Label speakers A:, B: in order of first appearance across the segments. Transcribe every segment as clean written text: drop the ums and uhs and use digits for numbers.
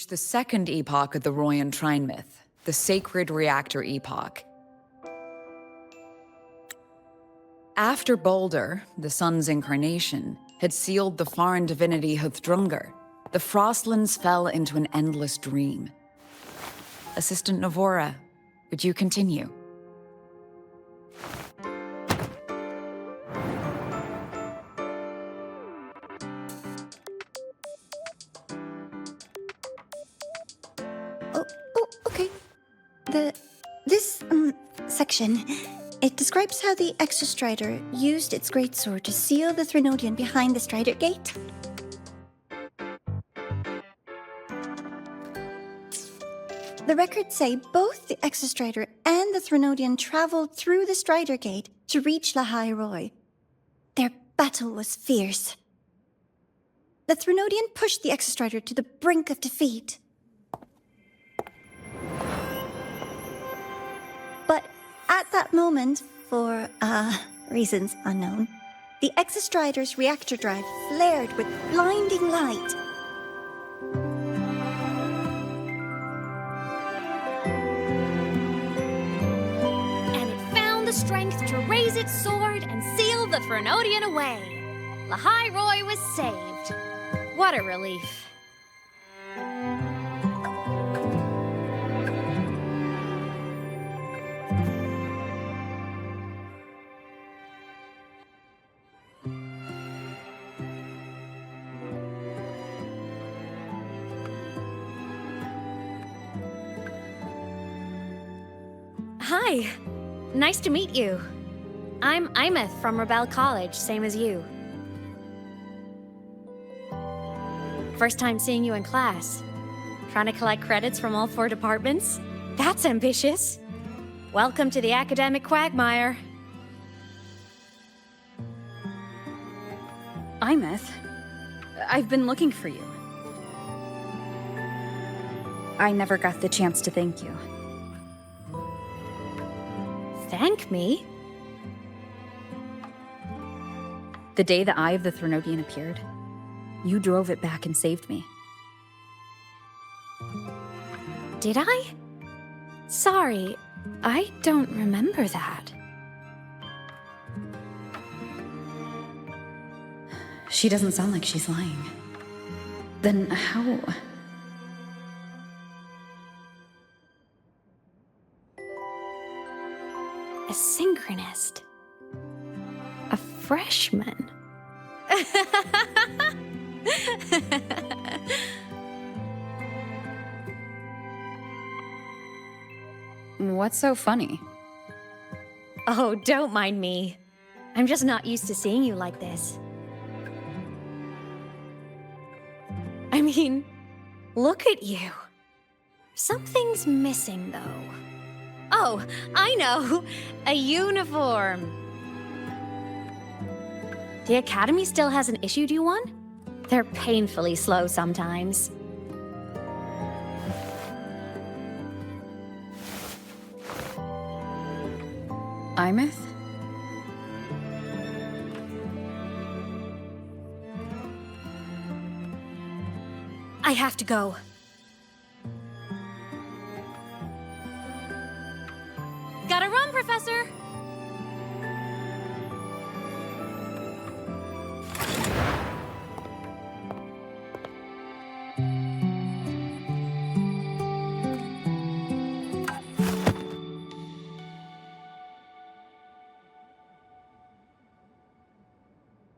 A: reached the second epoch of the Royan Trine myth, the Sacred Reactor Epoch. After Balder, the sun's incarnation, had sealed the foreign divinity Huthrungur, the Frostlands fell into an endless dream. Assistant Navora, would you continue?
B: Okay. This section, it describes how the Exostrider used its greatsword to seal the Threnodian behind the Strider Gate. The records say both the Exostrider and the Threnodian traveled through the Strider Gate to reach Lahai-Roi. Their battle was fierce. The Threnodian pushed the Exostrider to the brink of defeat. But at that moment, for, reasons unknown, the Exostrider's reactor drive flared with blinding light.
C: And it found the strength to raise its sword and seal the Threnodian away. Lahai-Roi was saved. What a relief. Hi. Nice to meet you. I'm Aemeath from Rebel College, same as you. First time seeing you in class. Trying to collect credits from all 4 departments? That's ambitious. Welcome to the academic quagmire.
D: Aemeath, I've been looking for you. I never got the chance to thank you.
C: Thank me?
D: The day the Eye of the Threnodian appeared, you drove it back and saved me.
C: Did I? Sorry, I don't remember that.
D: She doesn't sound like she's lying. Then how...
C: A synchronist. A freshman.
D: What's so funny?
C: Oh, don't mind me. I'm just not used to seeing you like this. I mean, look at you. Something's missing, though. Oh, I know! A uniform! The Academy still hasn't issued you one? They're painfully slow sometimes.
D: Aemeath?
C: I have to go. Gotta run, Professor!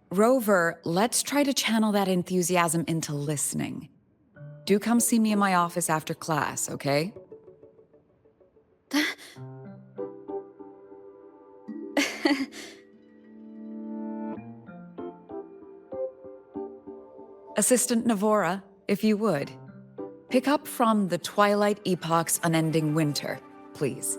A: Rover, let's try to channel that enthusiasm into listening. Do come see me in my office after class, okay? Assistant Navora, if you would. Pick up from the Twilight Epoch's Unending Winter, please.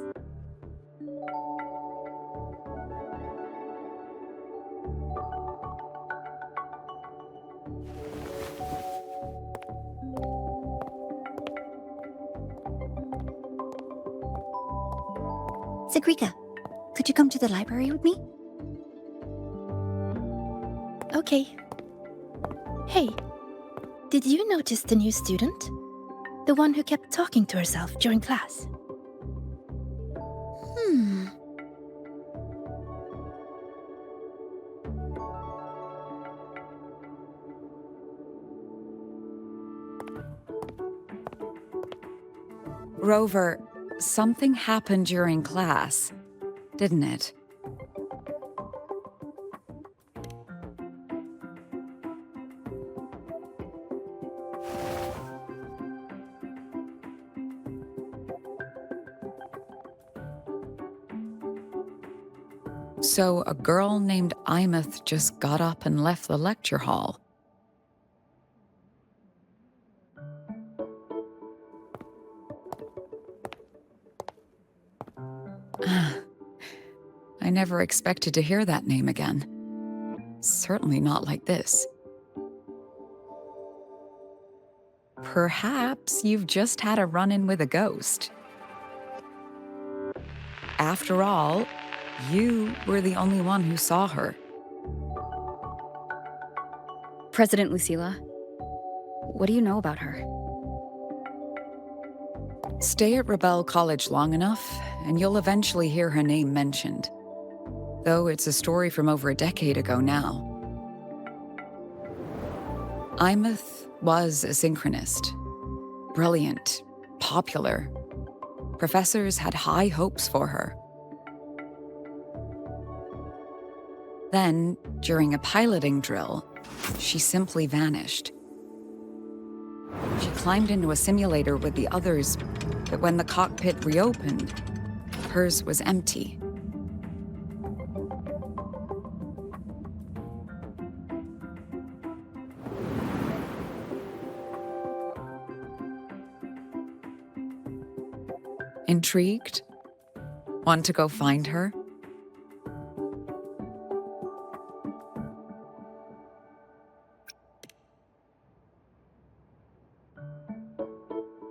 B: Sigrika, could you come to the library with me?
E: Okay. Hey, did you notice the new student? The one who kept talking to herself during class.
A: Rover, something happened during class, didn't it? So a girl named Aemeath just got up and left the lecture hall. I never expected to hear that name again. Certainly not like this. Perhaps you've just had a run-in with a ghost. After all, you were the only one who saw her.
D: President Lucilla, what do you know about her?
A: Stay at Rebel College long enough, and you'll eventually hear her name mentioned. Though it's a story from over a decade ago now. Aemeath was a synchronist. Brilliant, popular. Professors had high hopes for her. Then, during a piloting drill, she simply vanished. She climbed into a simulator with the others, but when the cockpit reopened, hers was empty. Intrigued? Want to go find her?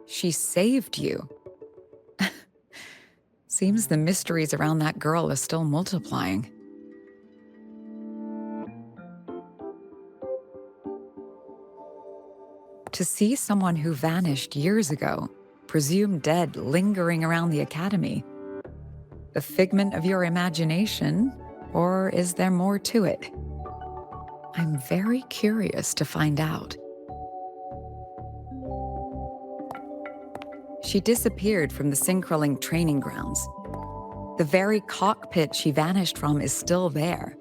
A: She saved you. Seems the mysteries around that girl are still multiplying. To see someone who vanished years ago, presumed dead, lingering around the academy, a figment of your imagination, or is there more to it? I'm very curious to find out. She disappeared from the synchroling training grounds. The very cockpit she vanished from is still there.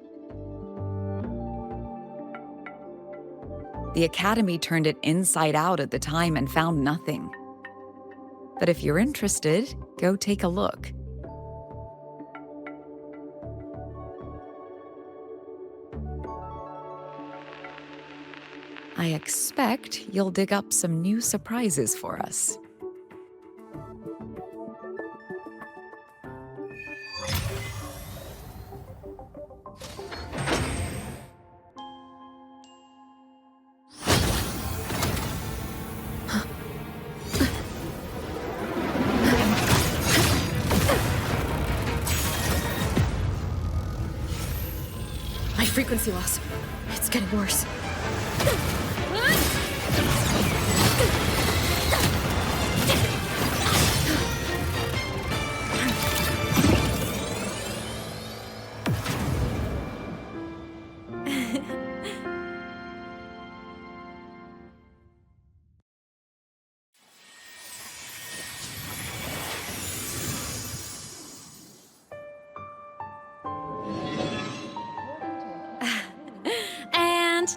A: The Academy turned it inside out at the time and found nothing. But if you're interested, go take a look. I expect you'll dig up some new surprises for us.
E: Frequency loss. It's getting worse.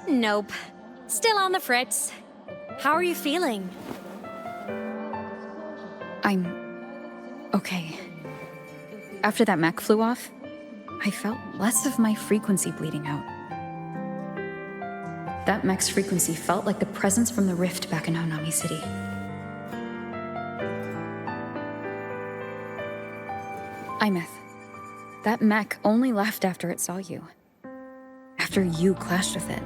C: Nope. Still on the fritz. How are you feeling?
D: I'm okay. After that mech flew off, I felt less of my frequency bleeding out. That mech's frequency felt like the presence from the rift back in Honami City. Aemeath, that mech only left after it saw you. After you clashed with it.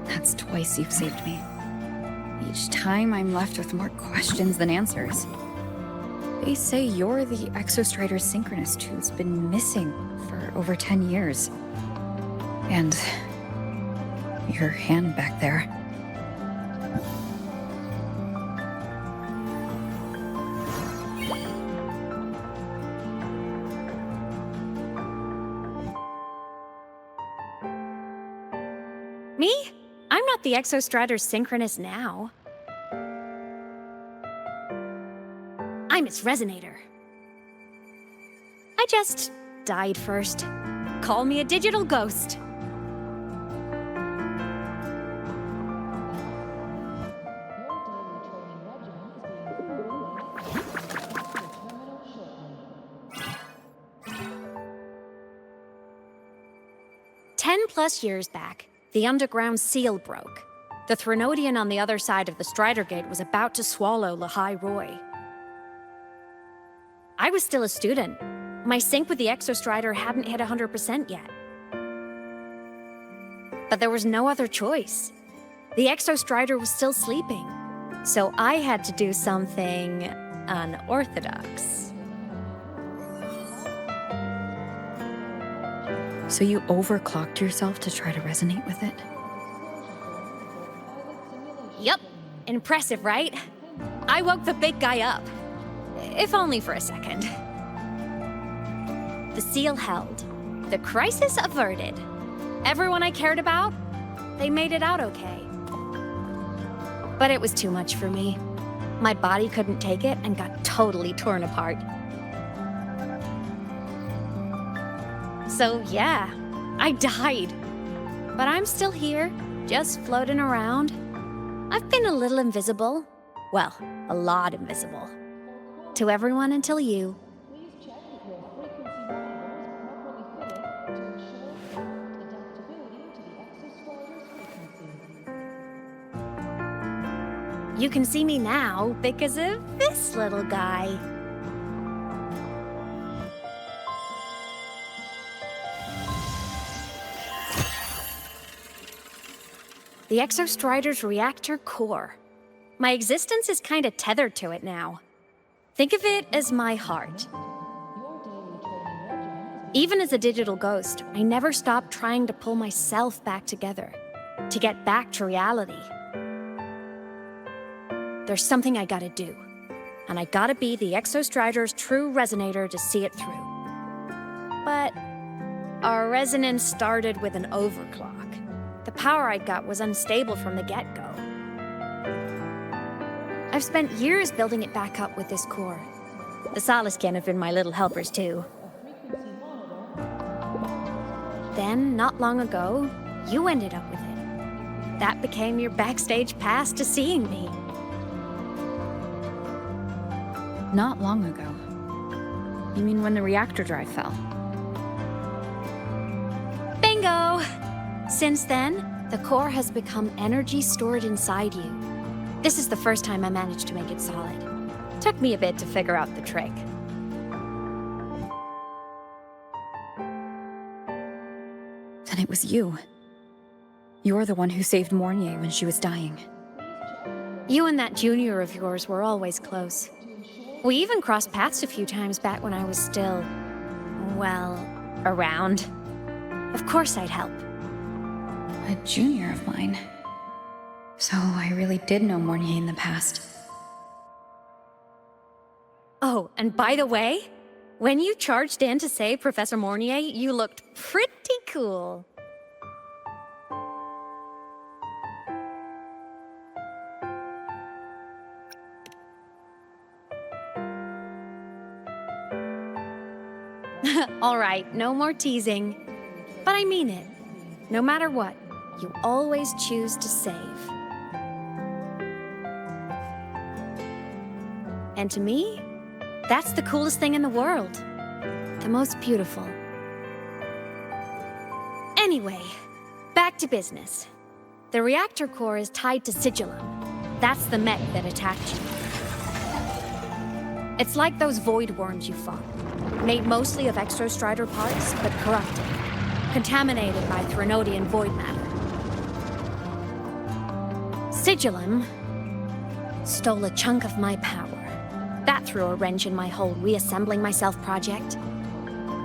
D: That's twice you've saved me. Each time I'm left with more questions than answers. They say you're the Exostrider synchronist who's been missing for over 10 years. And your hand back there.
C: Me? I'm not the Exostrider's synchronous now. I'm its resonator. I just died first. Call me a digital ghost. +10 years back, the underground seal broke. The Threnodian on the other side of the Strider Gate was about to swallow Lahai-Roi. I was still a student. My sync with the Exostrider hadn't hit 100% yet. But there was no other choice. The Exostrider was still sleeping, so I had to do something unorthodox.
D: So you overclocked yourself to try to resonate with it?
C: Yup. Impressive, right? I woke the big guy up. If only for a second. The seal held. The crisis averted. Everyone I cared about, they made it out okay. But it was too much for me. My body couldn't take it and got totally torn apart. So yeah, I died. But I'm still here, just floating around. I've been a little invisible. Well, a lot invisible. To everyone until you. You can see me now because of this little guy. The Exostrider's reactor core. My existence is kinda tethered to it now. Think of it as my heart. Even as a digital ghost, I never stopped trying to pull myself back together, to get back to reality. There's something I gotta do, and I gotta be the Exostrider's true resonator to see it through. But our resonance started with an overclock. The power I got was unstable from the get-go. I've spent years building it back up with this core. The Soliskin have been my little helpers too. Then, not long ago, you ended up with it. That became your backstage pass to seeing me.
D: Not long ago. You mean when the reactor drive fell?
C: Bingo! Since then, the core has become energy stored inside you. This is the first time I managed to make it solid. Took me a bit to figure out the trick.
D: Then it was you. You're the one who saved Mornier when she was dying.
C: You and that junior of yours were always close. We even crossed paths a few times back when I was still, well, around. Of course I'd help.
D: A junior of mine. So I really did know Mornier in the past.
C: Oh, and by the way, when you charged in to save Professor Mornier, you looked pretty cool. All right, no more teasing. But I mean it. No matter what, you always choose to save. And to me, that's the coolest thing in the world. The most beautiful. Anyway, back to business. The reactor core is tied to Sigillum. That's the mech that attacked you. It's like those void worms you fought. Made mostly of Exostrider parts, but corrupted. Contaminated by Threnodian void matter. Sigillum stole a chunk of my power. That threw a wrench in my whole reassembling myself project.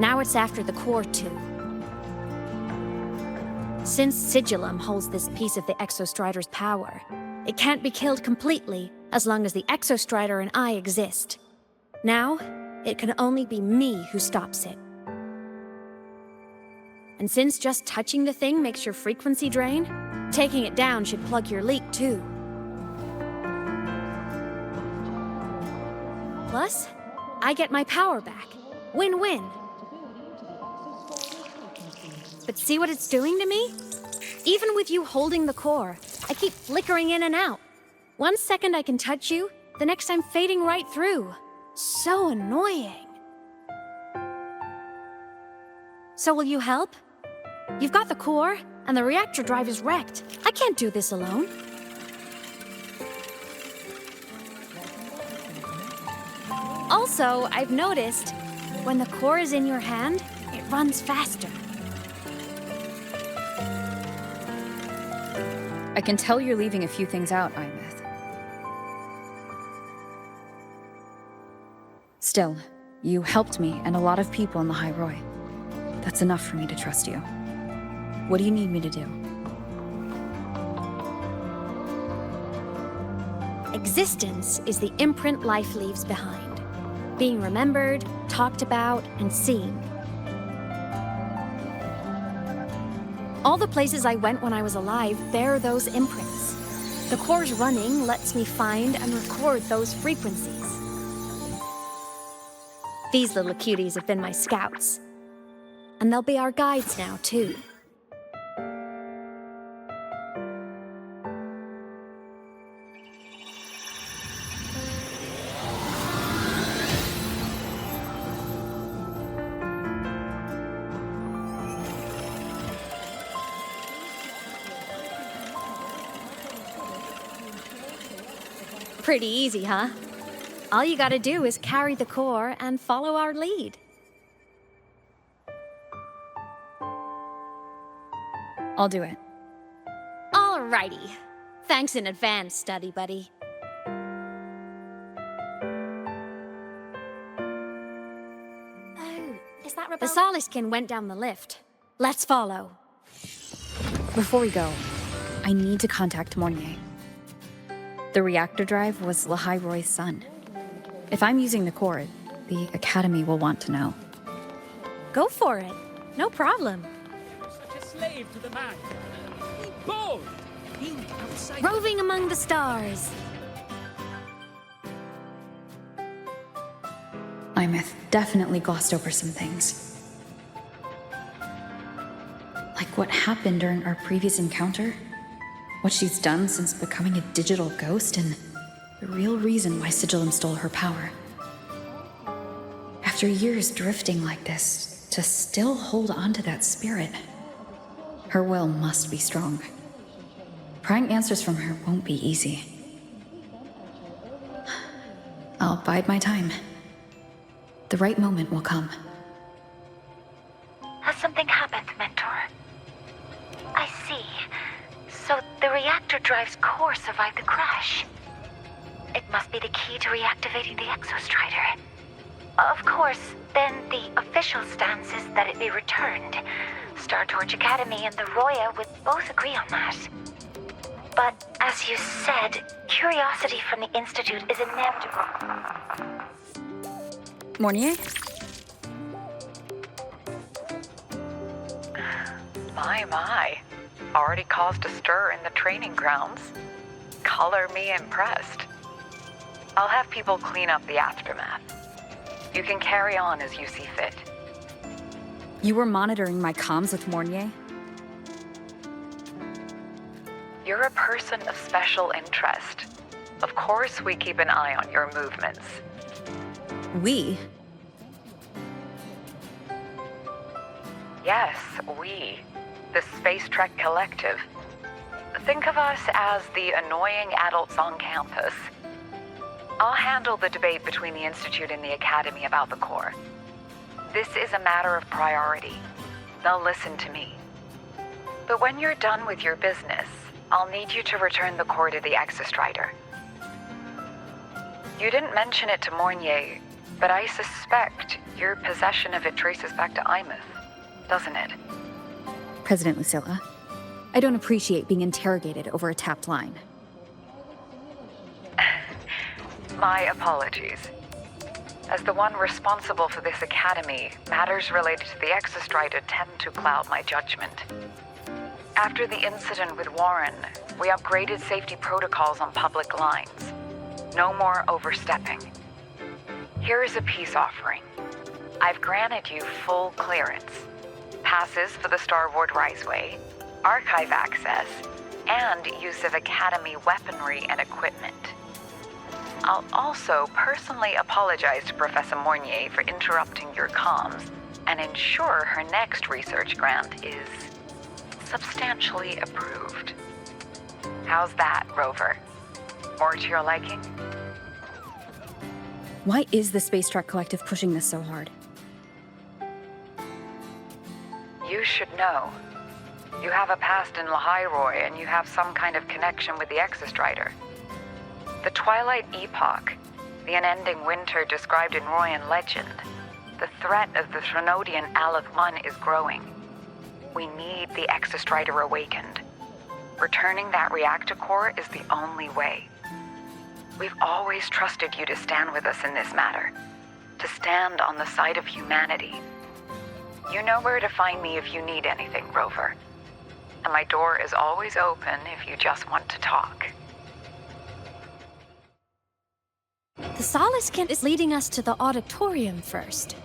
C: Now it's after the core too. Since Sigillum holds this piece of the Exostrider's power, it can't be killed completely as long as the Exostrider and I exist. Now, it can only be me who stops it. And since just touching the thing makes your frequency drain, Taking it down should plug your leak, too. Plus, I get my power back. Win-win. But see what it's doing to me? Even with you holding the core, I keep flickering in and out. 1 second I can touch you, the next I'm fading right through. So annoying. So will you help? You've got the core, and the reactor drive is wrecked. I can't do this alone. Also, I've noticed, when the core is in your hand, it runs faster.
D: I can tell you're leaving a few things out, Aemeath. Still, you helped me and a lot of people in Lahai-Roi. That's enough for me to trust you. What do you need me to do?
C: Existence is the imprint life leaves behind. Being remembered, talked about, and seen. All the places I went when I was alive bear those imprints. The core's running lets me find and record those frequencies. These little cuties have been my scouts. And they'll be our guides now, too. Pretty easy, huh? All you gotta do is carry the core and follow our lead.
D: I'll do it.
C: Alrighty. Thanks in advance, study buddy. Oh, is that Rebel? The Soliskin went down the lift. Let's follow.
D: Before we go, I need to contact Mornier. The reactor drive was Lahai-Roi's son. If I'm using the core, the Academy will want to know.
C: Go for it. No problem.
F: Such a slave to the man. Be bold. Think outside.
C: Roving among the stars.
D: Aemeath definitely glossed over some things. Like what happened during our previous encounter, what she's done since becoming a digital ghost, and the real reason why Sigillum stole her power. After years drifting like this, to still hold on to that spirit, her will must be strong. Prying answers from her won't be easy. I'll bide my time. The right moment will come.
G: Has something happened, Mentor? I see. So the reactor drive's core survived the crash. It must be the key to reactivating the Exostrider. Of course, then the official stance is that it be returned. Star Torch Academy and the Roya would both agree on that. But as you said, curiosity from the Institute is inevitable.
D: Mornier?
H: My. Already caused a stir in the training grounds. Color me impressed. I'll have people clean up the aftermath. You can carry on as you see fit.
D: You were monitoring my comms with Mornier?
H: You're a person of special interest. Of course we keep an eye on your movements.
D: We?
H: Yes, we. The Space Trek Collective. Think of us as the annoying adults on campus. I'll handle the debate between the Institute and the Academy about the core. This is a matter of priority. They'll listen to me. But when you're done with your business, I'll need you to return the core to the Exostrider. You didn't mention it to Mornier, but I suspect your possession of it traces back to Aemeath, doesn't it?
D: President Lucilla, I don't appreciate being interrogated over a tapped line.
H: My apologies. As the one responsible for this academy, matters related to the Exostrider tend to cloud my judgment. After the incident with Warren, we upgraded safety protocols on public lines. No more overstepping. Here is a peace offering. I've granted you full clearance. Passes for the Starboard Riseway, archive access, and use of Academy weaponry and equipment. I'll also personally apologize to Professor Mornier for interrupting your comms and ensure her next research grant is substantially approved. How's that, Rover? More to your liking?
D: Why is the Space Trek Collective pushing this so hard?
H: You should know. You have a past in Lahai-Roi, and you have some kind of connection with the Exostrider. The Twilight Epoch, the unending winter described in Royan legend, the threat of the Threnodian Aleph 1 is growing. We need the Exostrider awakened. Returning that reactor core is the only way. We've always trusted you to stand with us in this matter, to stand on the side of humanity. You know where to find me if you need anything, Rover. And my door is always open if you just want to talk.
C: The Stylus Chrome is leading us to the auditorium first.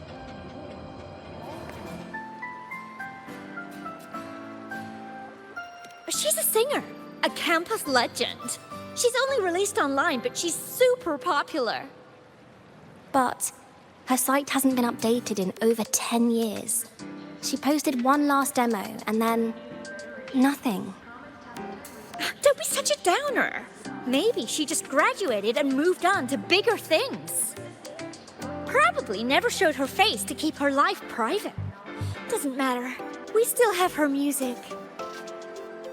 C: She's a singer, a campus legend. She's only released online, but she's super popular.
I: But her site hasn't been updated in over 10 years. She posted one last demo, and then nothing.
C: Don't be such a downer. Maybe she just graduated and moved on to bigger things. Probably never showed her face to keep her life private. Doesn't matter. We still have her music.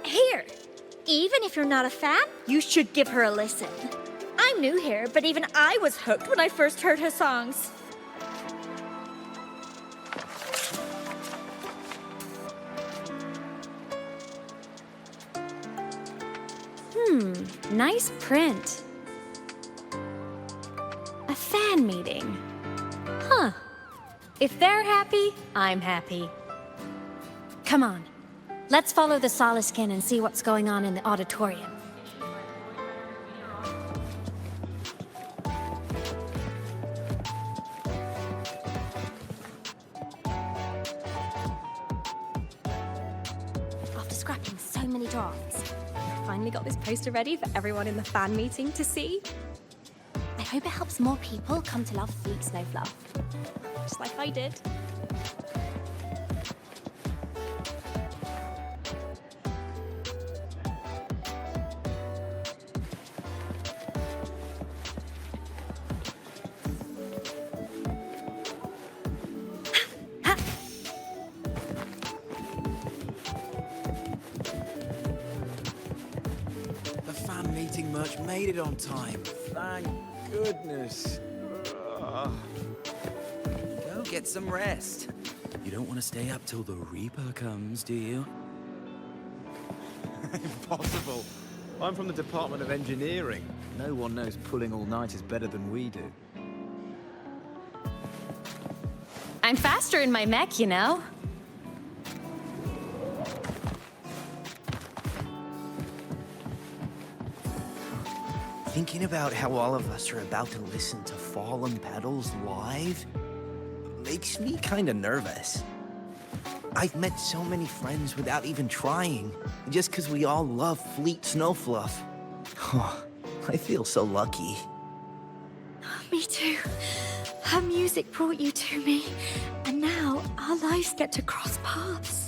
C: Here, even if you're not a fan, you should give her a listen. I'm new here, but even I was hooked when I first heard her songs. Nice print. A fan meeting. Huh. If they're happy, I'm happy. Come on. Let's follow the Stylus Chrome and see what's going on in the auditorium.
I: After scrapping so many drafts, I finally got this poster ready for everyone in the fan meeting to see. I hope it helps more people come to love Fleet Snowfluff. Just like I did.
J: Made it on time. Thank goodness. Go get some rest. You don't want to stay up till the Reaper comes, do you? Impossible. I'm from the Department of Engineering. No one knows pulling all-nighters better than we do.
C: I'm faster in my mech, you know.
J: Thinking about how all of us are about to listen to Fallen Petals live makes me kind of nervous. I've met so many friends without even trying, just because we all love Fleet Snowfluff. I feel so lucky.
C: Me too. Her music brought you to me, and now our lives get to cross paths.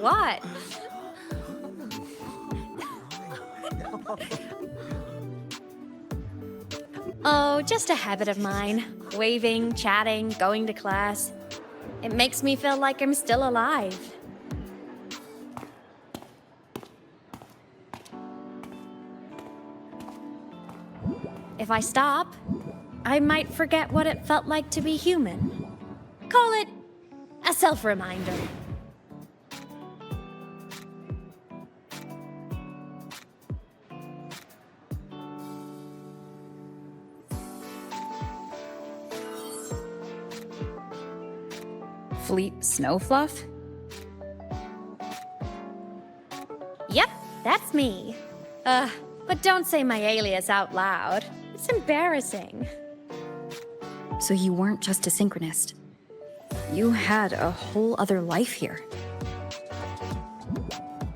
C: What? Oh, just a habit of mine. waving, chatting, going to class. It makes me feel like I'm still alive. If I stop, I might forget what it felt like to be human. Call it a self-reminder.
D: Fleet Snowfluff?
C: Yep, that's me. But don't say my alias out loud. It's embarrassing.
D: So you weren't just a synchronist. You had a whole other life here.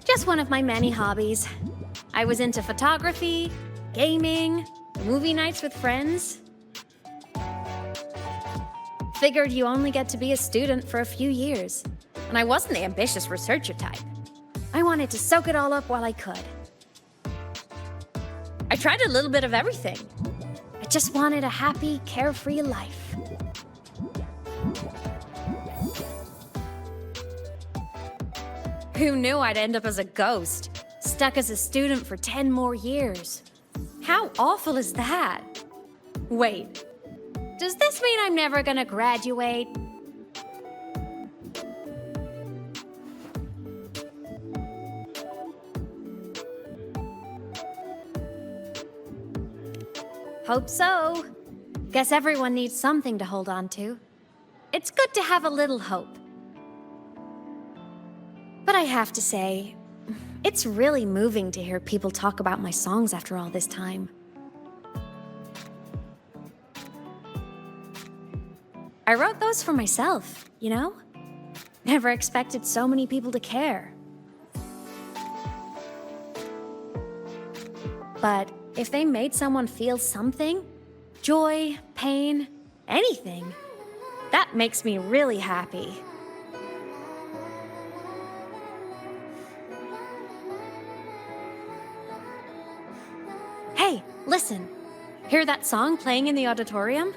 C: Just one of my many hobbies. I was into photography, gaming, movie nights with friends. Figured you only get to be a student for a few years. And I wasn't the ambitious researcher type. I wanted to soak it all up while I could. I tried a little bit of everything. I just wanted a happy, carefree life. Who knew I'd end up as a ghost, stuck as a student for 10 more years? How awful is that? Wait, does this mean I'm never gonna graduate? Hope so. Guess everyone needs something to hold on to. It's good to have a little hope. But I have to say, it's really moving to hear people talk about my songs after all this time. I wrote those for myself, you know? Never expected so many people to care. But if they made someone feel something, joy, pain, anything, that makes me really happy. Hey, listen. Hear that song playing in the auditorium?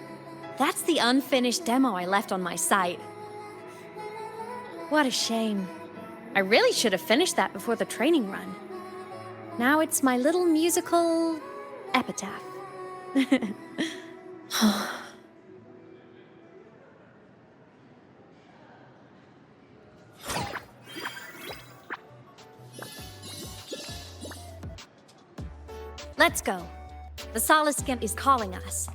C: That's the unfinished demo I left on my site. What a shame. I really should have finished that before the training run. Now it's my little musical epitaph. Let's go. The Stylus is calling us.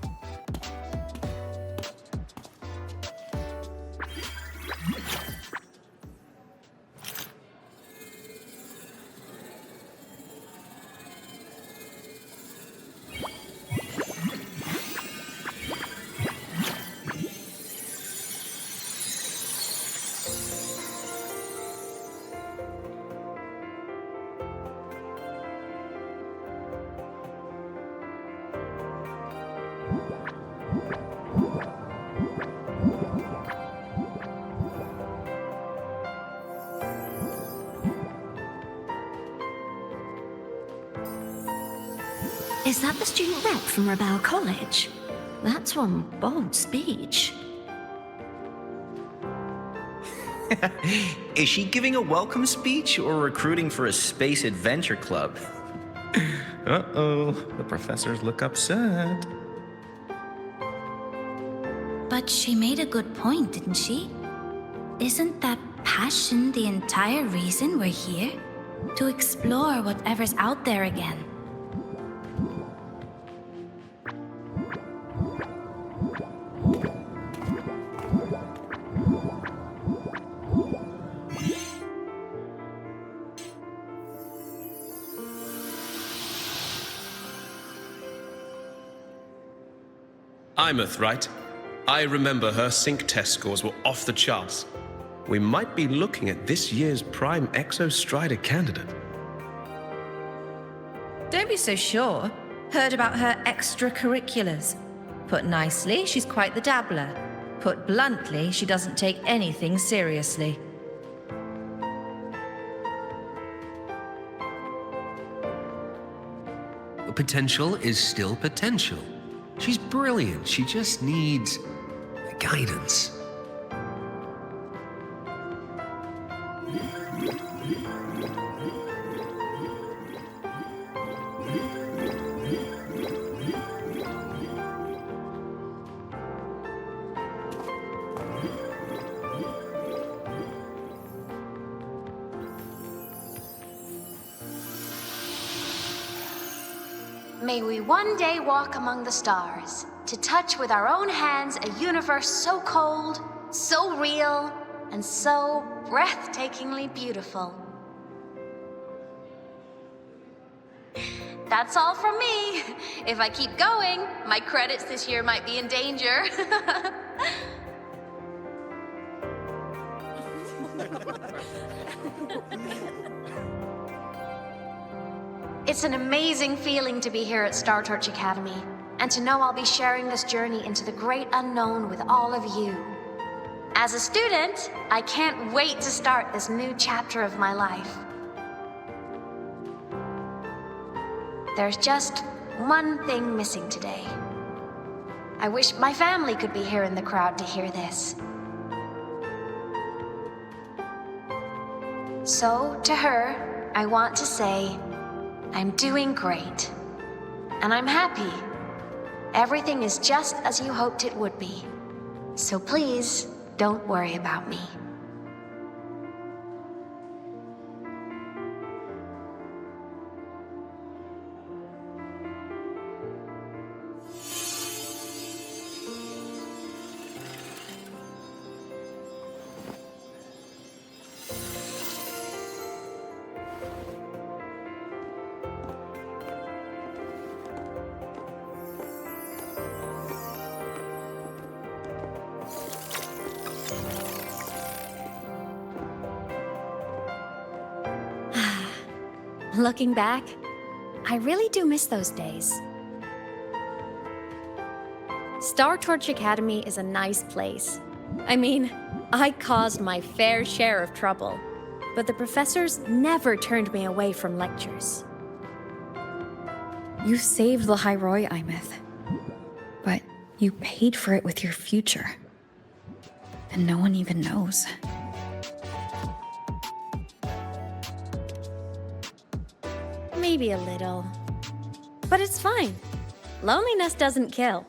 G: Is that the student rep from Rebel College? That's one bold speech.
J: Is she giving a welcome speech or recruiting for a space adventure club? Uh-oh, the professors look upset.
G: But she made a good point, didn't she? Isn't that passion the entire reason we're here? To explore whatever's out there again.
K: Aemeath, right? I remember her sync test scores were off the charts. We might be looking at this year's prime Exostrider candidate.
L: Don't be so sure. Heard about her extracurriculars. Put nicely, she's quite the dabbler. Put bluntly, she doesn't take anything seriously.
M: Potential is still potential. She's brilliant. She just needs guidance.
G: May we one day walk among the stars, to touch with our own hands a universe so cold, so real, and so breathtakingly beautiful. That's all from me. If I keep going, my credits this year might be in danger. It's an amazing feeling to be here at Star Torch Academy, and to know I'll be sharing this journey into the great unknown with all of you. As a student, I can't wait to start this new chapter of my life. There's just one thing missing today. I wish my family could be here in the crowd to hear this. So, to her, I want to say, I'm doing great. And I'm happy. Everything is just as you hoped it would be. So please, don't worry about me.
C: Looking back, I really do miss those days. Star Torch Academy is a nice place. I mean, I caused my fair share of trouble, but the professors never turned me away from lectures.
D: You saved Lahai-Roi, Aemeath. But you paid for it with your future. And no one even knows.
C: Maybe a little. But it's fine. Loneliness doesn't kill.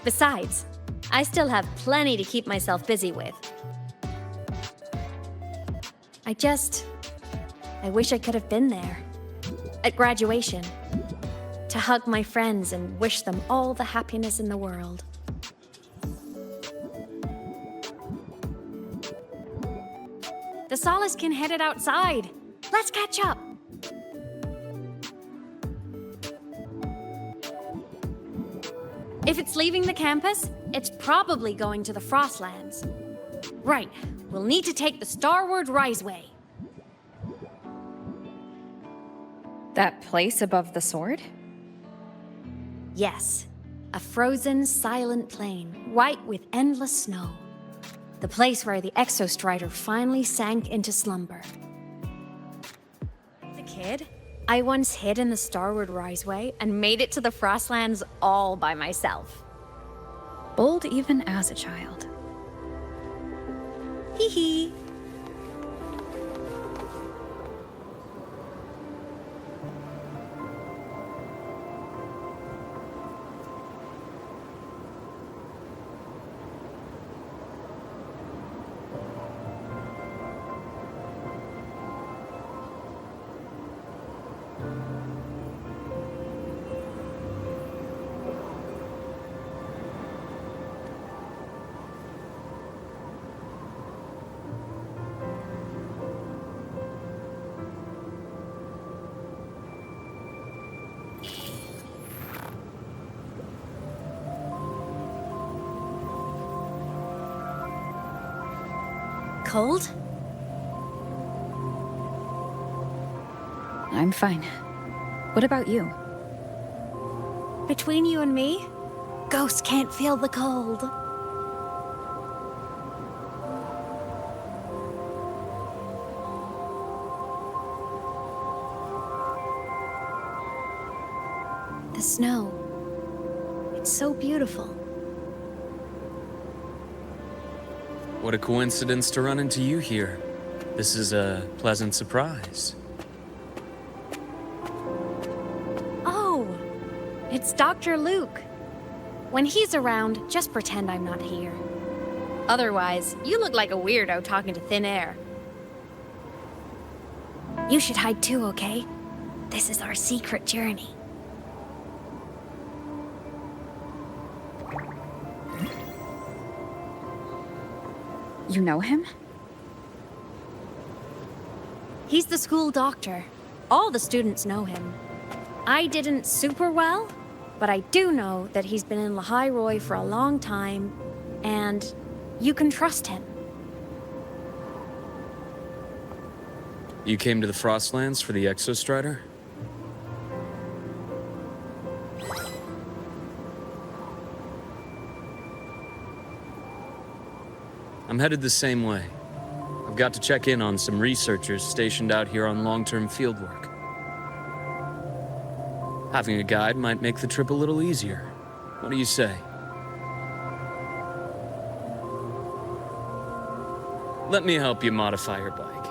C: Besides, I still have plenty to keep myself busy with. I wish I could have been there. At graduation. To hug my friends and wish them all the happiness in the world. The Stylus can headed outside. Let's catch up. If it's leaving the campus, it's probably going to the Frostlands. Right, we'll need to take the Starward Riseway.
D: That place above the sword?
C: Yes, a frozen, silent plain, white with endless snow. The place where the Exostrider finally sank into slumber. As a kid, I once hid in the Starward Riseway and made it to the Frostlands all by myself.
D: Bold even as a child.
C: Hee hee. Cold?
D: I'm fine. What about you?
C: Between you and me, ghosts can't feel the cold. The snow. It's so beautiful.
M: What a coincidence to run into you here. This is a pleasant surprise.
C: Oh, it's Dr. Luke. When he's around, just pretend I'm not here. Otherwise, you look like a weirdo talking to thin air. You should hide too, okay? This is our secret journey.
D: You know him?
C: He's the school doctor. All the students know him. I didn't super well, but I do know that he's been in Lahai-Roi for a long time, and you can trust him.
M: You came to the Frostlands for the Exostrider? I'm headed the same way. I've got to check in on some researchers stationed out here on long-term fieldwork. Having a guide might make the trip a little easier. What do you say? Let me help you modify your bike.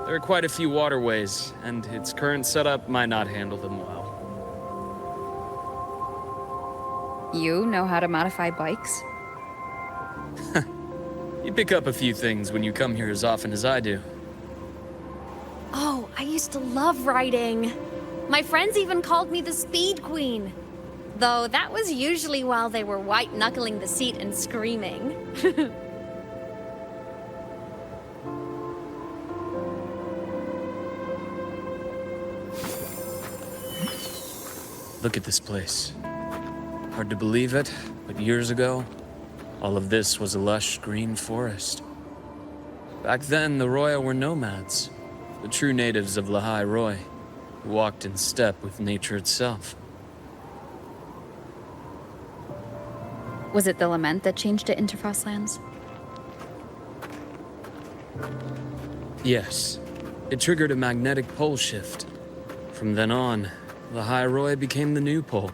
M: There are quite a few waterways, and its current setup might not handle them well.
D: You know how to modify bikes?
M: You pick up a few things when you come here as often as I do.
C: Oh, I used to love riding. My friends even called me the Speed Queen. Though that was usually while they were white-knuckling the seat and screaming.
M: Look at this place. Hard to believe it, but years ago, all of this was a lush green forest. Back then, the Roya were nomads, the true natives of Lahai-Roi, who walked in step with nature itself.
D: Was it the lament that changed it into Frostlands?
M: Yes, it triggered a magnetic pole shift. From then on, Lahai-Roi became the new pole.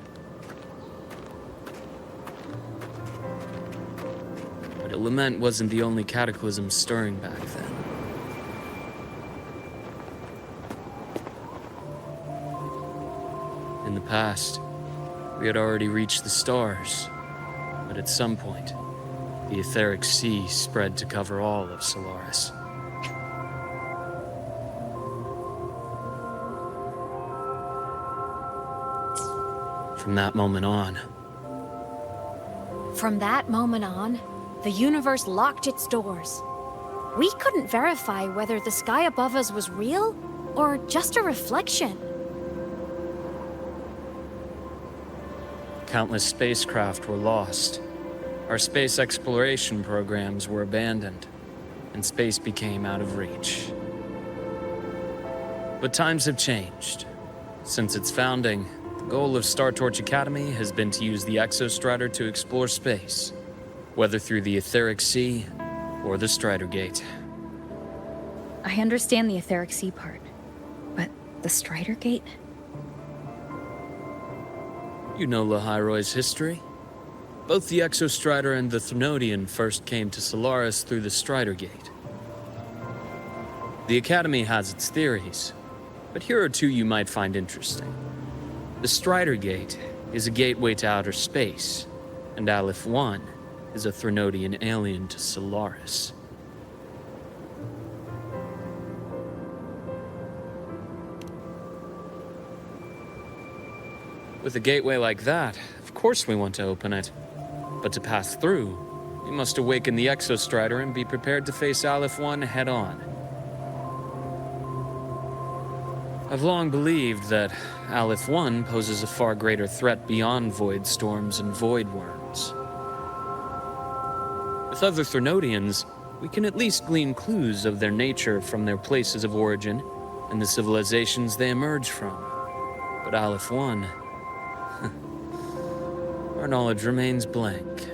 M: But a lament wasn't the only cataclysm stirring back then. In the past, we had already reached the stars, but at some point, the etheric sea spread to cover all of Solaris. From that moment on,
C: the universe locked its doors. We couldn't verify whether the sky above us was real or just a reflection.
M: countless spacecraft were lost. Our space exploration programs were abandoned, and space became out of reach. But times have changed. Since its founding, the goal of Star Torch Academy has been to use the Exostrider to explore space, whether through the Etheric Sea or the Strider Gate.
D: I understand the Etheric Sea part, but the Strider Gate?
M: You know Lahai-Roi's history? Both the Exostrider and the Threnodian first came to Solaris through the Strider Gate. The Academy has its theories, but here are two you might find interesting. The Strider Gate is a gateway to outer space, and Aleph 1 is a Threnodian alien to Solaris. With a gateway like that, of course we want to open it. But to pass through, we must awaken the Exostrider and be prepared to face Aleph 1 head-on. I've long believed that Aleph 1 poses a far greater threat beyond void storms and void worms. With other Threnodians, we can at least glean clues of their nature from their places of origin and the civilizations they emerge from. But Aleph 1... our knowledge remains blank.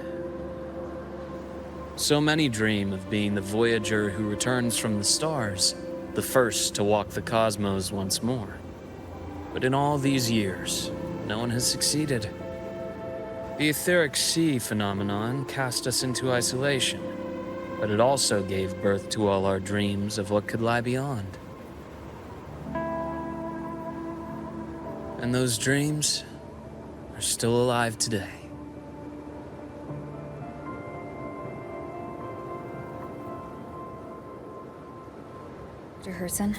M: So many dream of being the Voyager who returns from the stars, the first to walk the cosmos once more. But in all these years, no one has succeeded. The Etheric Sea phenomenon cast us into isolation, but it also gave birth to all our dreams of what could lie beyond. And those dreams are still alive today.
D: Dr. Herson?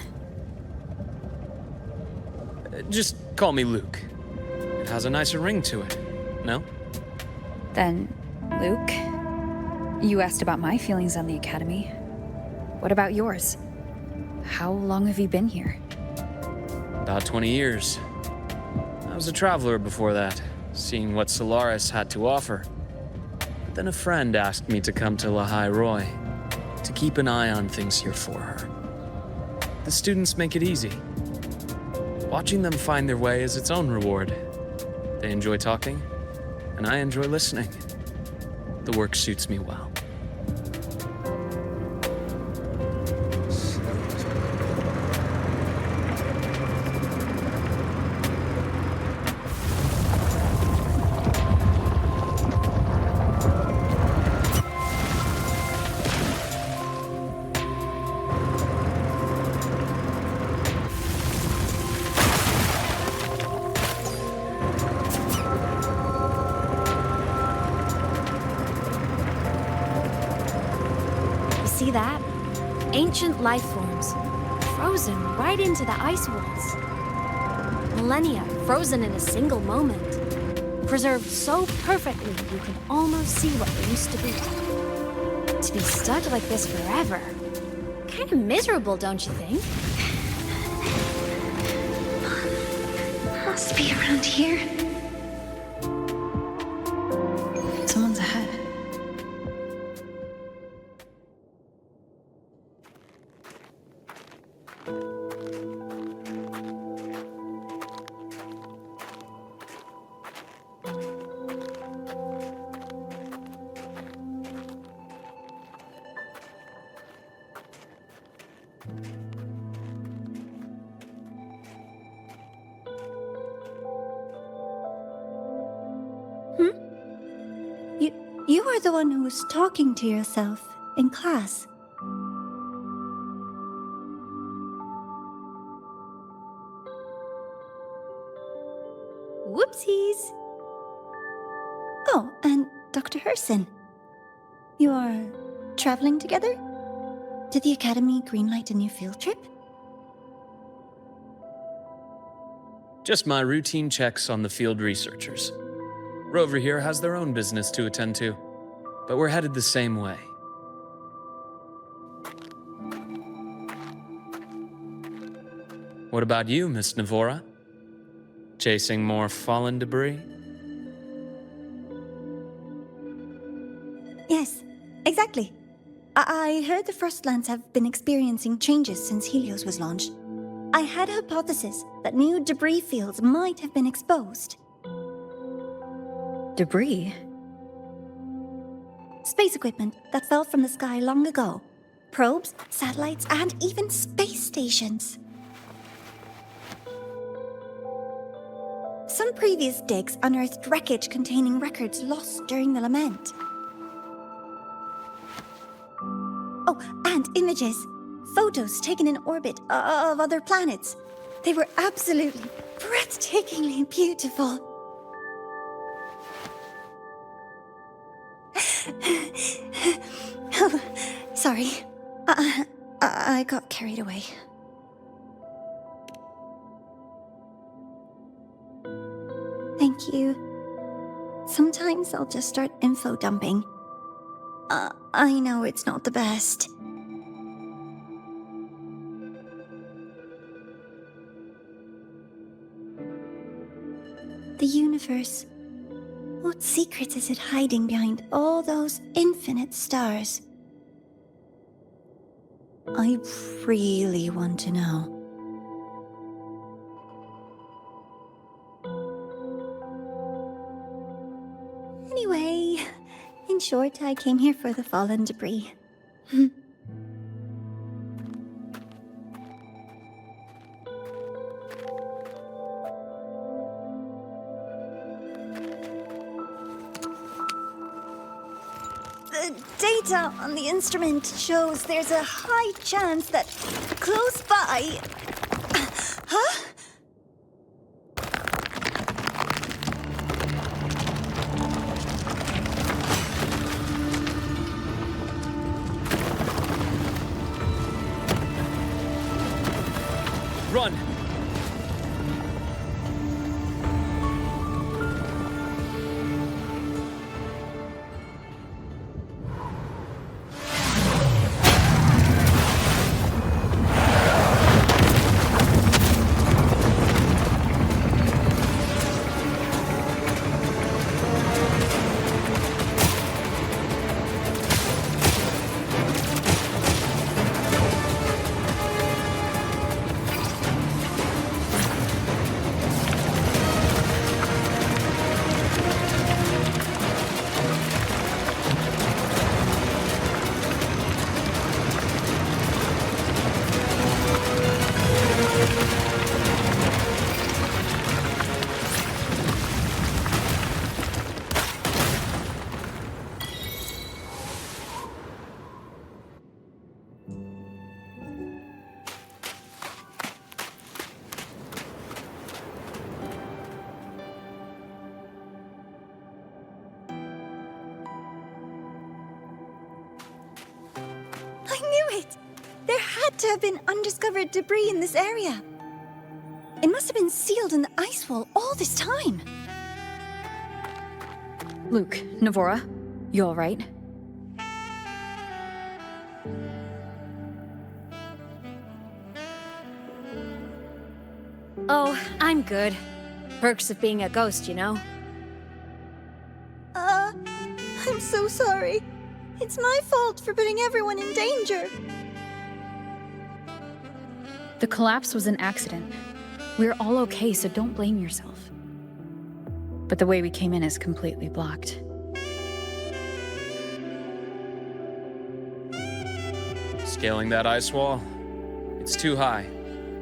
M: Just call me Luke. It has a nicer ring to it, no?
D: Then, Luke, you asked about my feelings on the Academy. What about yours? How long have you been here?
M: About 20 years. I was a traveler before that, seeing what Solaris had to offer. But then a friend asked me to come to Lahai-Roi, to keep an eye on things here for her. The students make it easy. Watching them find their way is its own reward. They enjoy talking, and I enjoy listening. The work suits me well.
C: See that? Ancient life forms, frozen right into the ice walls. Millennia frozen in a single moment. Preserved so perfectly you can almost see what they used to be. To be stuck like this forever. Kind of miserable, don't you think?
B: Must be around here.
D: Someone's ahead.
B: You are the one who was talking to yourself in class.
I: Whoopsies!
B: Oh, and Dr. Herson. You are traveling together? Did the Academy greenlight a new field trip?
M: Just my routine checks on the field researchers. Rover here has their own business to attend to, but we're headed the same way. What about you, Miss Navora? Chasing more fallen debris?
B: Yes, exactly. I heard the Frostlands have been experiencing changes since Helios was launched. I had a hypothesis that new debris fields might have been exposed.
D: Debris?
B: Space equipment that fell from the sky long ago. Probes, satellites, and even space stations. Some previous digs unearthed wreckage containing records lost during the Lament. Oh, and images. Photos taken in orbit of other planets. They were absolutely breathtakingly beautiful. Oh, sorry. I got carried away. Thank you. Sometimes I'll just start info dumping. I know it's not the best. The universe. What secrets is it hiding behind all those infinite stars? I really want to know. Anyway, in short, I came here for the fallen debris. data on the instrument shows there's a high chance that close by... Huh?
M: Run!
B: I knew it! There had to have been undiscovered debris in this area. It must have been sealed in the ice wall all this time.
D: Luke, Navora, you alright?
C: Oh, I'm good. Perks of being a ghost, you know?
B: I'm so sorry. It's my fault for putting everyone in danger.
D: The collapse was an accident. We're all okay, so don't blame yourself. But the way we came in is completely blocked.
M: Scaling that ice wall? It's too high,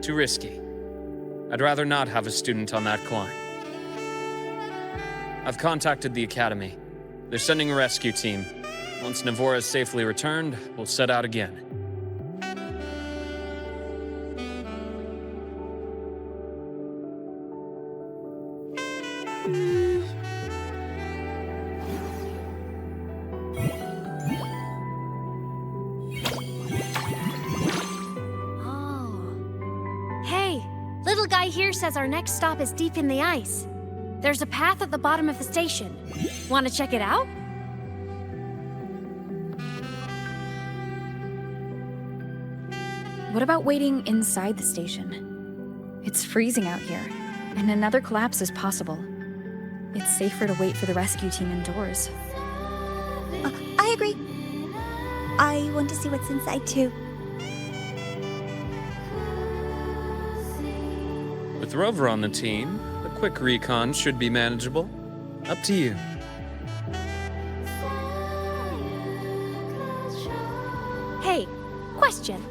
M: too risky. I'd rather not have a student on that climb. I've contacted the Academy. They're sending a rescue team. Once Navora is safely returned, we'll set out again.
C: Little guy here says our next stop is deep in the ice. There's a path at the bottom of the station. Want to check it out?
D: What about waiting inside the station? It's freezing out here, and another collapse is possible. It's safer to wait for the rescue team indoors.
B: I agree. I want to see what's inside too.
M: With Rover on the team, a quick recon should be manageable. Up to you.
C: Hey, question.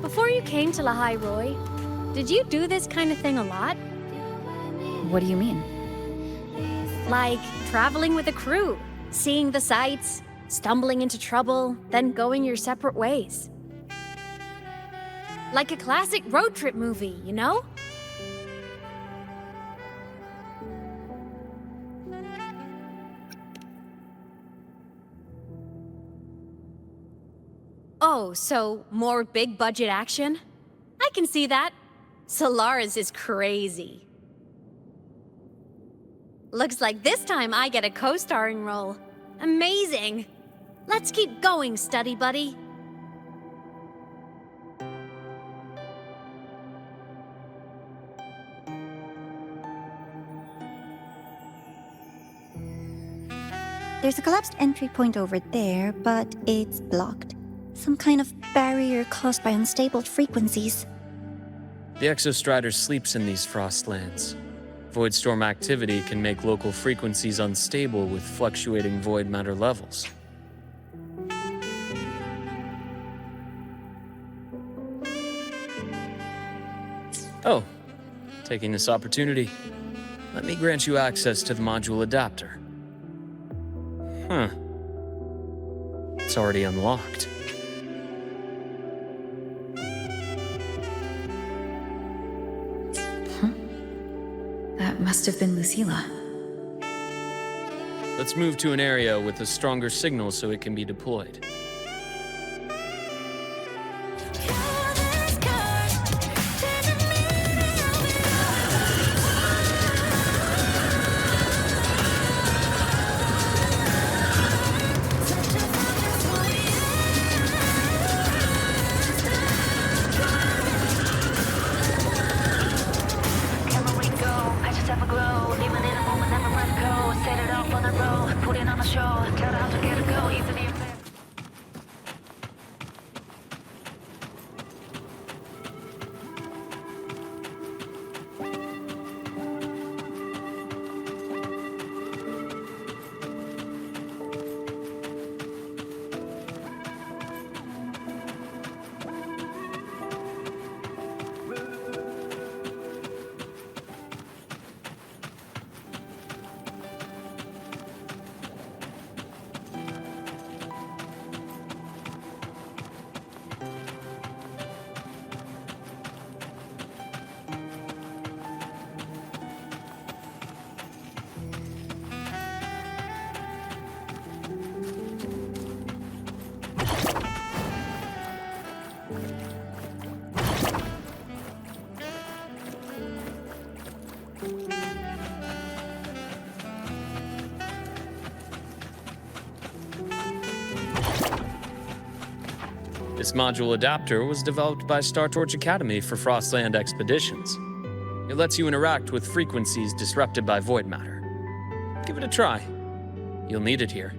C: Before you came to Lahai-Roi, did you do this kind of thing a lot?
D: What do you mean?
C: Like traveling with a crew, seeing the sights, stumbling into trouble, then going your separate ways. Like a classic road trip movie, you know? Oh, so more big budget action? I can see that. Solaris is crazy. Looks like this time I get a co-starring role. Amazing! Let's keep going, study buddy.
B: There's a collapsed entry point over there, but it's blocked. Some kind of barrier caused by unstable frequencies.
M: The Exostrider sleeps in these Frostlands. Void storm activity can make local frequencies unstable with fluctuating void matter levels. Oh, taking this opportunity, let me grant you access to the module adapter. Huh. It's already unlocked.
D: That must have been Lucilla.
M: Let's move to an area with a stronger signal so it can be deployed. This module adapter was developed by Star Torch Academy for Frostland expeditions. It lets you interact with frequencies disrupted by void matter. Give it a try. You'll need it here.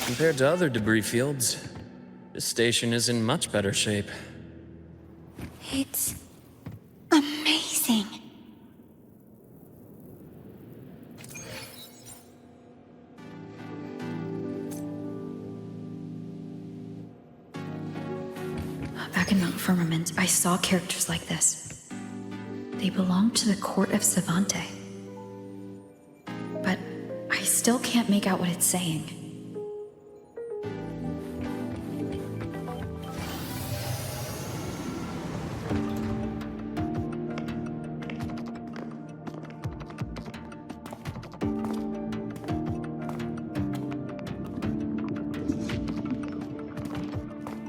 M: Compared to other debris fields, this station is in much better shape.
B: It's amazing.
D: Back in Mount Firmament, I saw characters like this. They belonged to the court of Savante. But I still can't make out what it's saying.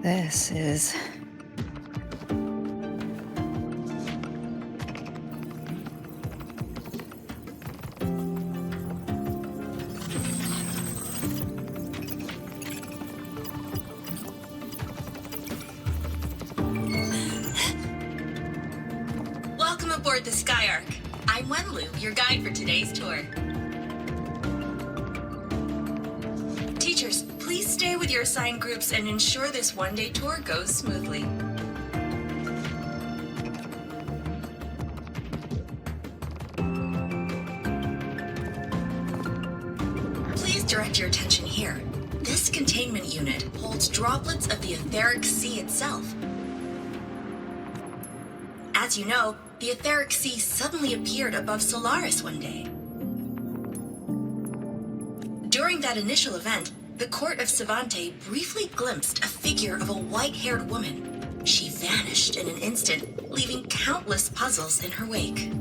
D: This is...
N: Welcome aboard the SkyArk. I'm Wenlu, your guide for today's tour. Teachers, please stay with your assigned groups and ensure this one-day tour goes smoothly. Please direct your attention here. This containment unit holds droplets of the etheric sea itself. As you know, the etheric sea suddenly appeared above Solaris one day. During that initial event, the court of Savante briefly glimpsed a figure of a white-haired woman. She vanished in an instant, leaving countless puzzles in her wake.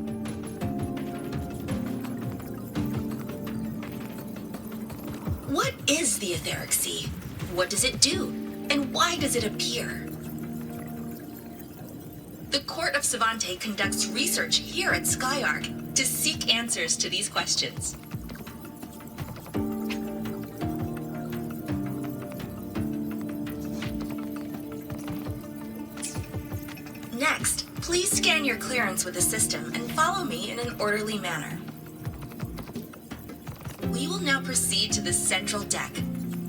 N: What is the etheric sea? What does it do? And why does it appear? The court of Savante conducts research here at SkyArk to seek answers to these questions. Next, please scan your clearance with the system and follow me in an orderly manner. We will now proceed to the central deck.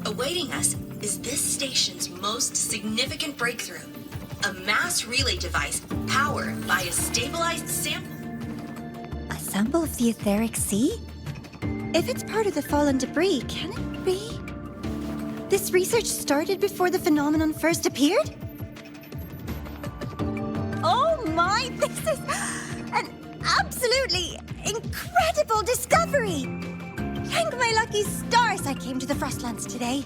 N: Awaiting us is this station's most significant breakthrough, a mass relay device powered by a stabilized sample.
B: A sample of the etheric sea? If it's part of the fallen debris, can it be? This research started before the phenomenon first appeared? Oh my, this is an absolutely incredible discovery! Thank my lucky stars I came to the Frostlands today.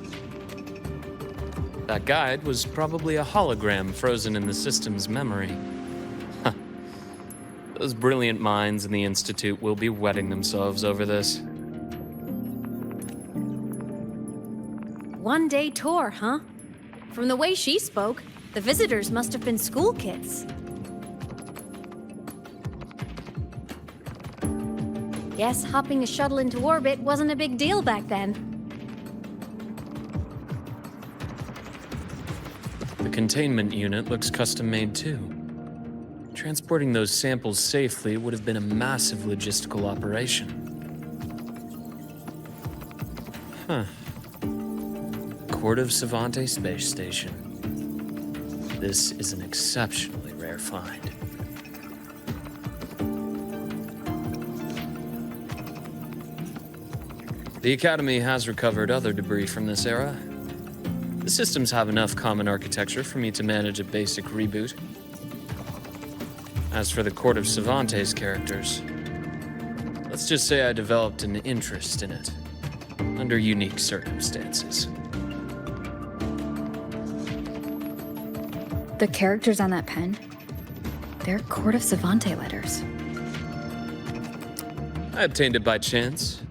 M: That guide was probably a hologram frozen in the system's memory. Huh. Those brilliant minds in the Institute will be wetting themselves over this.
C: One-day tour, huh? From the way she spoke, the visitors must have been school kids. Guess hopping a shuttle into orbit wasn't a big deal back then.
M: The containment unit looks custom-made too. Transporting those samples safely would have been a massive logistical operation. Huh. Court of Savante Space Station. This is an exceptionally rare find. The Academy has recovered other debris from this era. The systems have enough common architecture for me to manage a basic reboot. As for the Court of Savante's characters, let's just say I developed an interest in it, under unique circumstances.
D: The characters on that pen, they're Court of Savante letters.
M: I obtained it by chance.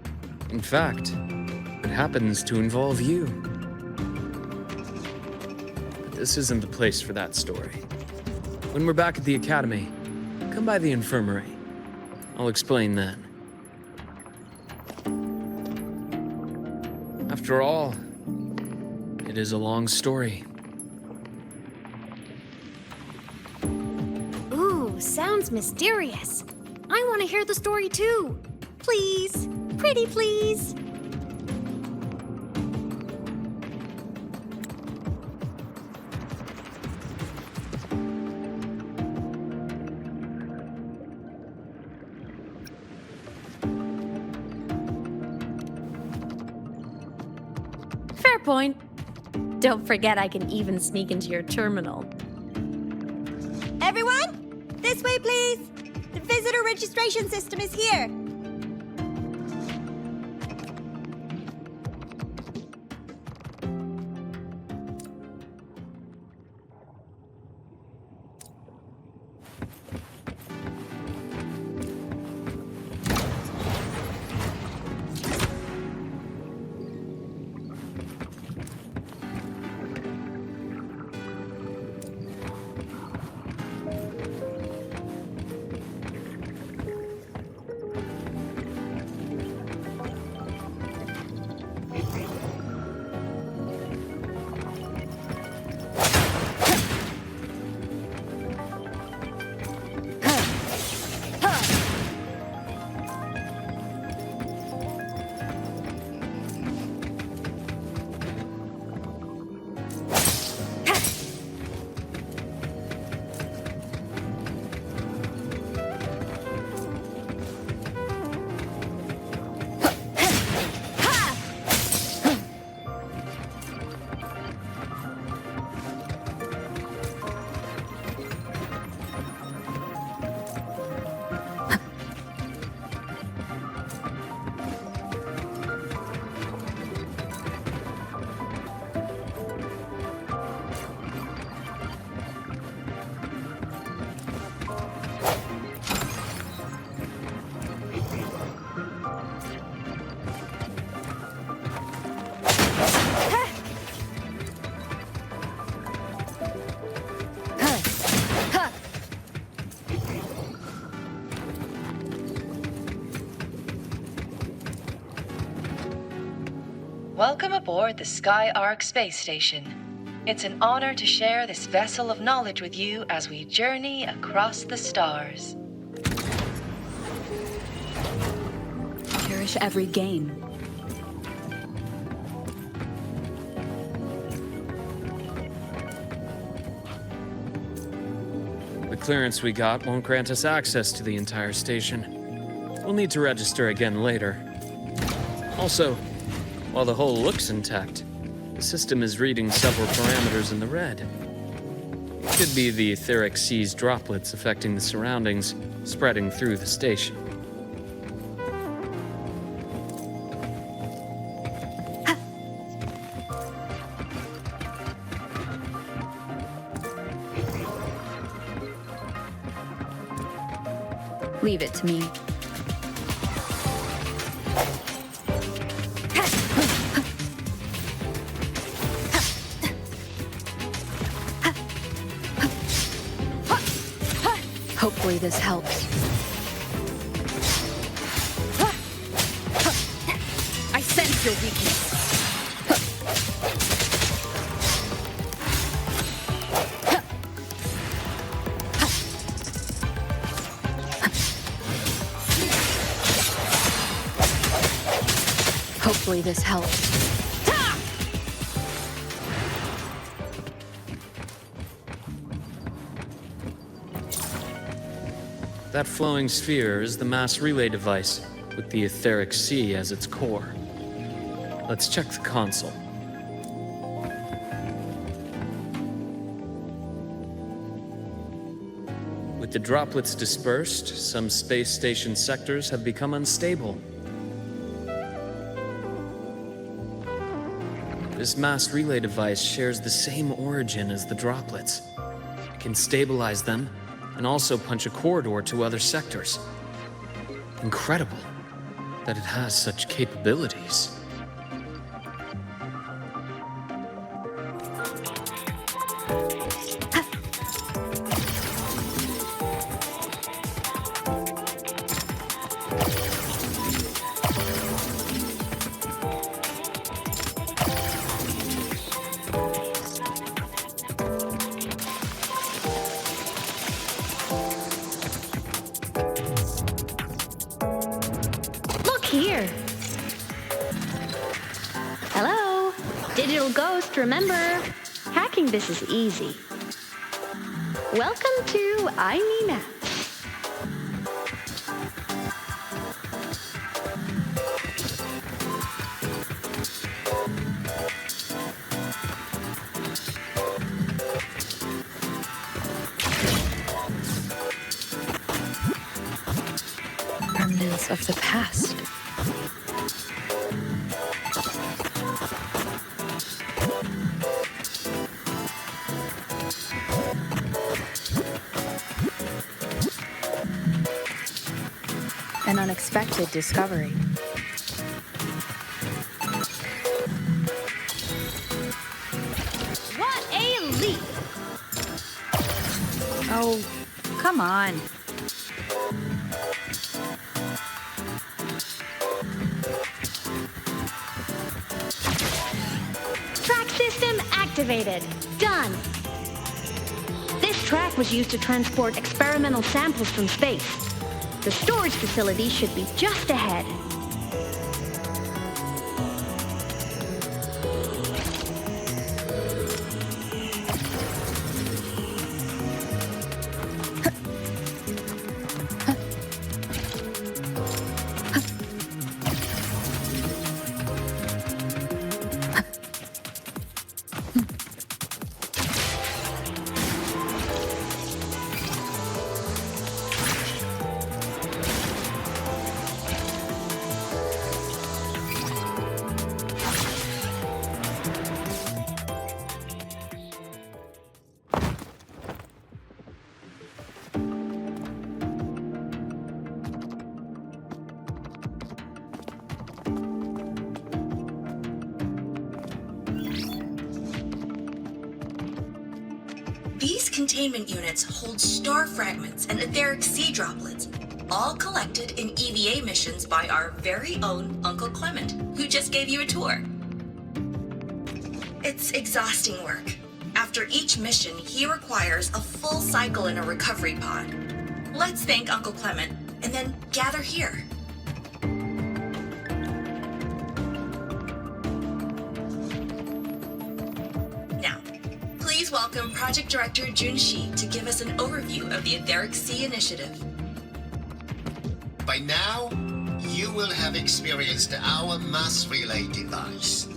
M: In fact, it happens to involve you. But this isn't the place for that story. When we're back at the Academy, come by the infirmary. I'll explain then. After all, it is a long story.
C: Ooh, sounds mysterious. I want to hear the story too. Please. Pretty please. Fair point. Don't forget I can even sneak into your terminal.
B: Everyone, this way please. The visitor registration system is here.
H: Welcome aboard the SkyArk space station.
N: It's an honor to share this vessel of knowledge with you as we journey across the stars.
D: Cherish every gain.
M: The clearance we got won't grant us access to the entire station. We'll need to register again later. Also, while the hull looks intact, the system is reading several parameters in the red. It could be the etheric sea's droplets affecting the surroundings, spreading through the station.
D: Leave it to me. Hopefully this helps. I sense your weakness. Hopefully this helps.
M: That flowing sphere is the mass relay device, with the etheric sea as its core. Let's check the console. With the droplets dispersed, some space station sectors have become unstable. This mass relay device shares the same origin as the droplets. It can stabilize them and also punch a corridor to other sectors. Incredible that it has such capabilities.
C: Here. Hello? Digital ghost, remember? Hacking this is easy. Welcome to Aemeath.
D: Remnants of the past. An unexpected discovery.
C: What a leap!
D: Oh, come on.
C: Track system activated. Done. This track was used to transport experimental samples from space. The storage facility should be just ahead.
N: These containment units hold star fragments and etheric sea droplets, all collected in EVA missions by our very own Uncle Clement, who just gave you a tour. It's exhausting work, After each mission, he requires a full cycle in a recovery pod. Let's thank Uncle Clement, and then gather here. Now, please welcome Project Director Junshi to give us an overview of the Etheric Sea Initiative.
O: By now, you will have experienced our mass relay device.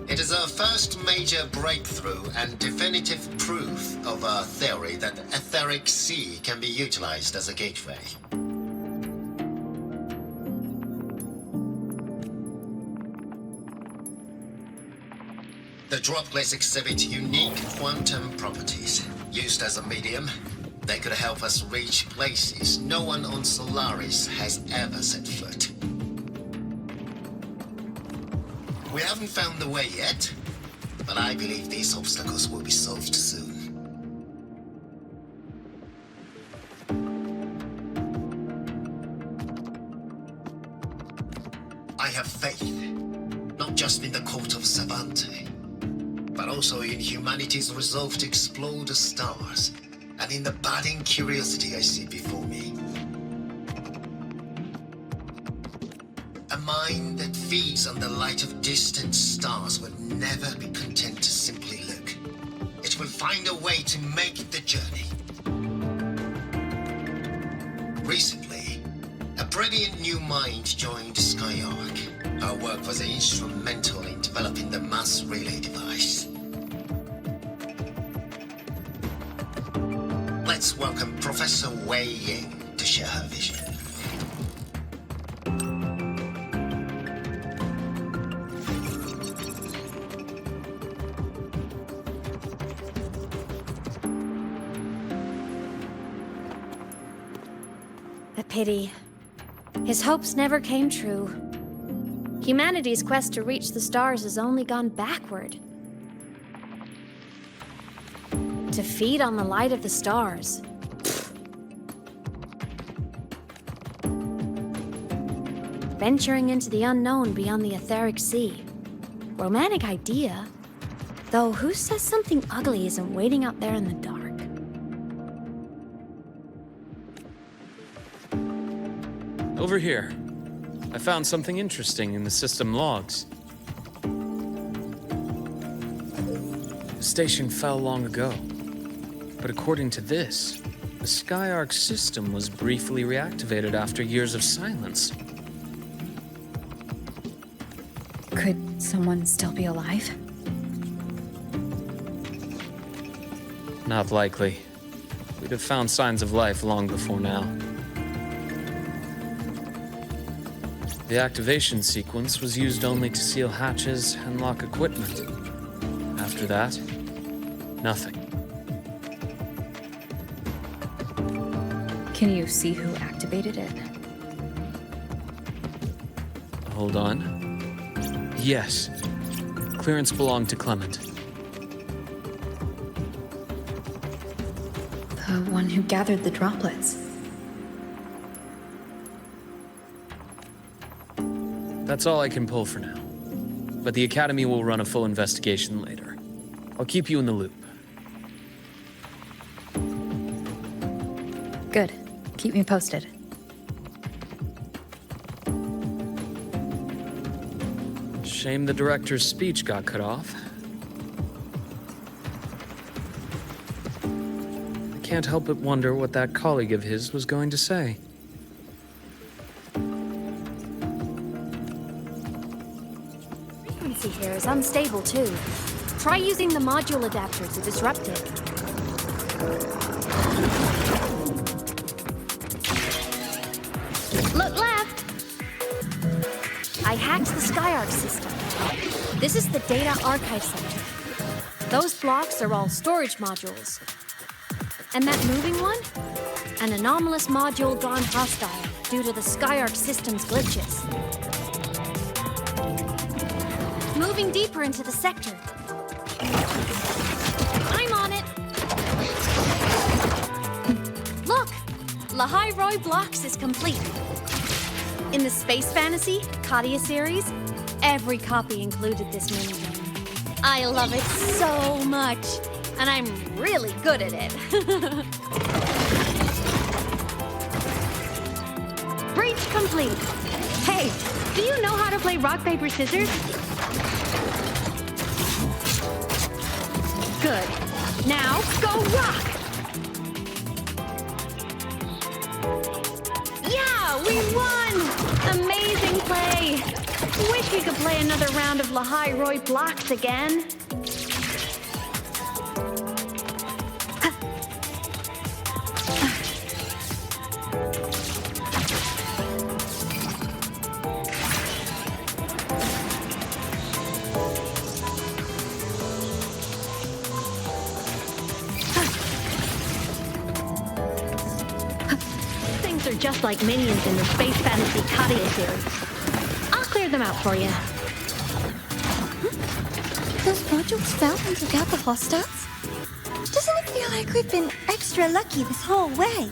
O: It is our first major breakthrough and definitive proof of our theory that the Etheric Sea can be utilized as a gateway. The droplets exhibit unique quantum properties. Used as a medium, they could help us reach places no one on Solaris has ever set foot. We haven't found the way yet, but I believe these obstacles will be solved soon. I have faith, not just in the court of Savante, but also in humanity's resolve to explore the stars, and in the budding curiosity I see before me. A mind that feeds on the light of distant stars will never be content to simply look. It will find a way to make the journey. Recently, a brilliant new mind joined SkyArk. Our work was instrumental in developing the mass relay device. Let's welcome Professor Wei Ying to share her vision.
C: A pity. His hopes never came true. Humanity's quest to reach the stars has only gone backward. To feed on the light of the stars. Venturing into the unknown beyond the Etheric Sea. Romantic idea. Though who says something ugly isn't waiting out there in the dark?
M: Over here. I found something interesting in the system logs. The station fell long ago. But according to this, the SkyArk system was briefly reactivated after years of silence.
D: Could someone still be alive?
M: Not likely. We'd have found signs of life long before now. The activation sequence was used only to seal hatches and lock equipment. After that, nothing.
D: Can you see who activated it?
M: Hold on. Yes. Clearance belonged to Clement.
D: The one who gathered the droplets.
M: That's all I can pull for now. But the Academy will run a full investigation later. I'll keep you in the loop.
D: Good. Keep me posted.
M: Shame the director's speech got cut off. I can't help but wonder what that colleague of his was going to say.
C: Frequency here is unstable too. Try using the module adapter to disrupt it. Look left! I hacked the SkyArk system. This is the data archive center. Those blocks are all storage modules. And that moving one? An anomalous module gone hostile due to the SkyArk system's glitches. Moving deeper into the sector. I'm on it! Look! Lahai-Roi Blocks is complete. In the Space Fantasy, Katia series, every copy included this minigame. I love it so much, and I'm really good at it. Breach complete. Hey, do you know how to play rock, paper, scissors? Good. Now, go rock! Yeah, we won! Amazing play! Wish we could play another round of Lahai-Roi blocks again. Things are just like minions in the Space Fantasy Katia series. I'll clear them out for you.
B: Those modules fell and took out the hostiles? Doesn't it feel like we've been extra lucky this whole way?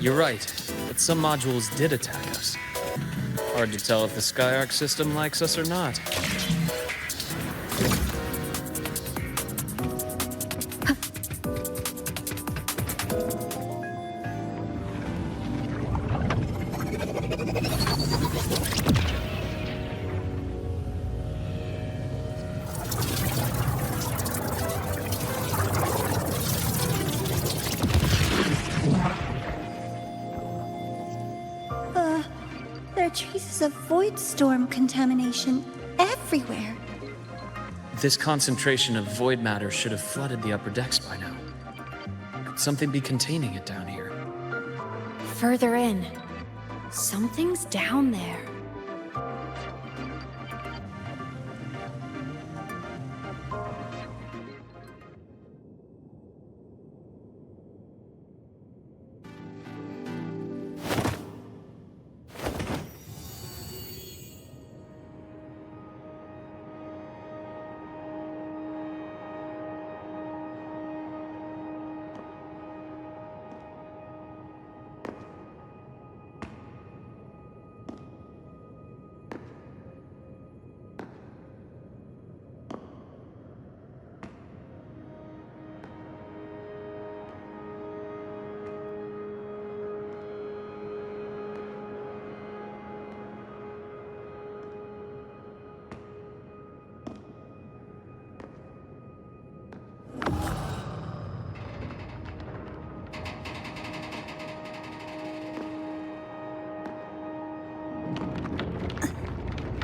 M: You're right, but some modules did attack us. Hard to tell if the SkyArk system likes us or not.
B: There are traces of void storm contamination everywhere.
M: This concentration of void matter should have flooded the upper decks by now. Could something be containing it down here?
C: Further in. Something's down there.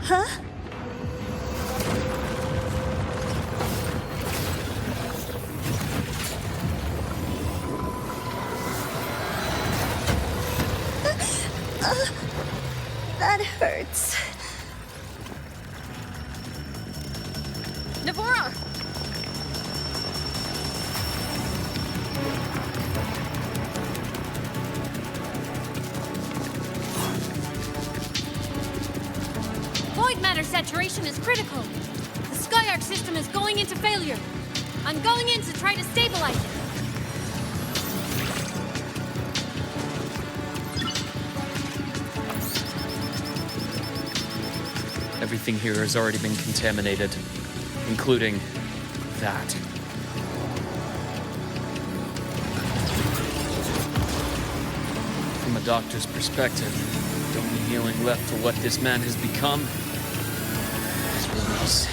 B: Huh? That hurts.
C: Navora! Void matter saturation is critical. The SkyArk system is going into failure. I'm going in to try to stabilize it.
M: Everything here has already been contaminated, including that. From a doctor's perspective, the only healing left for what this man has become is release.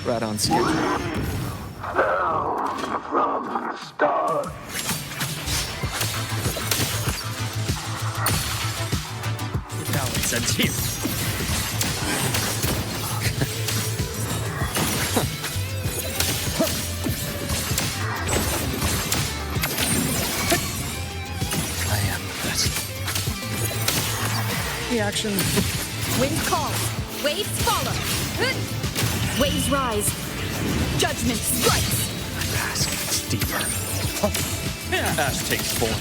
M: Right on schedule.
P: From the start.
M: Balance ends here. I am the best. Reaction.
C: Wind calls. Waves follow. Waves rise. Judgment strikes.
M: Ash gets deeper. Ash takes form.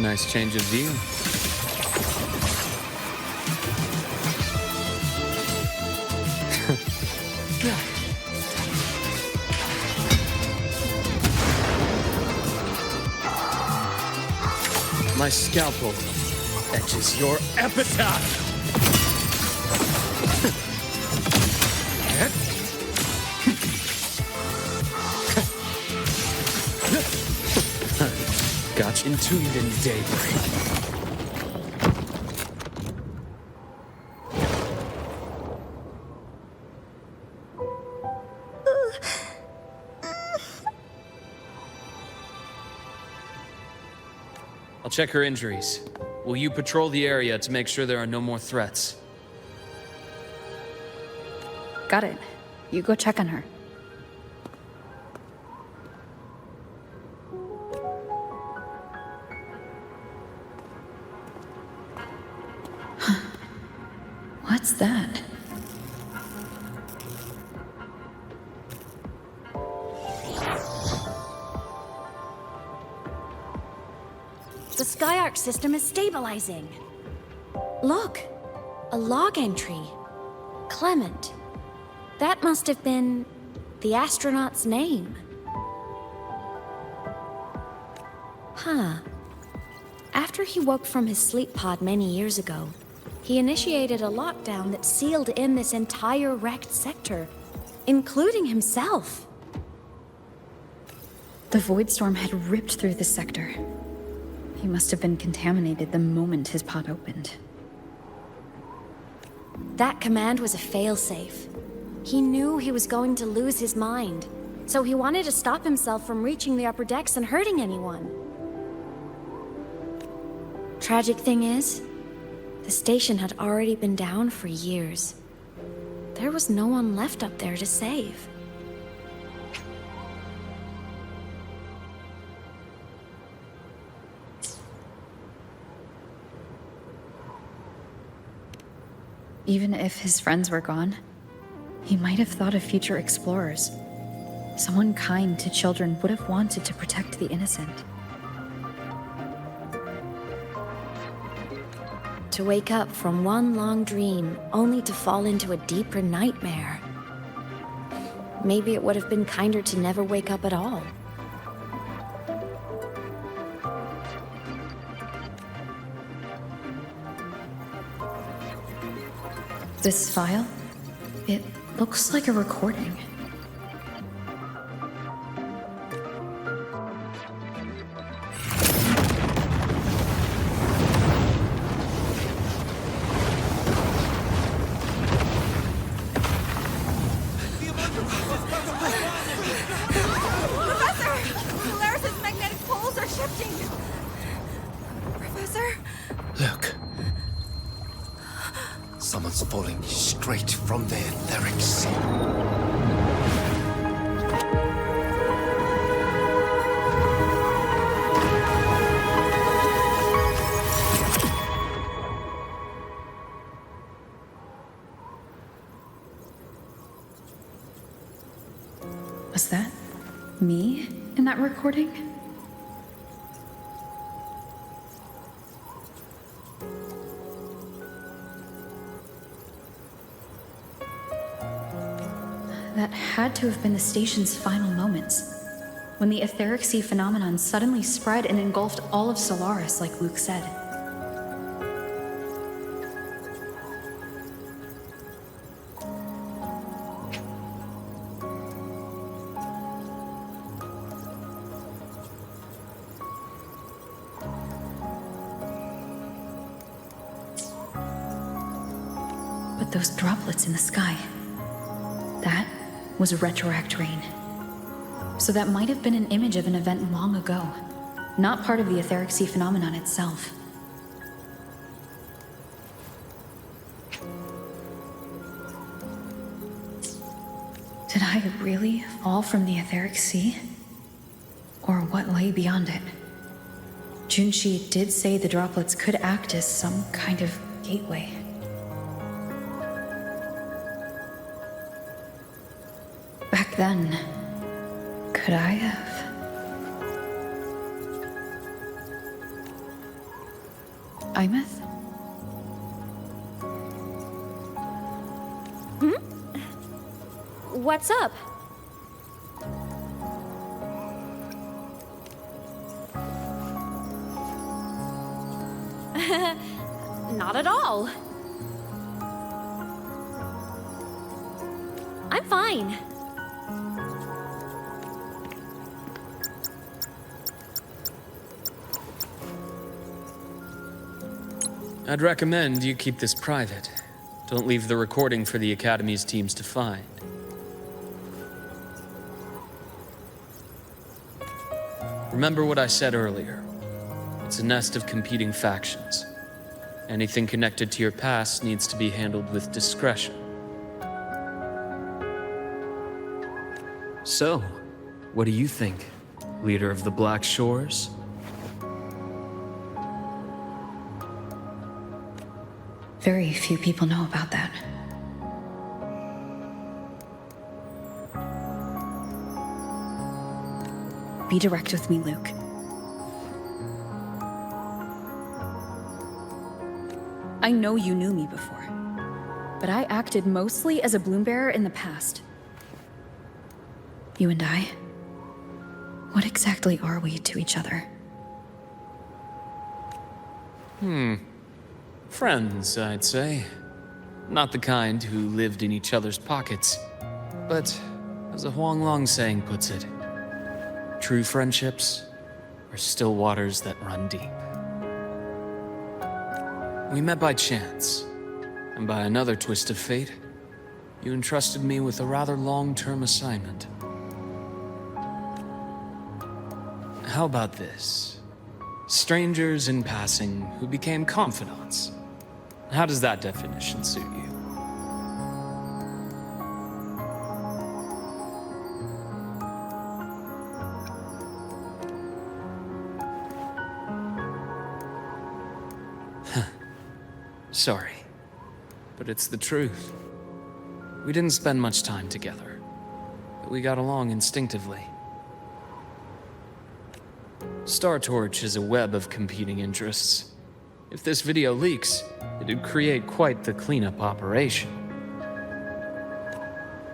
M: nice change of view. My scalpel etches your epitaph! Got entombed in daybreak. I'll check her injuries. Will you patrol the area to make sure there are no more threats?
D: Got it. You go check on her. What's that?
C: The SkyArk system is stabilizing. Look, a log entry. Clement. That must have been the astronaut's name. Huh. After he woke from his sleep pod many years ago, he initiated a lockdown that sealed in this entire wrecked sector, including himself.
D: The void storm had ripped through the sector. He must have been contaminated the moment his pod opened.
C: That command was a failsafe. He knew he was going to lose his mind, so he wanted to stop himself from reaching the upper decks and hurting anyone. Tragic thing is, the station had already been down for years. There was no one left up there to save.
D: Even if his friends were gone, he might have thought of future explorers. Someone kind to children would have wanted to protect the innocent.
C: To wake up from one long dream, only to fall into a deeper nightmare. Maybe it would have been kinder to never wake up at all.
D: This file? It looks like a recording.
O: Someone's falling straight from their etherics.
D: Was that me in that recording? That had to have been the station's final moments, when the etheric sea phenomenon suddenly spread and engulfed all of Solaris, like Luke said. But those droplets in the sky, that was retroact rain. So that might have been an image of an event long ago, not part of the etheric sea phenomenon itself. Did I really fall from the etheric sea? Or what lay beyond it? Junshi did say the droplets could act as some kind of gateway. Back then, could I have? Aemeath?
C: What's up? Not at all. I'm fine.
M: I'd recommend you keep this private. Don't leave the recording for the Academy's teams to find. Remember what I said earlier. It's a nest of competing factions. Anything connected to your past needs to be handled with discretion. So, what do you think, leader of the Black Shores?
D: Very few people know about that. Be direct with me, Luke. I know you knew me before, but I acted mostly as a bloom-bearer in the past. You and I, what exactly are we to each other?
M: Friends, I'd say. Not the kind who lived in each other's pockets, but as a Huanglong saying puts it, true friendships are still waters that run deep. We met by chance, and by another twist of fate, you entrusted me with a rather long-term assignment. How about this? Strangers in passing who became confidants. How does that definition suit you? Sorry, but it's the truth. We didn't spend much time together, but we got along instinctively. Star Torch is a web of competing interests. If this video leaks, it'd create quite the cleanup operation.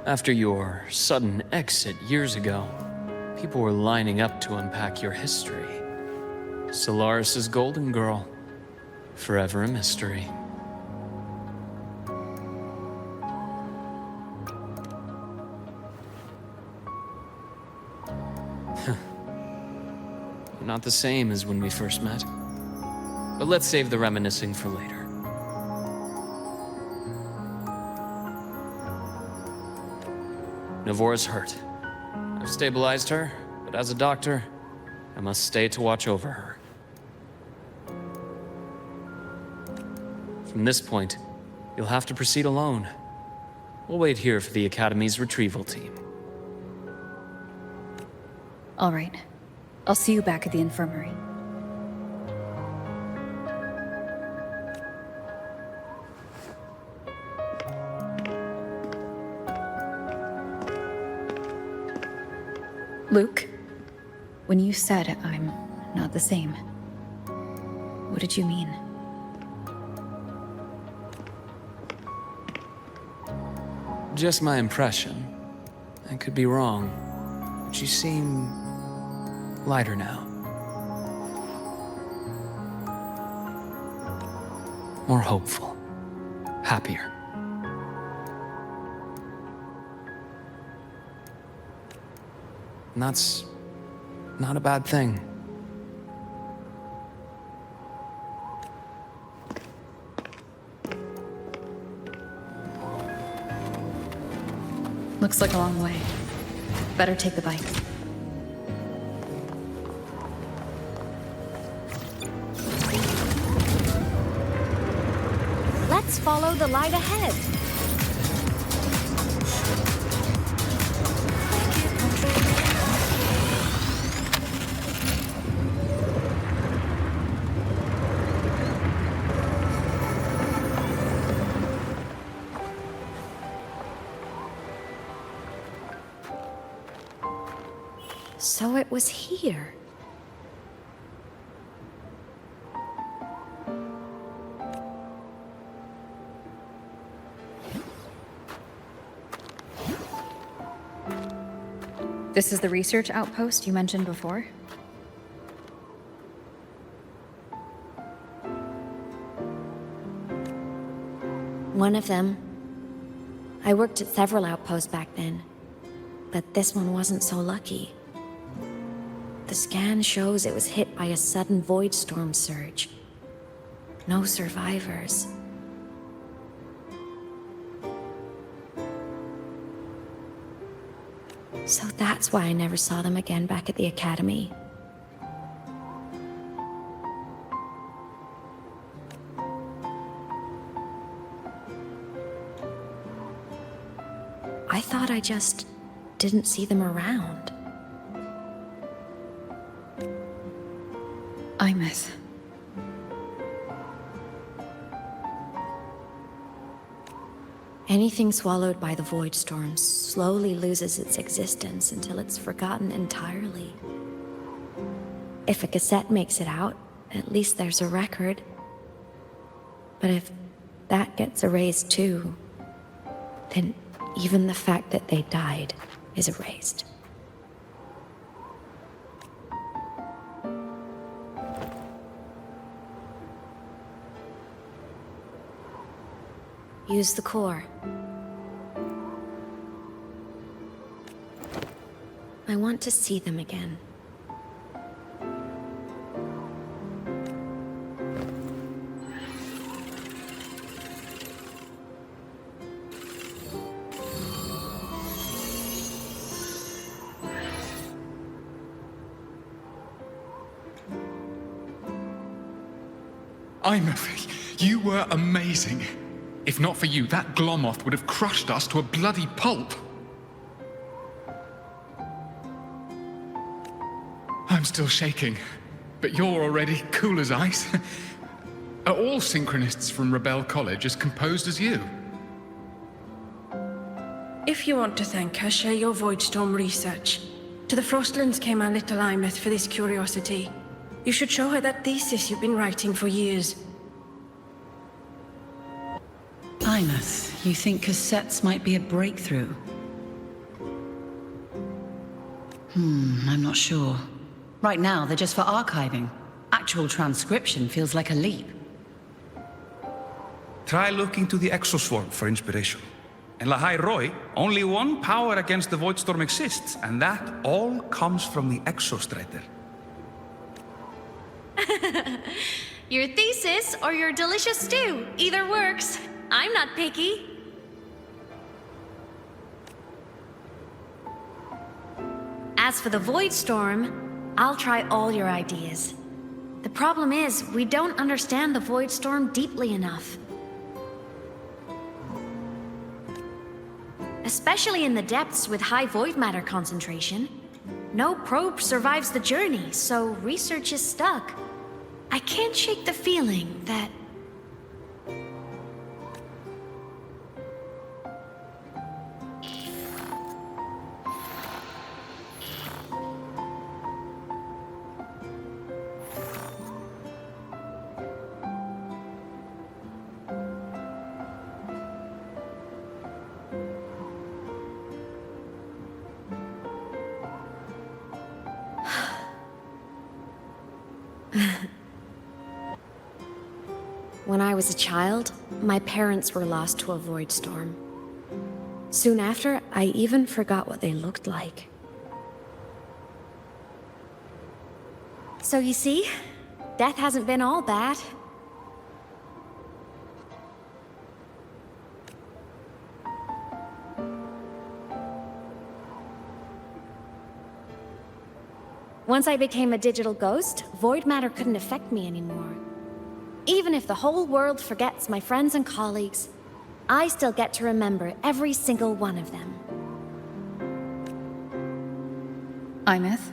M: After your sudden exit years ago, people were lining up to unpack your history. Solaris's Golden Girl, forever a mystery. Not the same as when we first met. But let's save the reminiscing for later. Navora's hurt. I've stabilized her, but as a doctor, I must stay to watch over her. From this point, you'll have to proceed alone. We'll wait here for the Academy's retrieval team.
D: All right. I'll see you back at the infirmary. Luke, when you said I'm not the same, what did you mean?
M: Just my impression. I could be wrong, but you seem lighter now. More hopeful. Happier. And that's not a bad thing.
D: Looks like a long way. Better take the bike.
C: Let's follow the light ahead. So it was here.
D: This is the research outpost you mentioned before?
C: One of them. I worked at several outposts back then, but this one wasn't so lucky. The scan shows it was hit by a sudden void storm surge. No survivors. So that's why I never saw them again back at the Academy. I thought I just didn't see them around.
D: Aemeath.
C: Anything swallowed by the void storms slowly loses its existence until it's forgotten entirely. If a cassette makes it out, at least there's a record. But if that gets erased too, then even the fact that they died is erased. Use the core. I want to see them again.
Q: Aemeath, you were amazing. If not for you, that Glomoth would have crushed us to a bloody pulp. I'm still shaking, but you're already cool as ice. Are all synchronists from Rebel College as composed as you?
R: If you want to thank her, share your Voidstorm research. To the Frostlands came our little Aemeath for this curiosity. You should show her that thesis you've been writing for years.
S: Aemeath, you think cassettes might be a breakthrough? I'm not sure. Right now, they're just for archiving. Actual transcription feels like a leap.
T: Try looking to the Exoswarm for inspiration. In Lahai-Roi, only one power against the Voidstorm exists, and that all comes from the Exostrider.
I: Your thesis or your delicious stew, either works. I'm not picky.
C: As for the Voidstorm, I'll try all your ideas. The problem is, we don't understand the Voidstorm deeply enough. Especially in the depths with high void matter concentration. No probe survives the journey, so research is stuck. I can't shake the feeling that... When I was a child, my parents were lost to a void storm. Soon after, I even forgot what they looked like. So you see, death hasn't been all bad. Once I became a digital ghost, void matter couldn't affect me anymore. Even if the whole world forgets my friends and colleagues, I still get to remember every single one of them.
D: Aemeath?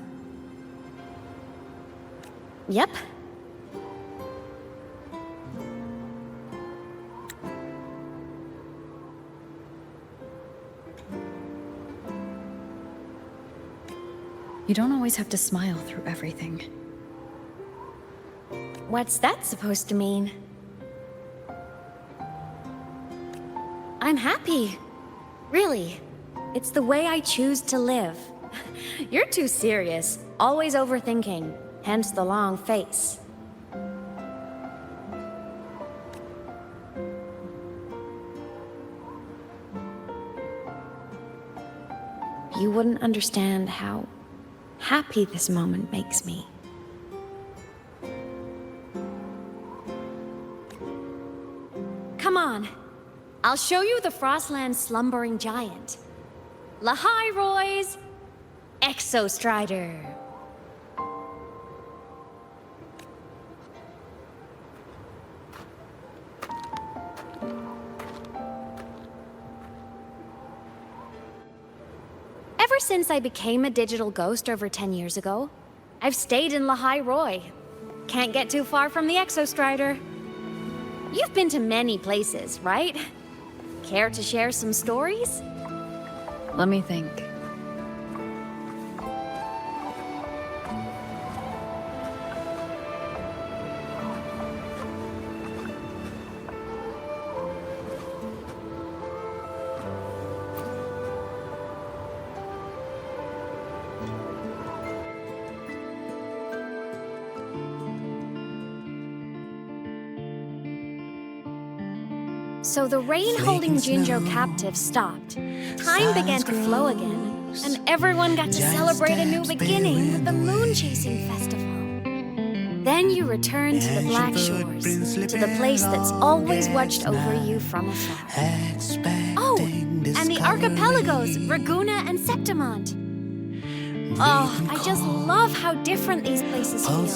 C: Yep.
D: You don't always have to smile through everything.
C: What's that supposed to mean? I'm happy. Really. It's the way I choose to live. You're too serious. Always overthinking. Hence the long face. You wouldn't understand how happy this moment makes me. Come on. I'll show you the Frostlands slumbering giant. Lahai-Roi's Exostrider. Ever since I became a digital ghost over 10 years ago, I've stayed in Lahai-Roi. Can't get too far from the Exostrider. You've been to many places, right? Care to share some stories?
D: Let me think.
C: So the rain holding Jinzhou captive stopped. Time began to flow again, and everyone got to celebrate a new beginning with the Moon-Chasing Festival. Then you returned to the Black Shores, to the place that's always watched over you from afar. Oh, and the archipelagos, Raguna and Septimont. Oh, I just love how different these places feel.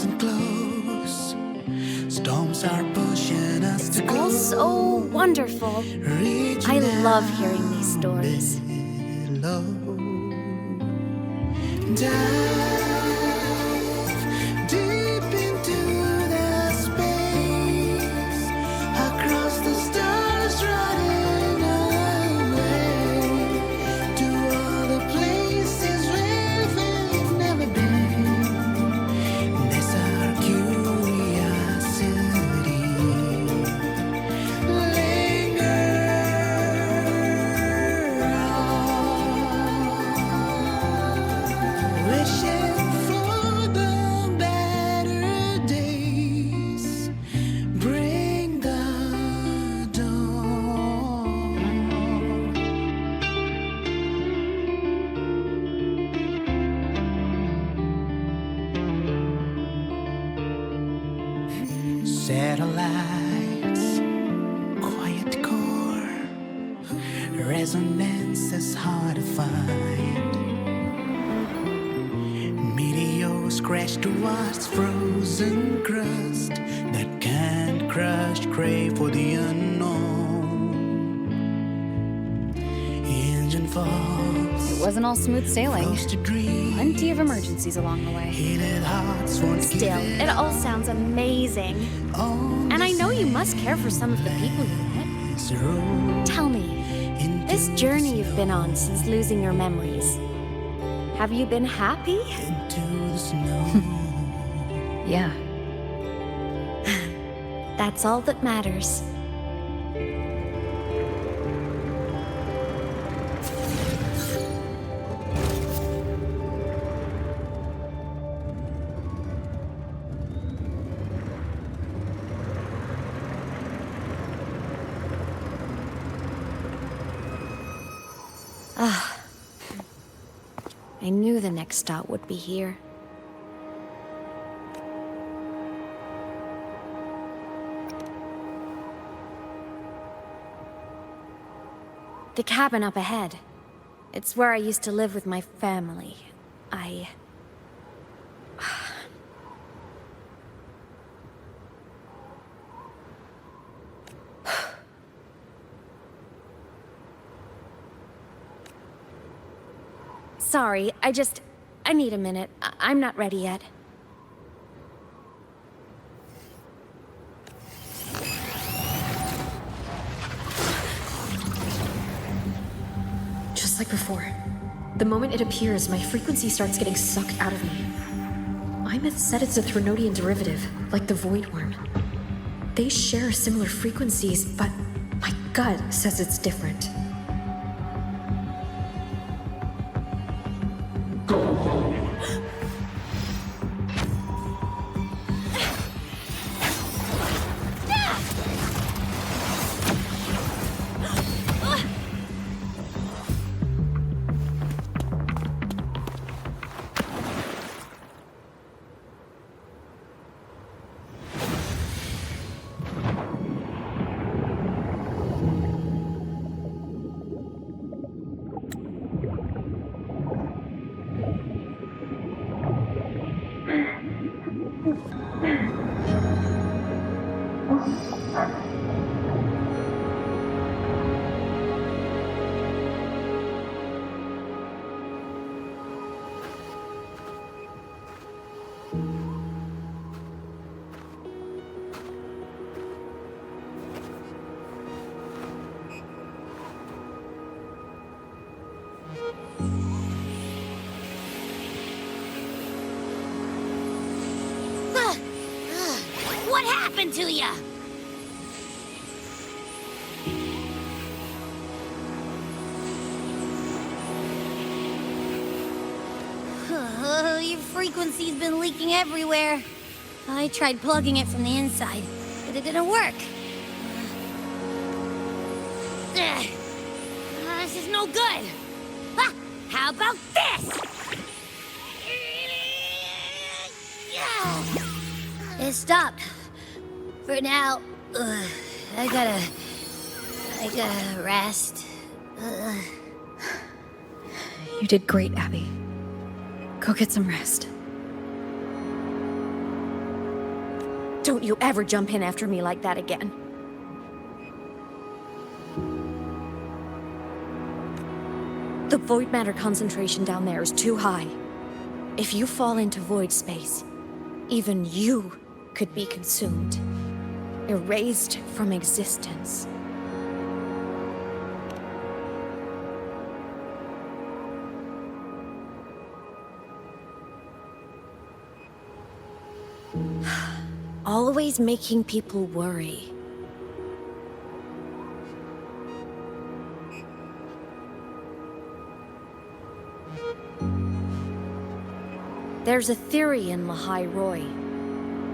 C: Storms are pushing us to go. It's all so wonderful. I love hearing these stories.
U: Dive deep into the space, across the stars running away, to all the places where we've never been. That's our curiosity. Satellites, quiet core, resonance is hard to find. Meteors crash towards frozen crust that can't crush, crave for the unknown. Engine falls.
D: It wasn't all smooth sailing. Plenty of emergencies along the way.
C: Still, it all sounds amazing. And I know you must care for some of the people you met. Tell me, this journey you've been on since losing your memories, have you been happy?
D: Yeah.
C: That's all that matters. I knew the next stop would be here. The cabin up ahead. It's where I used to live with my family. Sorry, I need a minute. I'm not ready yet.
E: Just like before. The moment it appears, my frequency starts getting sucked out of me. Aemeath said it's a Threnodian derivative, like the Void Worm. They share similar frequencies, but my gut says it's different.
P: Go
G: What happened to ya? Your frequency's been leaking everywhere. I tried plugging it from the inside, but it didn't work. This is no good. How about this? It stopped. For now, I gotta rest.
D: You did great, Abby. Go get some rest.
C: Don't you ever jump in after me like that again. The void matter concentration down there is too high. If you fall into void space, even you could be consumed, erased from existence. Always making people worry. There's a theory in Lahai-Roi.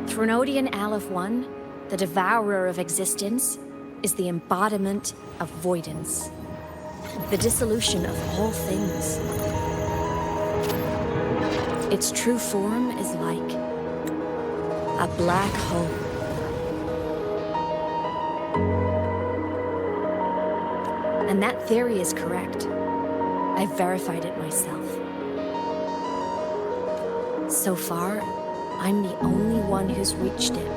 C: Threnodian Aleph 1, the devourer of existence, is the embodiment of voidance. The dissolution of all things. Its true form is like a black hole. And that theory is correct. I've verified it myself. So far, I'm the only one who's reached it.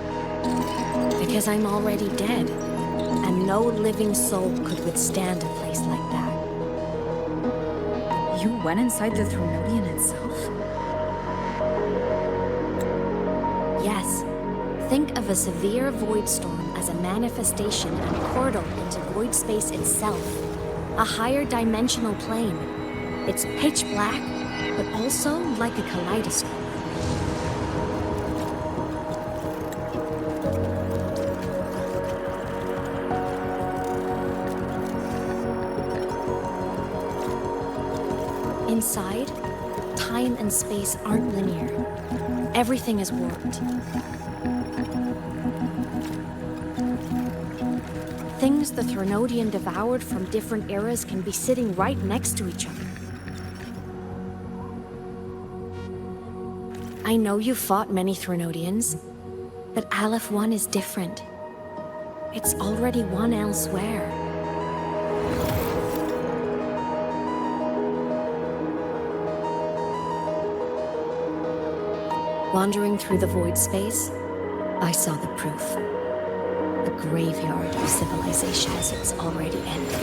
C: Because I'm already dead, and no living soul could withstand a place like that.
D: You went inside the Threnodian itself?
C: Yes. Think of a severe void storm as a manifestation and portal into void space itself. A higher dimensional plane. It's pitch black, but also like a kaleidoscope. Inside, time and space aren't linear. Everything is warped. Things the Threnodian devoured from different eras can be sitting right next to each other. I know you fought many Threnodians, but Aleph 1 is different. It's already won elsewhere. Wandering through the void space, I saw the proof. The graveyard of civilizations it's already ended.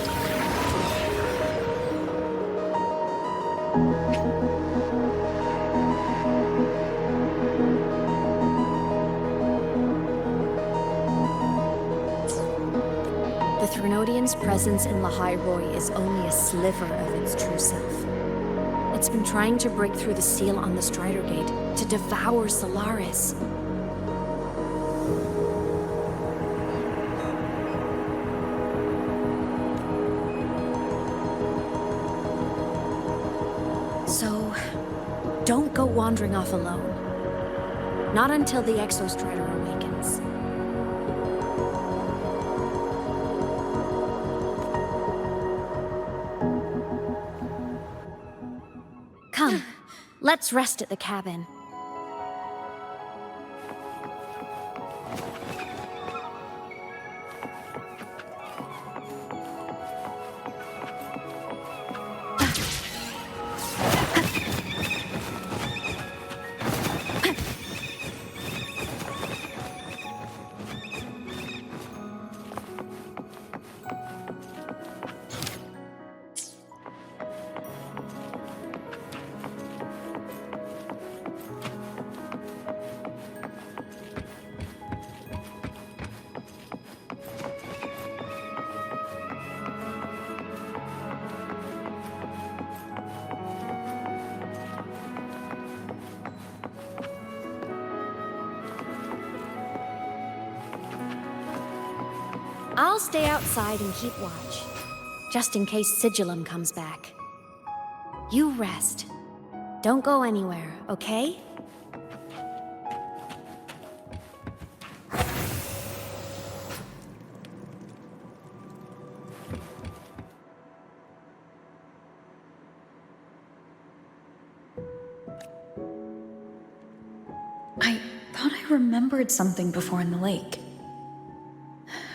C: The Threnodian's presence in Lahai-Roi is only a sliver of its true self. It's been trying to break through the seal on the Strider Gate to devour Solaris. So, don't go wandering off alone. Not until the Exostrider awakens. Come, let's rest at the cabin. I'll stay outside and keep watch, just in case Sigillum comes back. You rest. Don't go anywhere, okay?
D: I thought I remembered something before in the lake.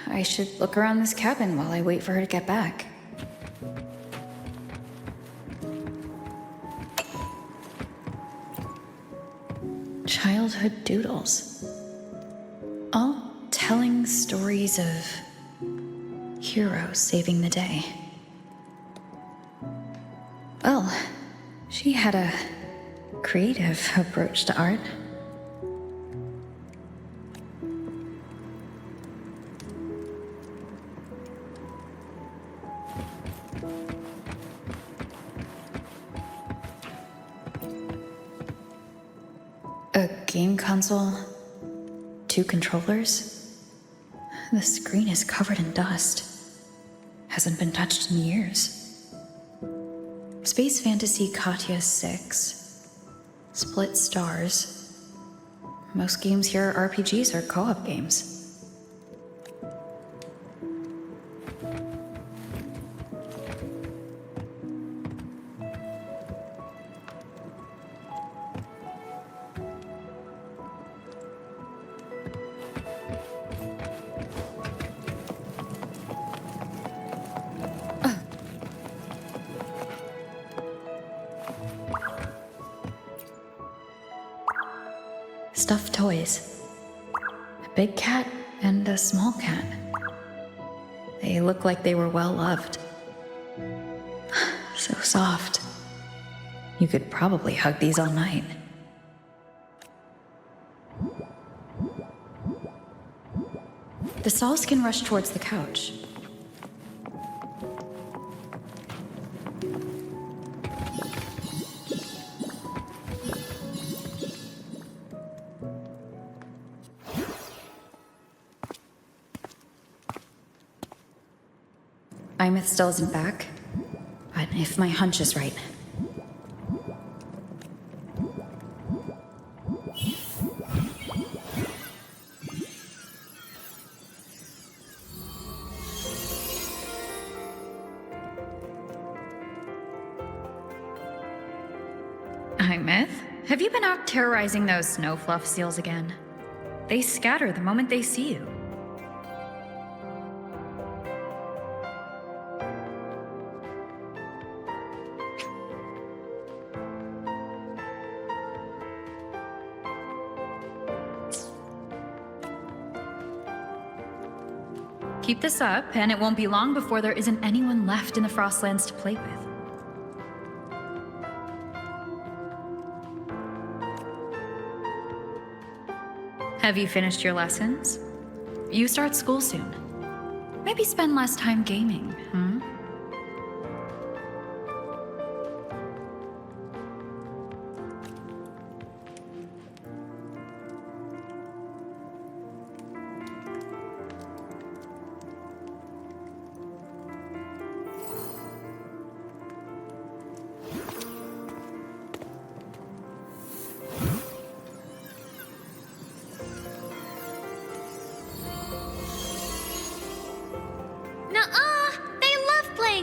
D: I should look around this cabin while I wait for her to get back. Childhood doodles. All telling stories of heroes saving the day. Well, she had a creative approach to art. A game console, 2 controllers. The screen is covered in dust. Hasn't been touched in years. Space Fantasy Katya 6. Split stars. Most games here are RPGs or co-op games. Stuffed toys. A big cat and a small cat. They look like they were well loved. So soft. You could probably hug these all night. The Sauls can rush towards the couch. Aemeath still isn't back, but if my hunch is right. Aemeath, have you been out terrorizing those snow fluff seals again? They scatter the moment they see you. Keep this up, and it won't be long before there isn't anyone left in the Frostlands to play with. Have you finished your lessons? You start school soon. Maybe spend less time gaming, hmm?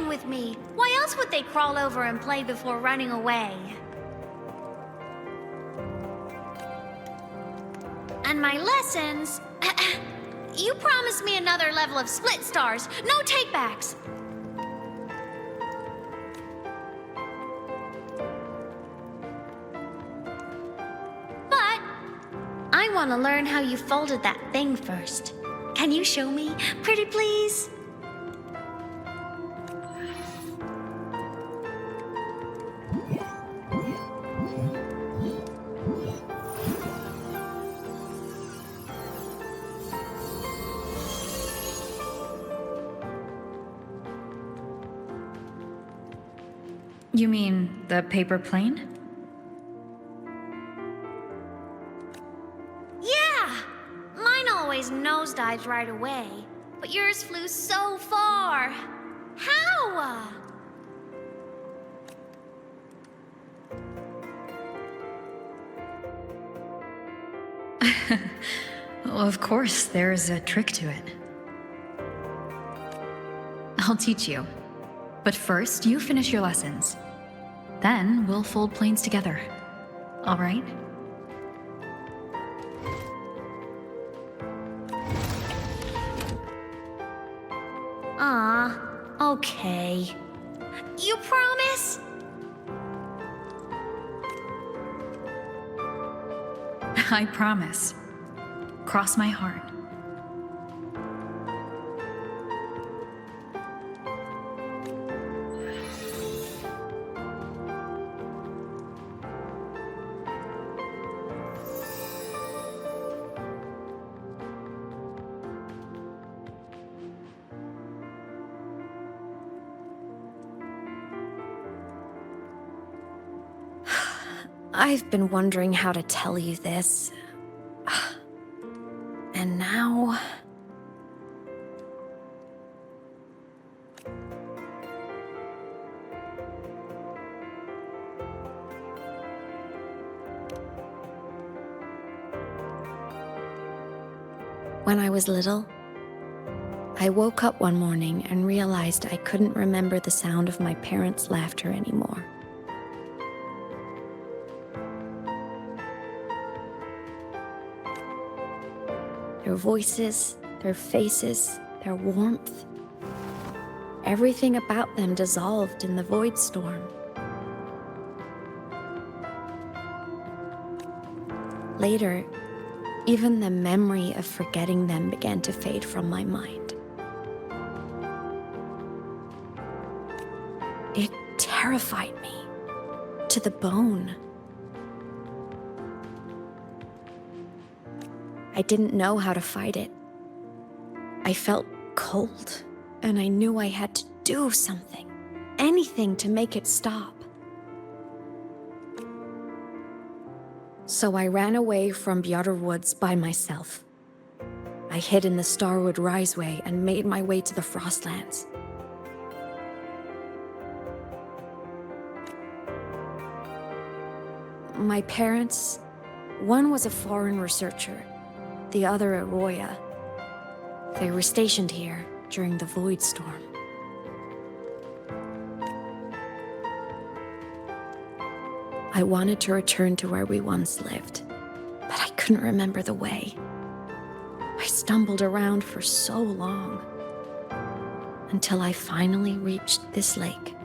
G: With me. Why else would they crawl over and play before running away? And my lessons... You promised me another level of split stars. No takebacks. But I want to learn how you folded that thing first. Can you show me? Pretty please?
D: You mean the paper plane?
G: Yeah! Mine always nosedives right away.
I: But yours flew so far. How?
D: Well, of course, there's a trick to it. I'll teach you. But first, you finish your lessons. Then, we'll fold planes together. All right?
I: Okay. You promise?
D: I promise. Cross my heart.
C: I've been wondering how to tell you this. And now... When I was little, I woke up one morning and realized I couldn't remember the sound of my parents' laughter anymore. Their voices, their faces, their warmth. Everything about them dissolved in the void storm. Later, even the memory of forgetting them began to fade from my mind. It terrified me to the bone. I didn't know how to fight it. I felt cold, and I knew I had to do something, anything to make it stop. So I ran away from Bjorder Woods by myself. I hid in the Starwood Riseway and made my way to the Frostlands. My parents, one was a foreign researcher, the other a Roya. They were stationed here during the Void Storm. I wanted to return to where we once lived, but I couldn't remember the way. I stumbled around for so long, until I finally reached this lake.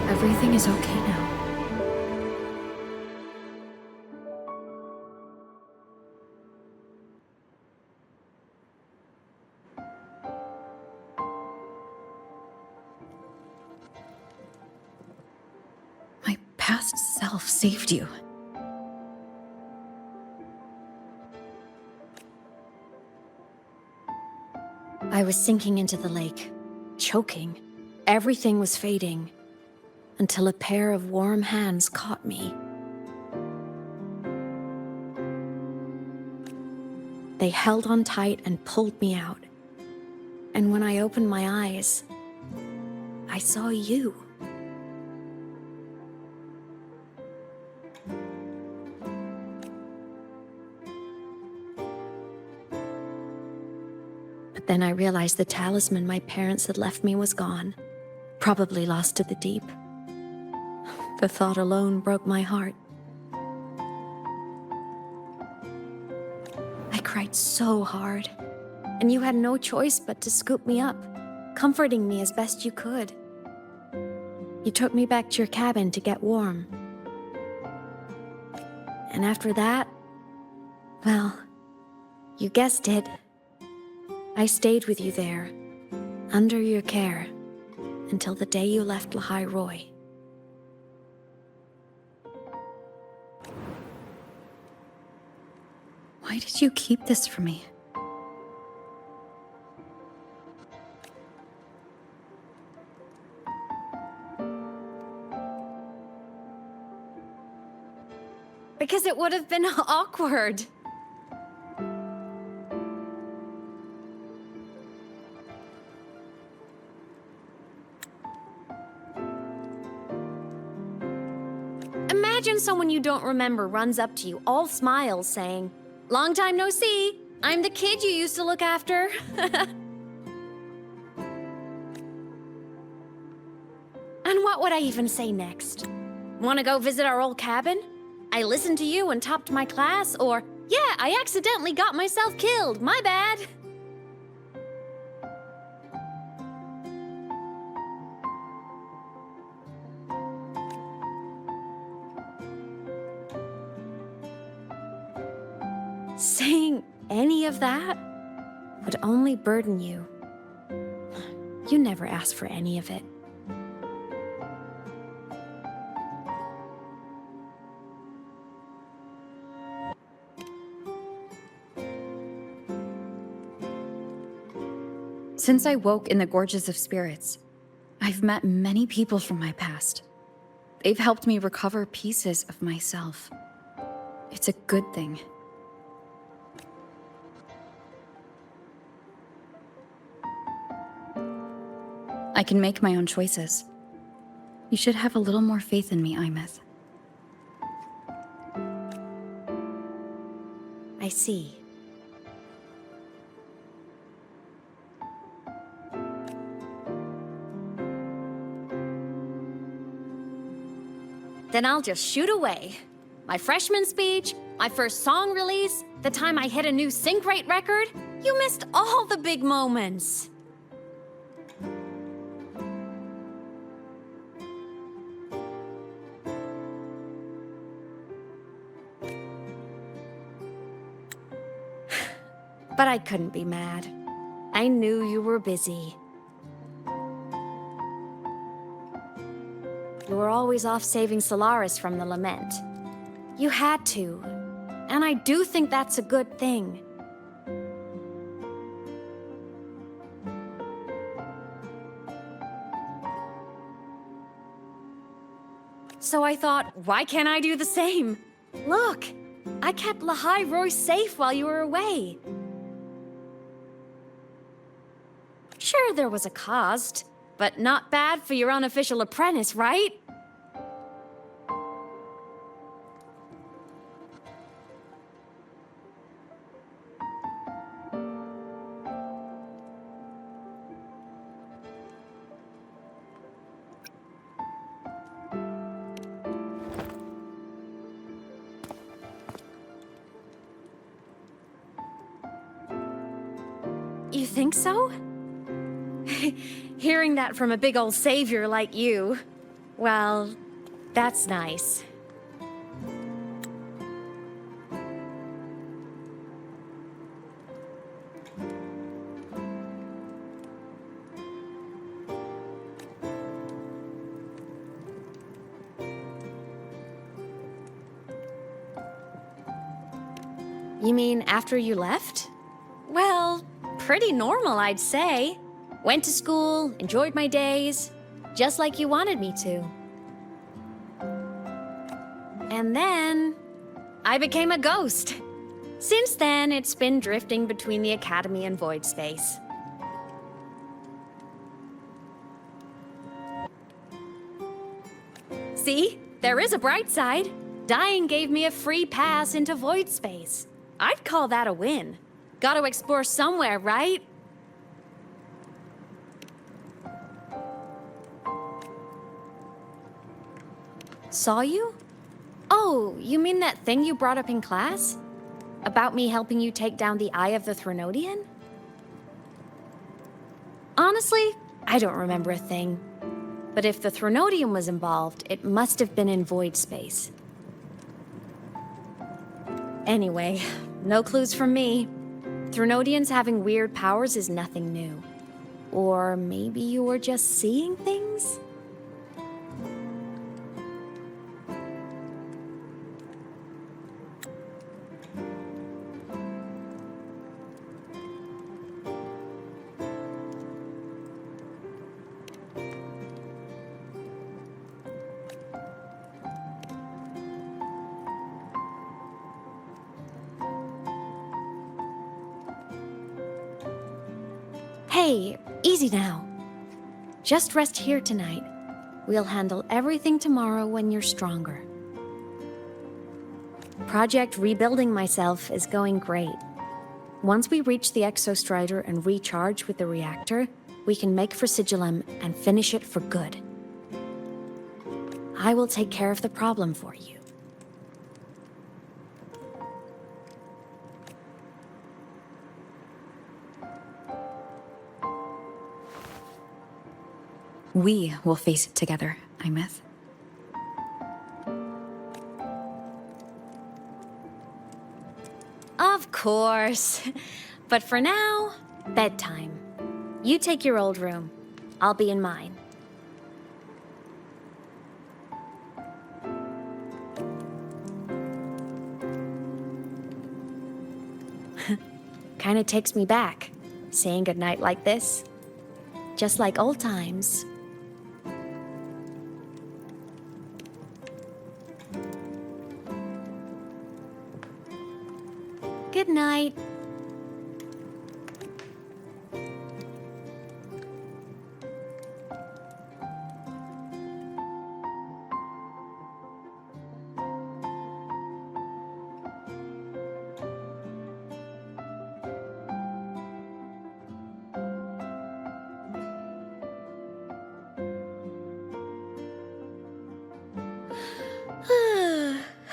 C: Everything is okay now. My past self saved you. I was sinking into the lake, choking. Everything was fading, until a pair of warm hands caught me. They held on tight and pulled me out. And when I opened my eyes, I saw you. But then I realized the talisman my parents had left me was gone, probably lost to the deep. The thought alone broke my heart. I cried so hard, and you had no choice but to scoop me up, comforting me as best you could. You took me back to your cabin to get warm. And after that, well, you guessed it. I stayed with you there, under your care, until the day you left Lahai-Roi.
D: Why did you keep this from me?
C: Because it would have been awkward. Imagine someone you don't remember runs up to you, all smiles, saying, "Long time no see. I'm the kid you used to look after." And what would I even say next? Want to go visit our old cabin? I listened to you and topped my class, or, yeah, I accidentally got myself killed, my bad. Saying any of that would only burden you. You never asked for any of it.
D: Since I woke in the Gorges of Spirits, I've met many people from my past. They've helped me recover pieces of myself. It's a good thing. I can make my own choices. You should have a little more faith in me, Aemeath.
C: I see. Then I'll just shoot away. My freshman speech, my first song release, the time I hit a new sync rate record. You missed all the big moments. But I couldn't be mad. I knew you were busy. You were always off saving Solaris from the lament. You had to. And I do think that's a good thing. So I thought, why can't I do the same? Look, I kept Lahai-Roi safe while you were away. Sure, there was a cost, but not bad for your unofficial apprentice, right? You think so? Hearing that from a big old savior like you, well, that's nice. You mean after you left? Well, pretty normal, I'd say. Went to school, enjoyed my days, just like you wanted me to. And then, I became a ghost. Since then, it's been drifting between the Academy and void space. See? There is a bright side. Dying gave me a free pass into void space. I'd call that a win. Gotta explore somewhere, right? Saw you? Oh, you mean that thing you brought up in class? About me helping you take down the Eye of the Threnodian? Honestly, I don't remember a thing. But if the Threnodian was involved, it must have been in void space. Anyway, no clues from me. Threnodians having weird powers is nothing new. Or maybe you were just seeing things? Hey, easy now. Just rest here tonight. We'll handle everything tomorrow when you're stronger. Project Rebuilding Myself is going great. Once we reach the Exostrider and recharge with the reactor, we can make for Sigillum and finish it for good. I will take care of the problem for you.
D: We will face it together, Aemeath.
C: Of course. But for now, bedtime. You take your old room. I'll be in mine. Kinda takes me back, saying goodnight like this. Just like old times. Good night.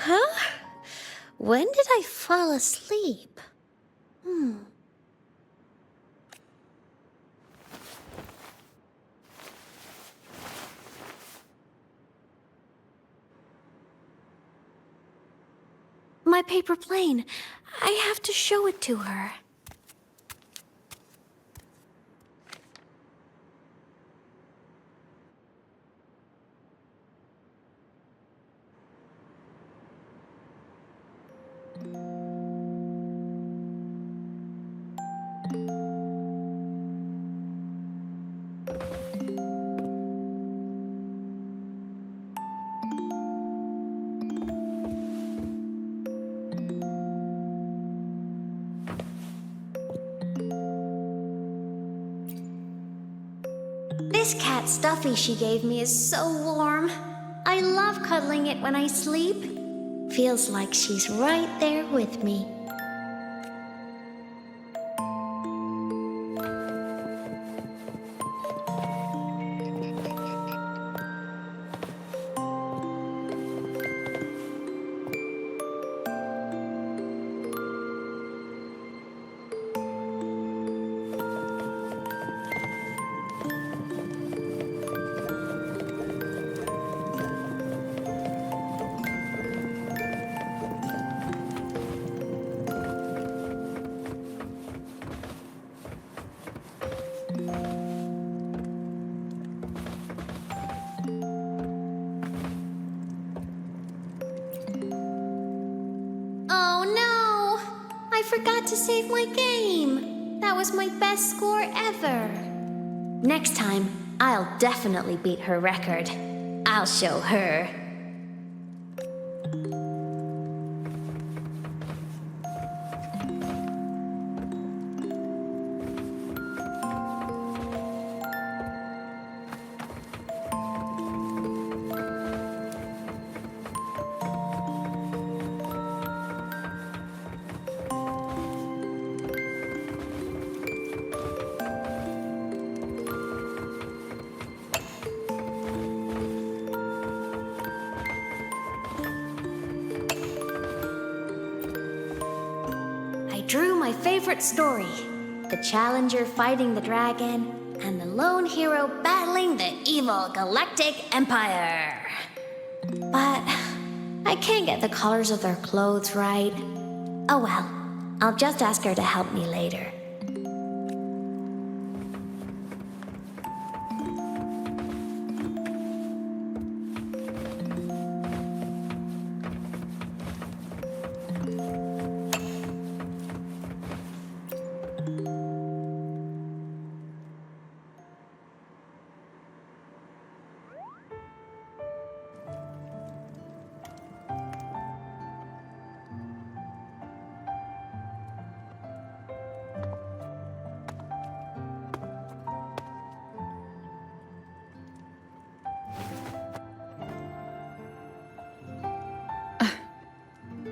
G: Huh? When did I fall asleep?
B: My paper plane. I have to show it to her. This cat stuffy she gave me is so warm. I love cuddling it when I sleep. Feels like she's right there with me. I forgot to save my game. That was my best score ever. Next time, I'll definitely beat her record. I'll show her.
G: my favorite story. The Challenger fighting the dragon, and the lone hero battling the evil Galactic Empire. But I can't get the colors of their clothes right. Oh well, I'll just ask her to help me later.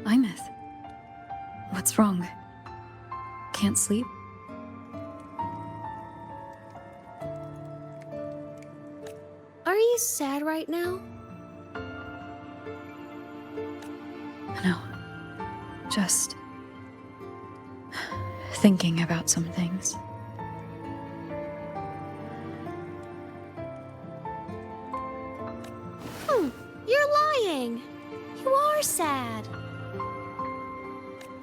D: Aemeath. What's wrong? Can't sleep?
I: Are you sad right now?
D: No. Just thinking about some things.
I: You're lying. You are sad.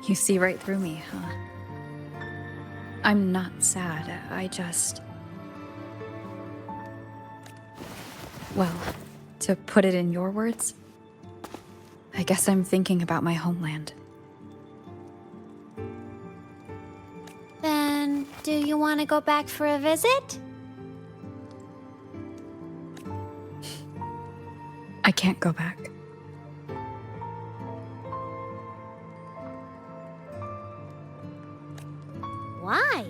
D: You see right through me, huh? I'm not sad. I just... Well, to put it in your words, I guess I'm thinking about my homeland.
I: Then, do you want to go back for a visit?
D: I can't go back.
I: Why?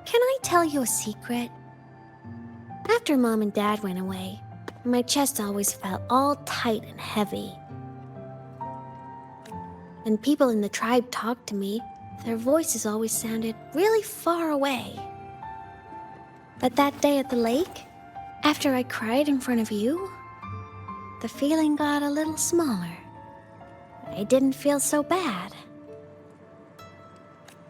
I: Can I tell you a secret? After Mom and Dad went away, my chest always felt all tight and heavy. When people in the tribe talked to me, their voices always sounded really far away. But that day at the lake, after I cried in front of you, the feeling got a little smaller. I didn't feel so bad.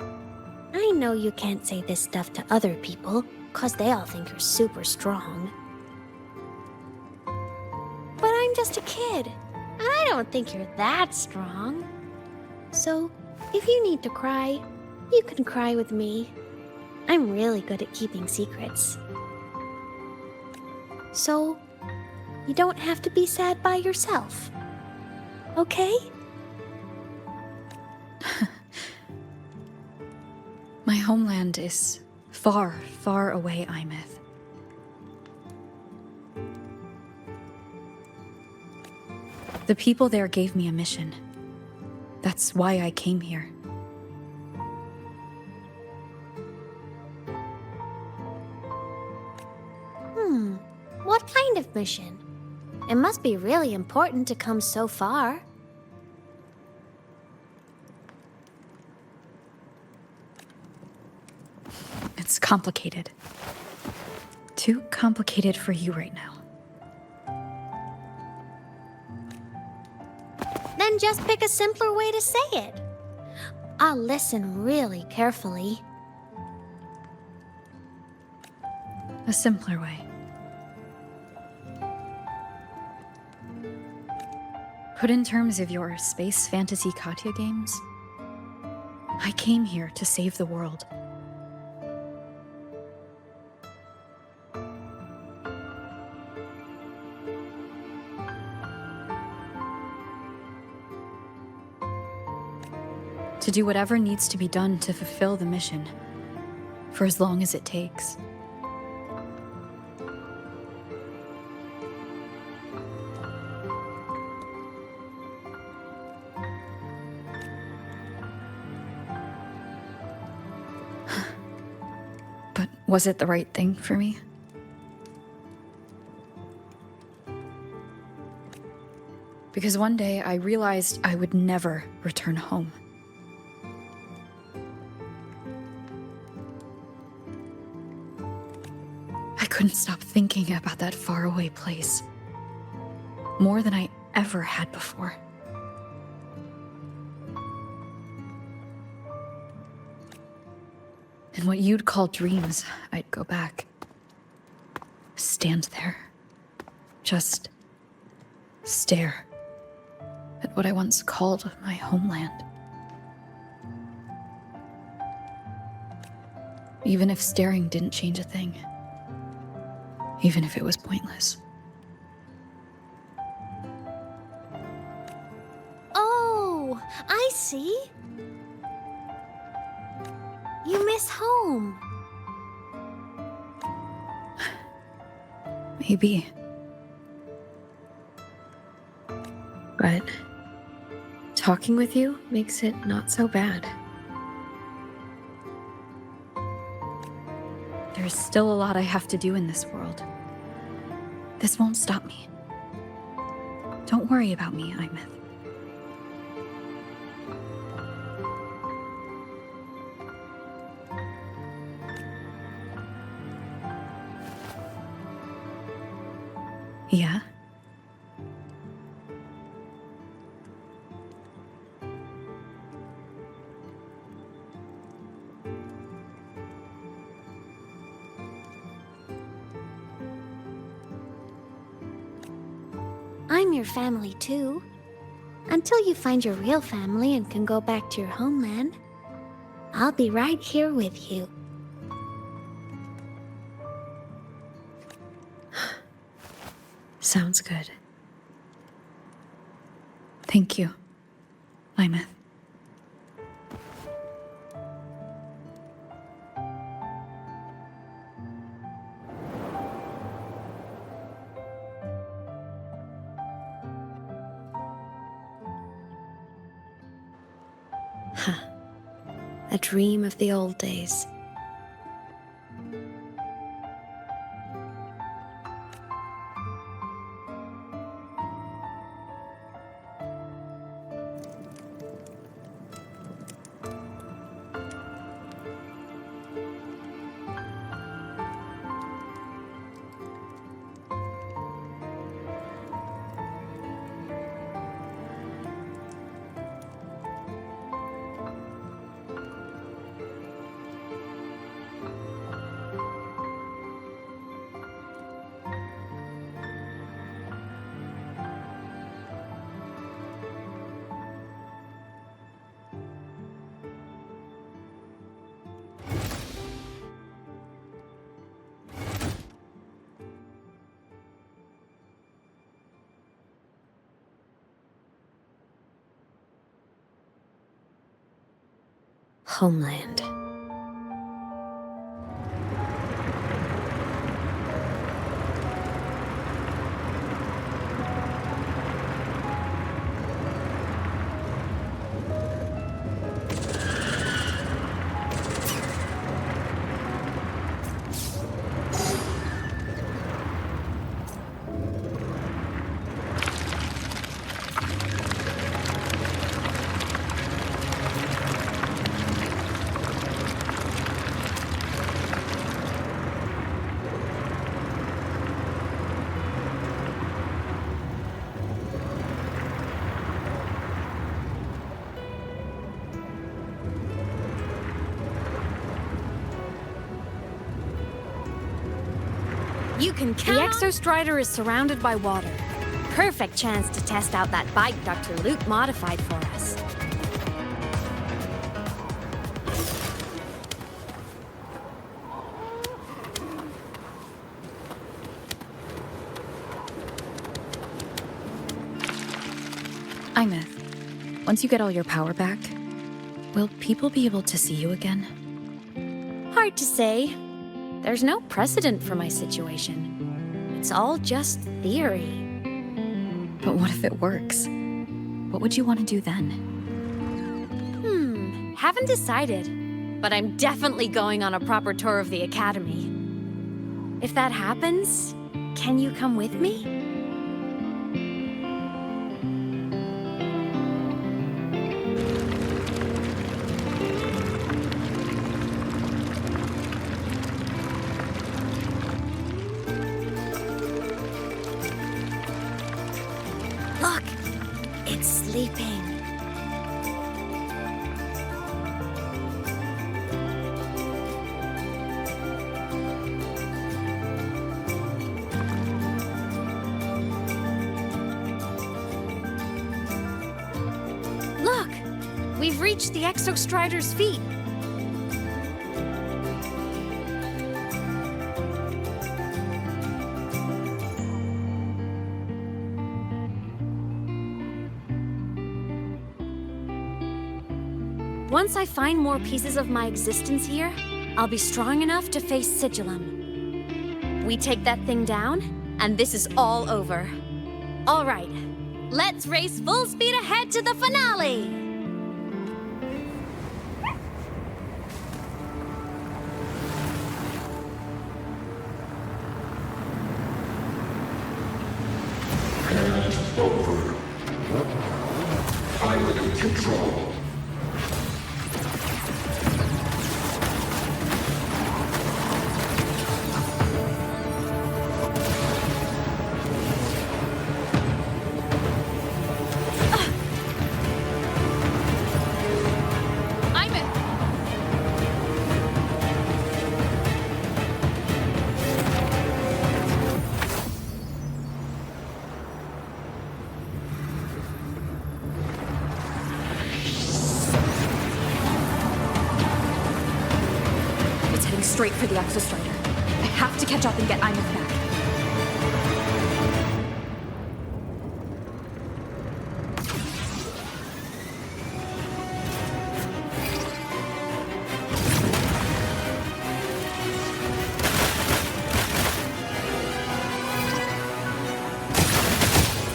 I: I know you can't say this stuff to other people, 'cause they all think you're super strong. But I'm just a kid, and I don't think you're that strong. So, if you need to cry, you can cry with me. I'm really good at keeping secrets. So, you don't have to be sad by yourself. Okay?
D: My homeland is far, far away, Aemeath. The people there gave me a mission. That's why I came here.
I: What kind of mission? It must be really important to come so far.
D: It's complicated. Too complicated for you right now.
I: Then just pick a simpler way to say it. I'll listen really carefully.
D: A simpler way. Put in terms of your space fantasy Katya games, I came here to save the world. To do whatever needs to be done to fulfill the mission, for as long as it takes. But was it the right thing for me? Because one day I realized I would never return home. couldn't stop thinking about that faraway place. More than I ever had before. In what you'd call dreams, I'd go back. Stand there. Just stare at what I once called my homeland. Even if staring didn't change a thing. Even if it was pointless.
I: Oh, I see. You miss home.
D: Maybe.
E: But talking with you makes it not so bad.
D: There's still a lot I have to do in this world. This won't stop me. Don't worry about me, Aemeath. Yeah?
I: I'm your family too. Until you find your real family and can go back to your homeland, I'll be right here with you.
E: Sounds good.
D: Thank you, Aemeath.
E: A dream of the old days. Homeland.
C: You can count the Exostrider is surrounded by water. Perfect chance to test out that bike Dr. Luke modified for us.
D: Aemeath, once you get all your power back, will people be able to see you again?
C: Hard to say. There's no precedent for my situation. It's all just theory.
D: But what if it works? What would you want to do then?
C: Haven't decided. But I'm definitely going on a proper tour of the Academy. If that happens, can you come with me?
I: It's sleeping.
C: Look! We've reached the Exostrider's feet. Once I find more pieces of my existence here, I'll be strong enough to face Sigillum. We take that thing down, and this is all over. All right, let's race full speed ahead to the finale!
P: Over. Pilot control.
E: Straight for the Exostrider. I have to catch up and get Aemeath back.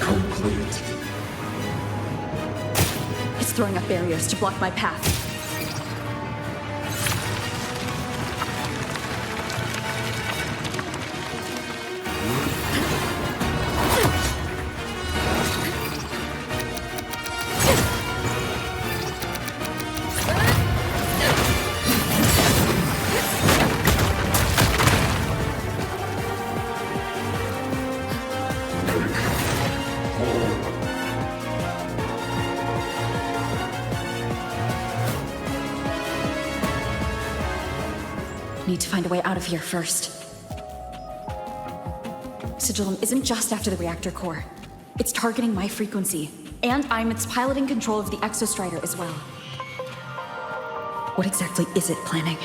P: Complete.
E: It's throwing up barriers to block my path. Need to find a way out of here first. Sigillum isn't just after the reactor core. It's targeting my frequency, and Aemeath's piloting control of the Exostrider as well. What exactly is it planning?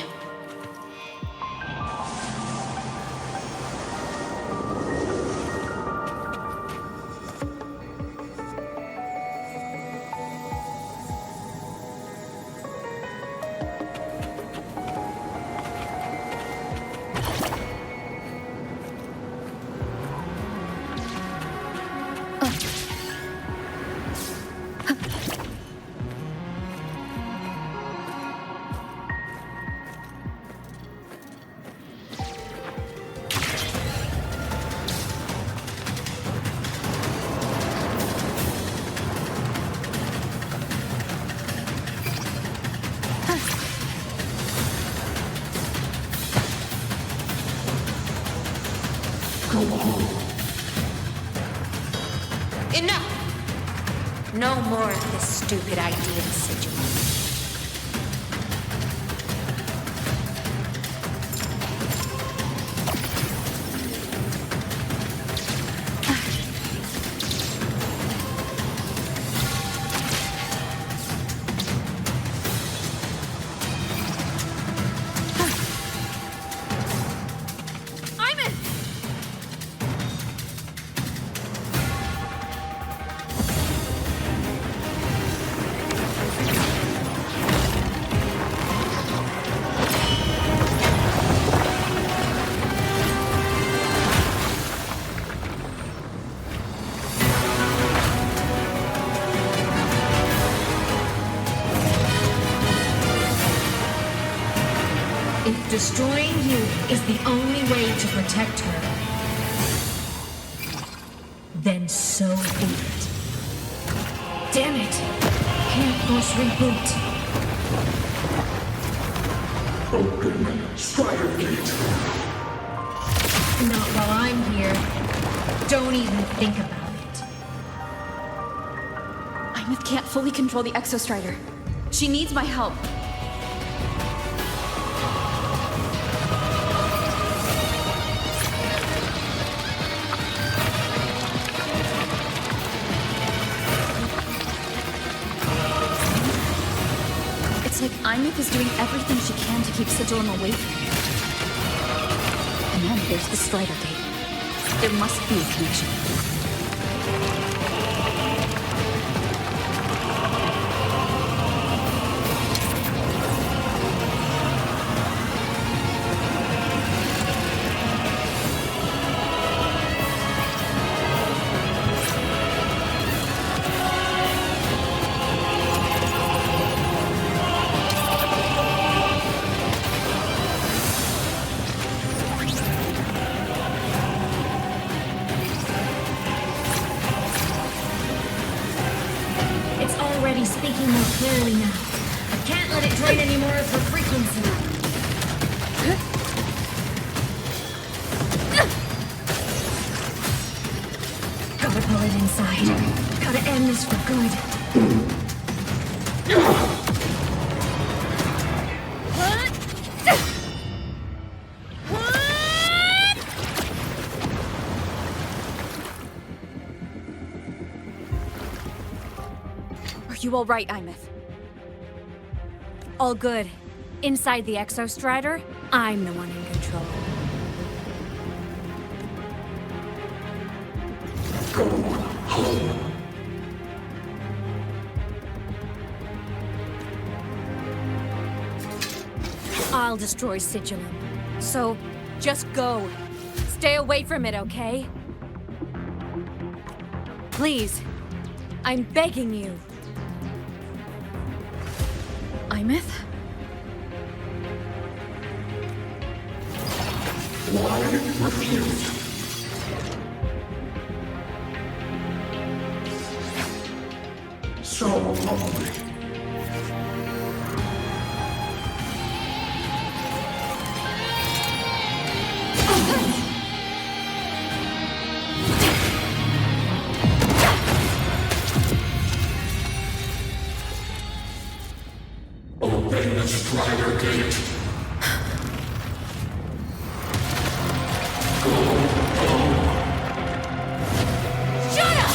N: Enough! No more of this stupid idea, Sigillum.
L: Destroying you is the only way to protect her. Then so be it. Damn it! Can't force reboot.
P: Open Strider Gate.
L: Not while I'm here. Don't even think about it.
D: Aemeath can't fully control the Exostrider. She needs my help. It's like Aemeath is doing everything she can to keep Sigillum away from me. And then there's the Strider Gate. There must be a connection.
C: Speaking more clearly now. I can't let it drain any more of her frequency. Gotta pull it inside. Gotta end this for good. You all right, Aemeath? All good. Inside the Exostrider, I'm the one in control.
P: Go home.
C: I'll destroy Sigillum. So, just go. Stay away from it, okay? Please. I'm begging you.
D: Aemeath?
P: Why refuse? So lonely. Open the Strider Gate.
C: Shut up!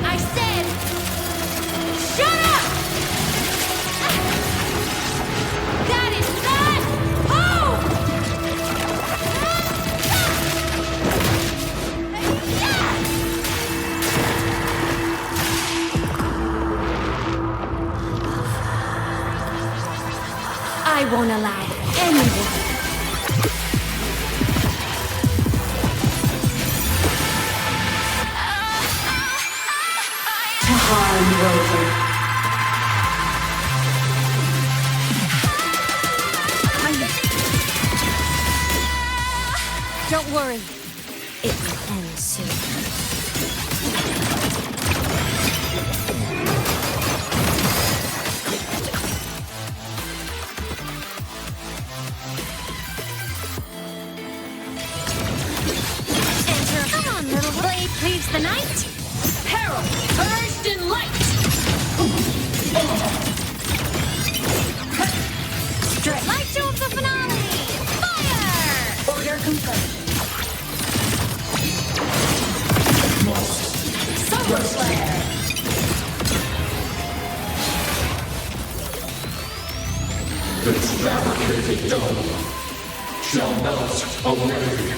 C: I said, shut up! That is not home! I won't allow anyone.
P: To harm Rover.
C: Don't worry. It will end soon. Leaves the night. Peril purged in light. Straight light show of the finale. Fire! Order confirmed. Solar Slayer.
P: This fabricated dome shall melt away.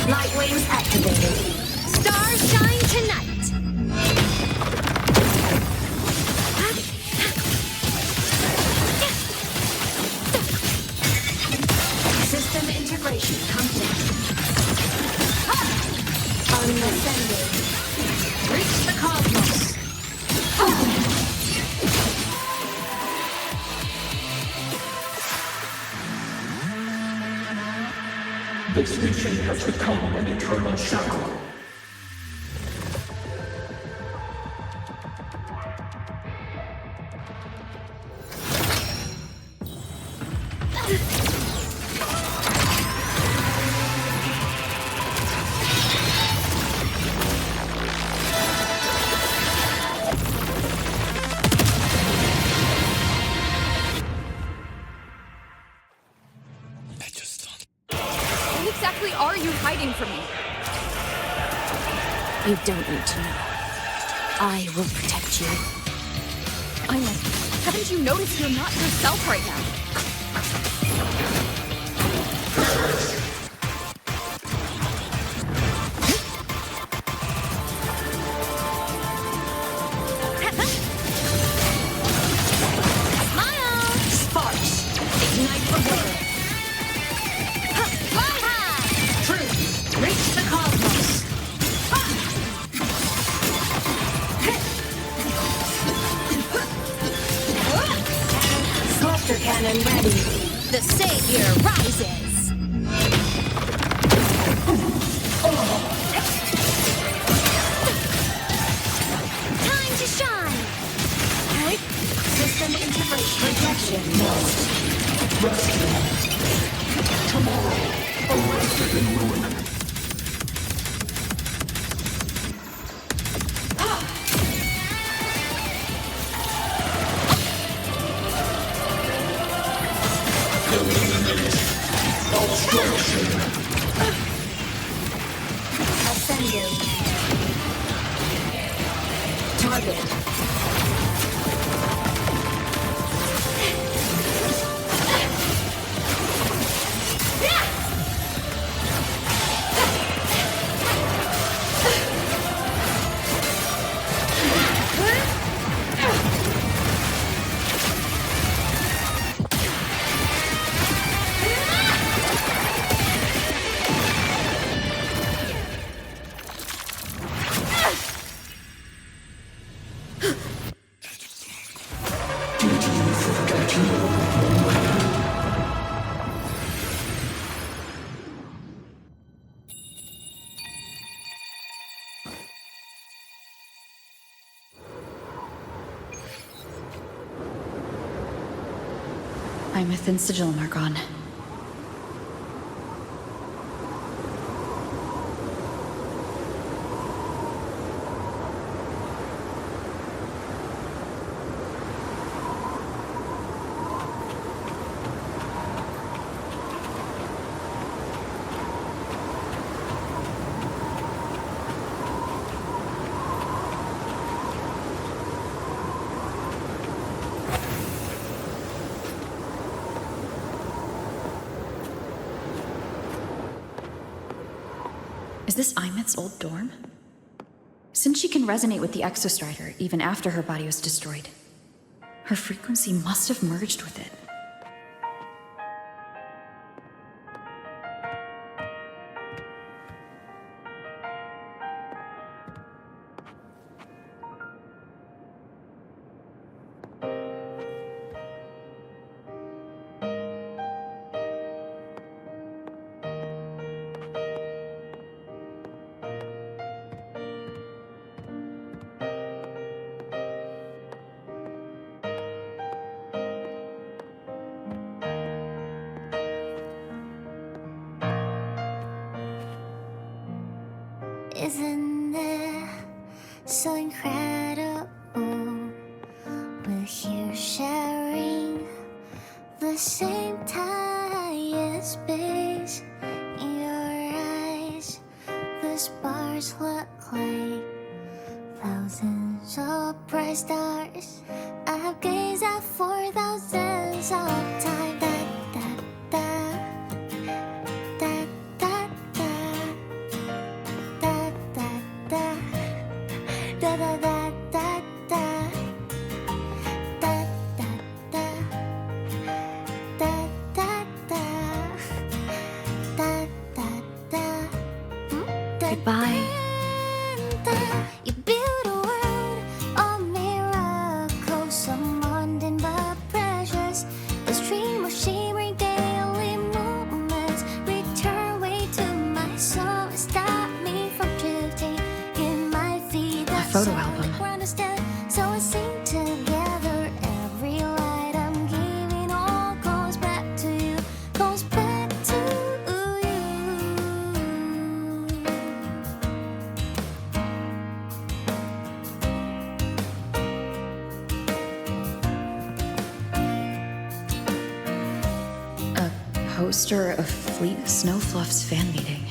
C: Light wings activated. Stars shine tonight. System integration complete. Unascended. Reach the cosmos.
P: This mission has become an eternal shackle.
C: You don't need to know. I will protect you.
D: Aemeath, haven't you noticed you're not yourself right now?
C: Cannon ready. The savior rises. Time to shine. System integration protection.
P: Rescue. Tomorrow, arrested in ruin.
C: Ascending. Target.
D: Aemeath and Sigillum are gone. Is this Aemeath's old dorm? Since she can resonate with the Exostrider even after her body was destroyed, her frequency must have merged with it.
A: Isn't it so incredible? We're here sharing the same time and space. In your eyes, the stars look like thousands of bright stars. I have gazed at for thousands of times.
D: Goodbye.
A: You build a world of miracles, some mundane but precious. The stream of shimmering daily moments return way to my soul. Stop me from drifting in my feet.
D: A photo album.
A: So I sing together. Every light I'm giving all goes back to you. Goes back to you.
D: A poster of Fleet Snowfluff's fan meeting.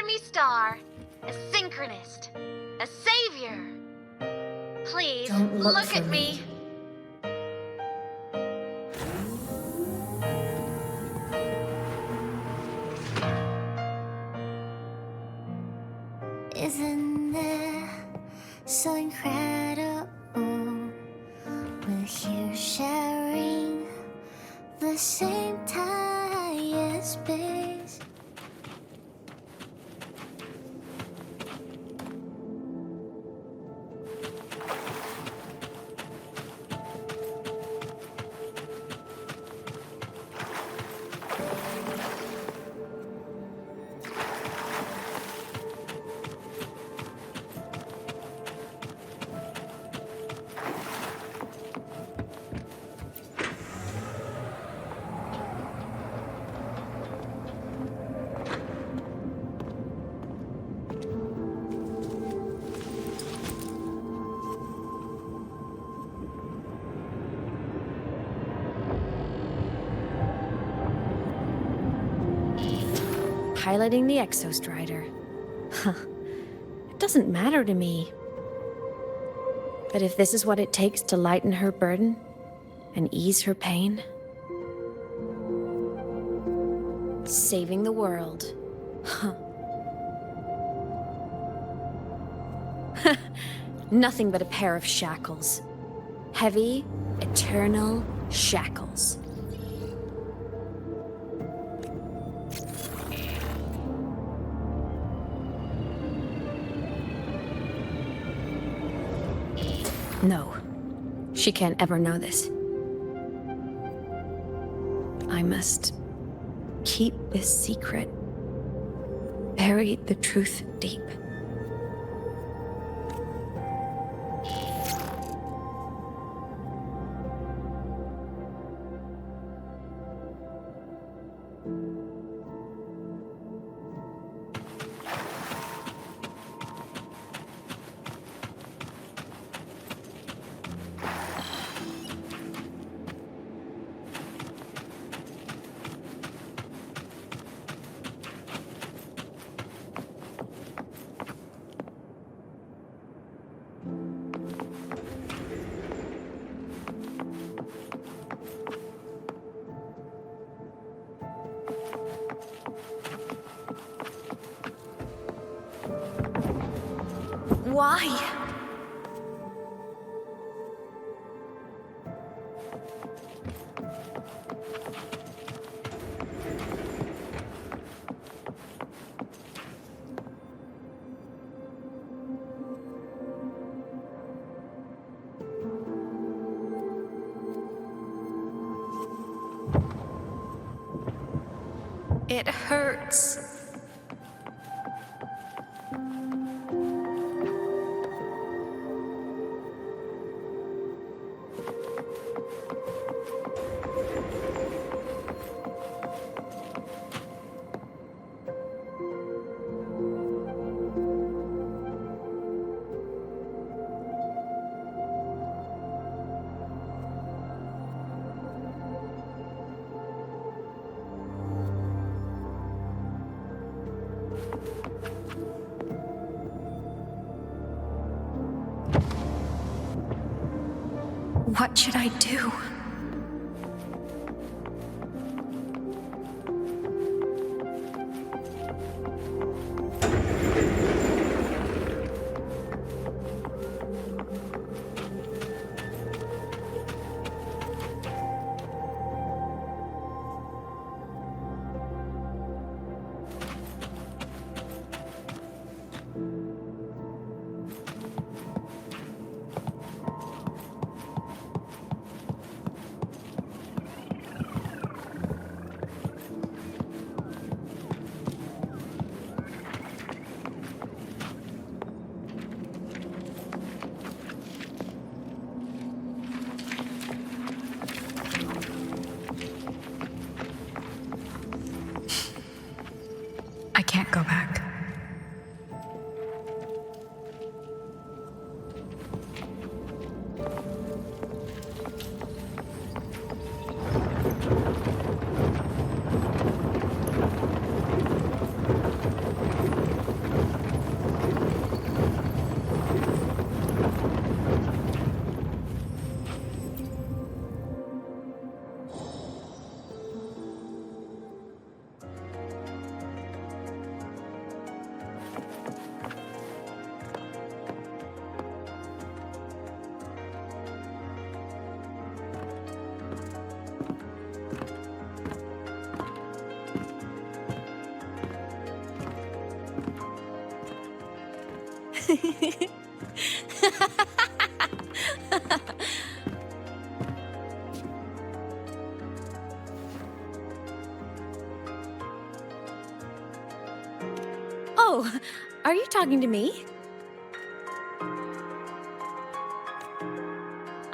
G: enemy star, a synchronist, a savior. Please,
R: Don't look
G: at
R: for
G: me.
A: Isn't it so incredible? We're here sharing the same time and space.
C: Piloting the Exostrider. Huh. It doesn't matter to me. But if this is what it takes to lighten her burden and ease her pain, saving the world. Huh. Nothing but a pair of shackles. Heavy, eternal shackles. No, she can't ever know this. I must keep this secret. Bury the truth deep. Why? It hurts. What should I do? Oh, are you talking to me?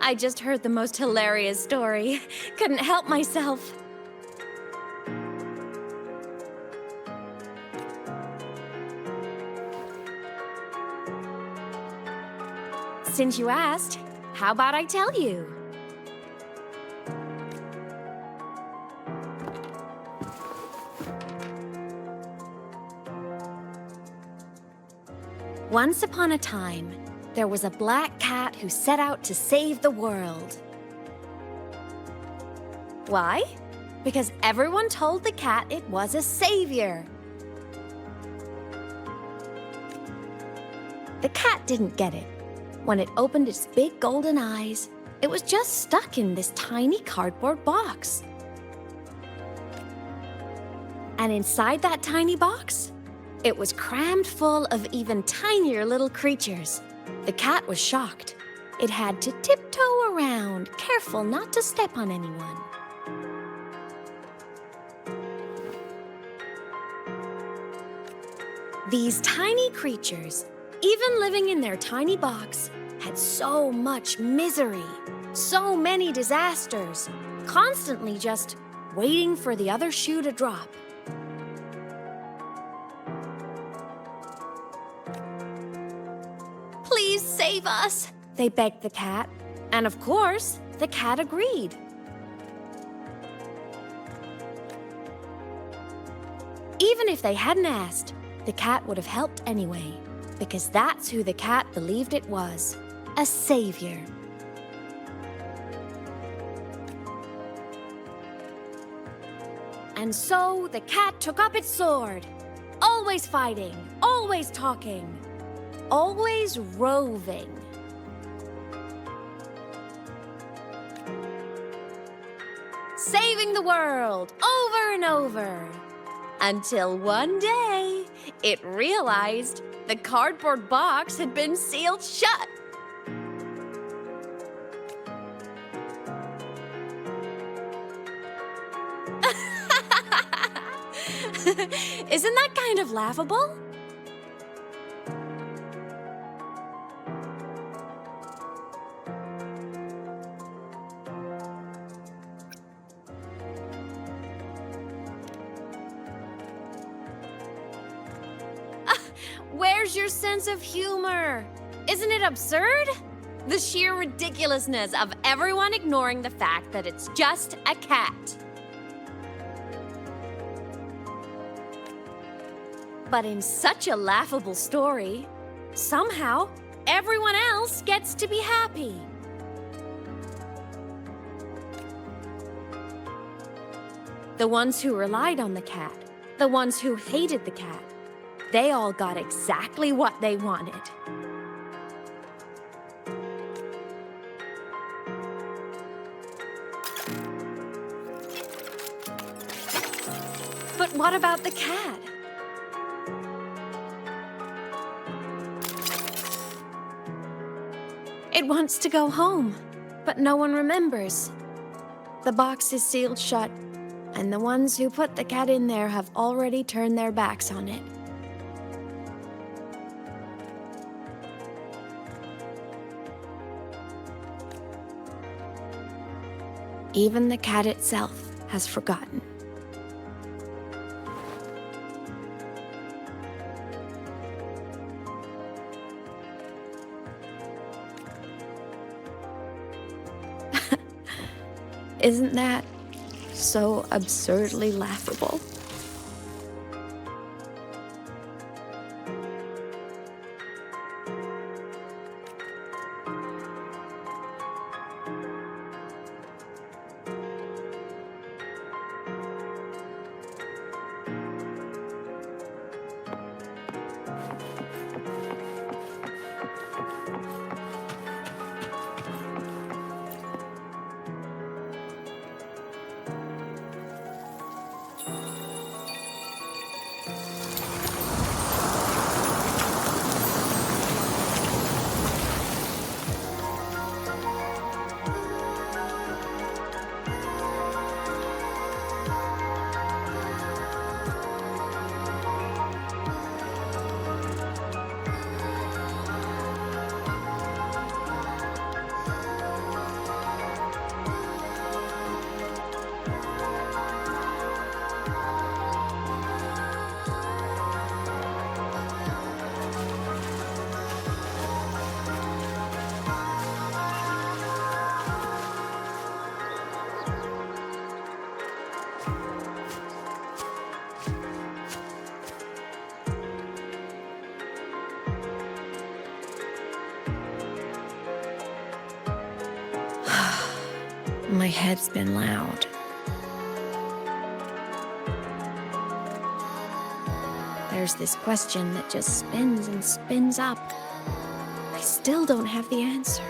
C: I just heard the most hilarious story. Couldn't help myself. Since you asked, how about I tell you? Once upon a time, there was a black cat who set out to save the world. Why? Because everyone told the cat it was a savior. The cat didn't get it. When it opened its big golden eyes, it was just stuck in this tiny cardboard box. And inside that tiny box, it was crammed full of even tinier little creatures. The cat was shocked. It had to tiptoe around, careful not to step on anyone. These tiny creatures, even living in their tiny box, had so much misery, so many disasters, constantly just waiting for the other shoe to drop. Please save us, they begged the cat. And of course, the cat agreed. Even if they hadn't asked, the cat would have helped anyway, because that's who the cat believed it was, a savior. And so the cat took up its sword, always fighting, always talking, always roving. Saving the world over and over. Until one day, it realized the cardboard box had been sealed shut. Isn't that kind of laughable? Where's your sense of humor? Isn't it absurd? The sheer ridiculousness of everyone ignoring the fact that it's just a cat. But in such a laughable story, somehow everyone else gets to be happy. The ones who relied on the cat, the ones who hated the cat, they all got exactly what they wanted. But what about the cat? It wants to go home, but no one remembers. The box is sealed shut, and the ones who put the cat in there have already turned their backs on it. Even the cat itself has forgotten. Isn't that so absurdly laughable?
R: My head's been loud.
C: There's this question that just spins and spins up. I still don't have the answer.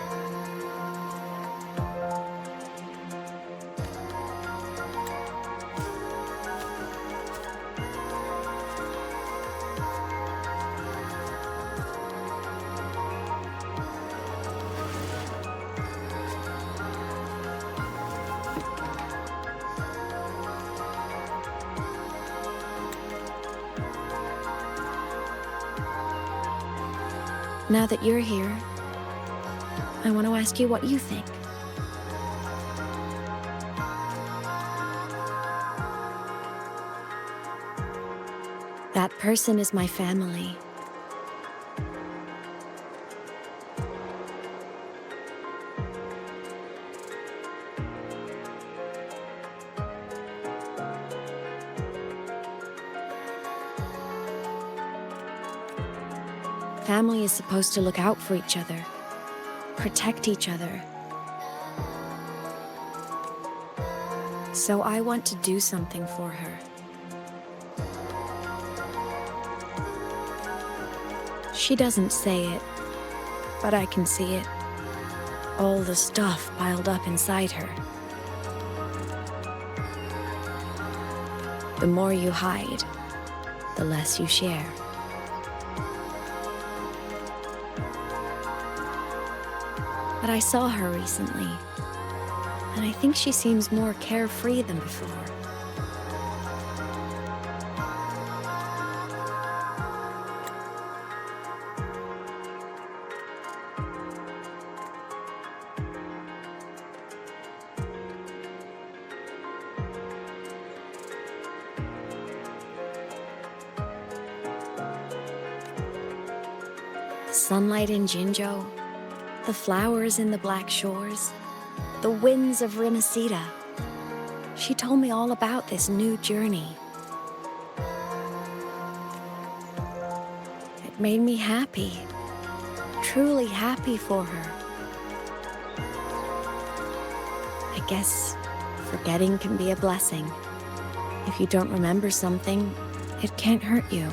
C: Now that you're here, I want to ask you what you think. That person is my family. Family is supposed to look out for each other, protect each other. So I want to do something for her. She doesn't say it, but I can see it. All the stuff piled up inside her. The more you hide, the less you share. But I saw her recently, and I think she seems more carefree than before. The sunlight in Jinzhou, the flowers in the Black Shores, the winds of Rimacita. She told me all about this new journey. It made me happy, truly happy for her. I guess forgetting can be a blessing. If you don't remember something, it can't hurt you.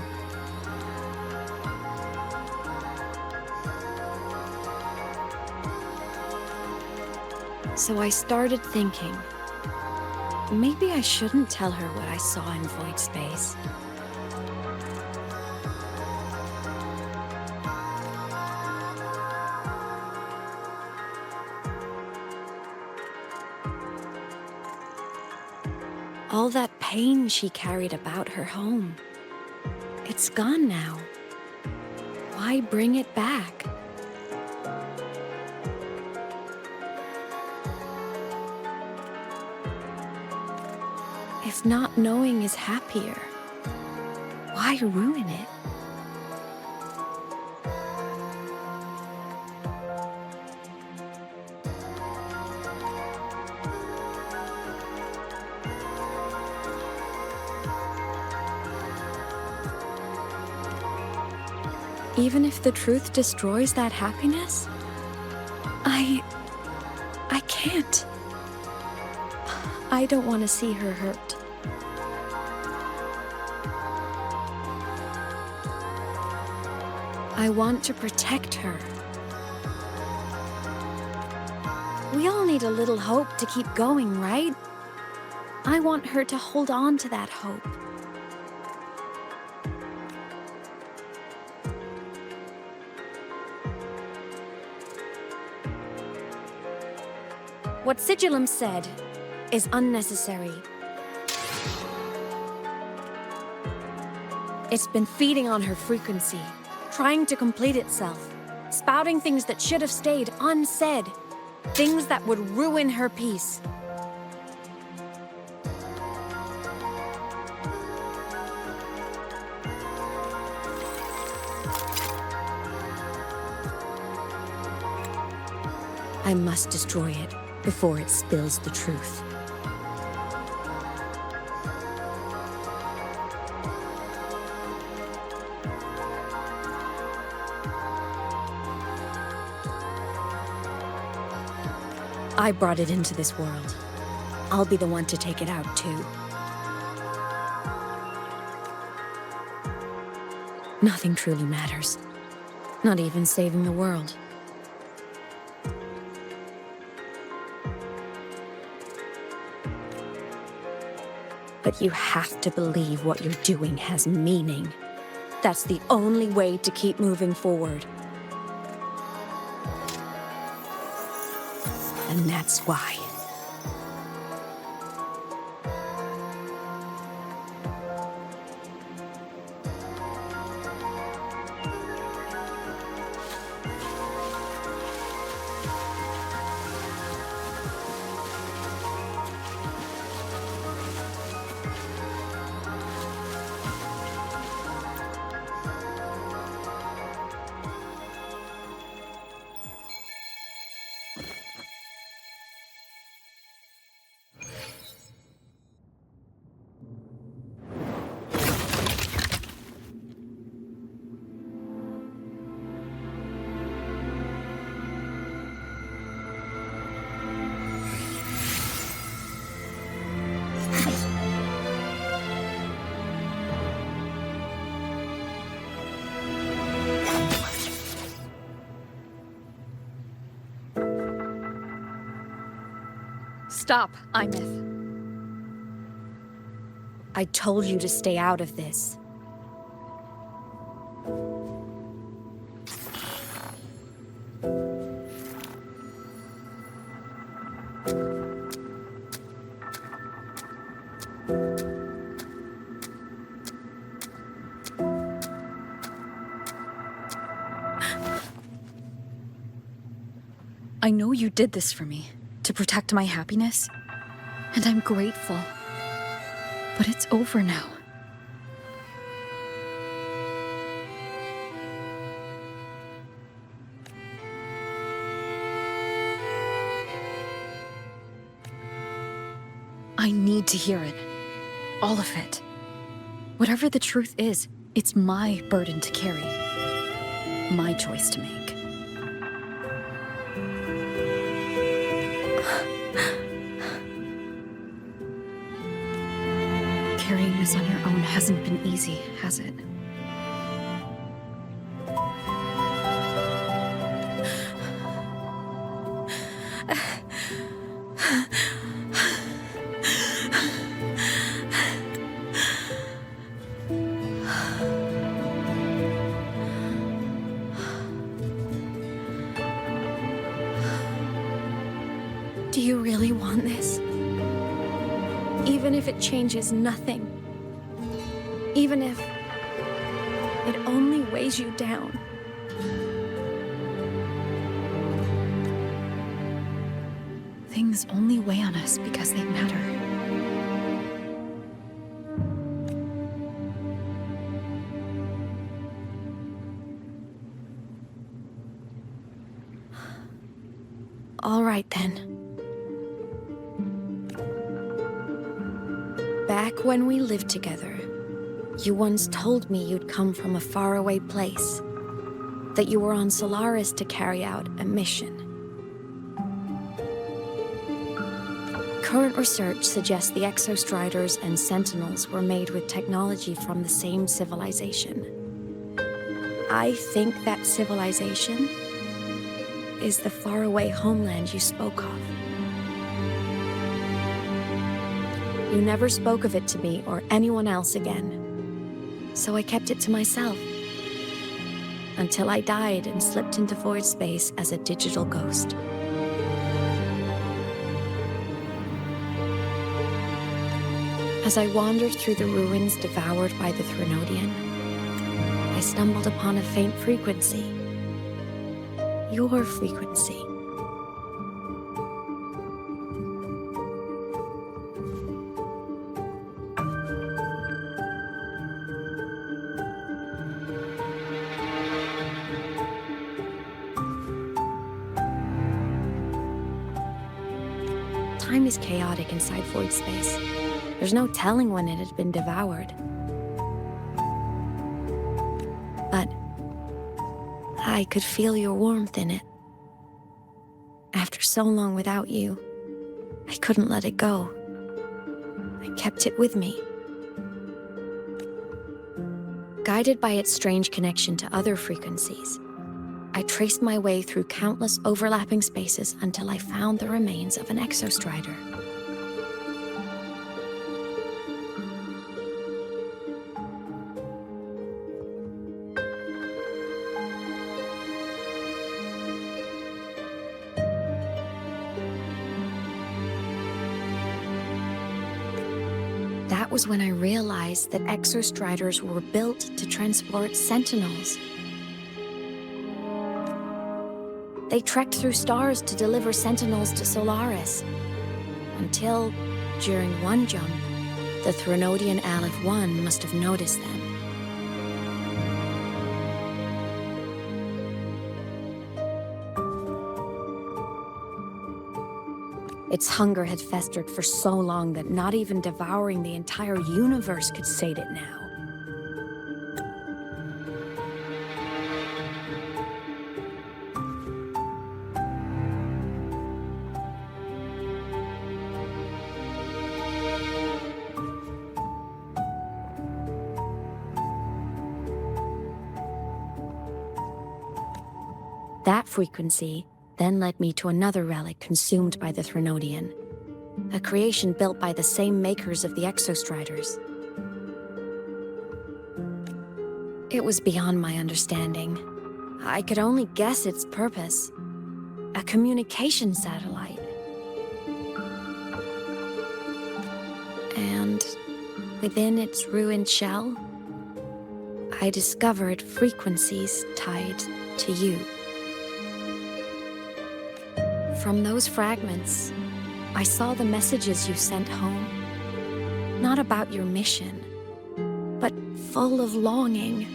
C: So I started thinking, maybe I shouldn't tell her what I saw in void space. All that pain she carried about her home, it's gone now. Why bring it back? If not knowing is happier, why ruin it? Even if the truth destroys that happiness, I can't. I don't want to see her hurt. I want to protect her. We all need a little hope to keep going, right? I want her to hold on to that hope. What Sigillum said is unnecessary. It's been feeding on her frequency, trying to complete itself, spouting things that should have stayed unsaid, things that would ruin her peace. I must destroy it before it spills the truth. I brought it into this world. I'll be the one to take it out, too. Nothing truly matters. Not even saving the world. But you have to believe what you're doing has meaning. That's the only way to keep moving forward. And that's why. Stop, Aemeath. I told you to stay out of this.
D: I know you did this for me, to protect my happiness, and I'm grateful. But it's over now. I need to hear it. All of it. Whatever the truth is, it's my burden to carry. My choice to make. Carrying this on your own hasn't been easy, has it?
C: Do you really want this? Even if it changes nothing. Even if it only weighs you down.
D: Things only weigh on us because they matter.
C: All right, then. Back when we lived together, you once told me you'd come from a faraway place, that you were on Solaris to carry out a mission. Current research suggests the Exostriders and Sentinels were made with technology from the same civilization. I think that civilization is the faraway homeland you spoke of. You never spoke of it to me or anyone else again, so I kept it to myself. Until I died and slipped into void space as a digital ghost. As I wandered through the ruins devoured by the Threnodian, I stumbled upon a faint frequency. Your frequency. Time is chaotic inside void space. There's no telling when it had been devoured. But I could feel your warmth in it. After so long without you, I couldn't let it go. I kept it with me. Guided by its strange connection to other frequencies, I traced my way through countless overlapping spaces until I found the remains of an Exostrider. That was when I realized that Exostriders were built to transport Sentinels. They trekked through stars to deliver Sentinels to Solaris, until, during one jump, the Threnodian Aleph 1 must have noticed them. Its hunger had festered for so long that not even devouring the entire universe could sate it now. That frequency then led me to another relic consumed by the Threnodian, a creation built by the same makers of the Exostriders. It was beyond my understanding. I could only guess its purpose. A communication satellite. And within its ruined shell, I discovered frequencies tied to you. From those fragments, I saw the messages you sent home. Not about your mission, but full of longing.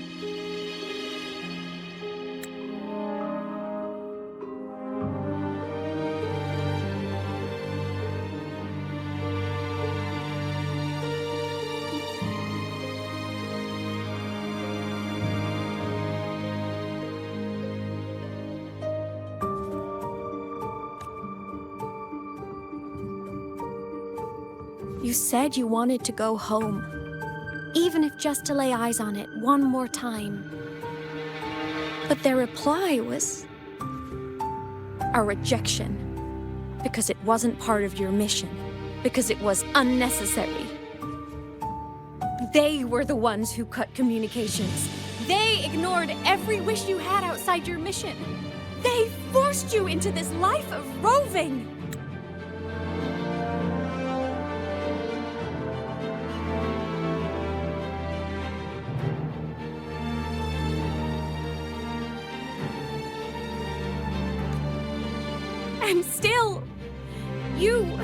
C: You said you wanted to go home, even if just to lay eyes on it one more time. But their reply was a rejection, because it wasn't part of your mission, because it was unnecessary. They were the ones who cut communications. They ignored every wish you had outside your mission. They forced you into this life of roving. And still, you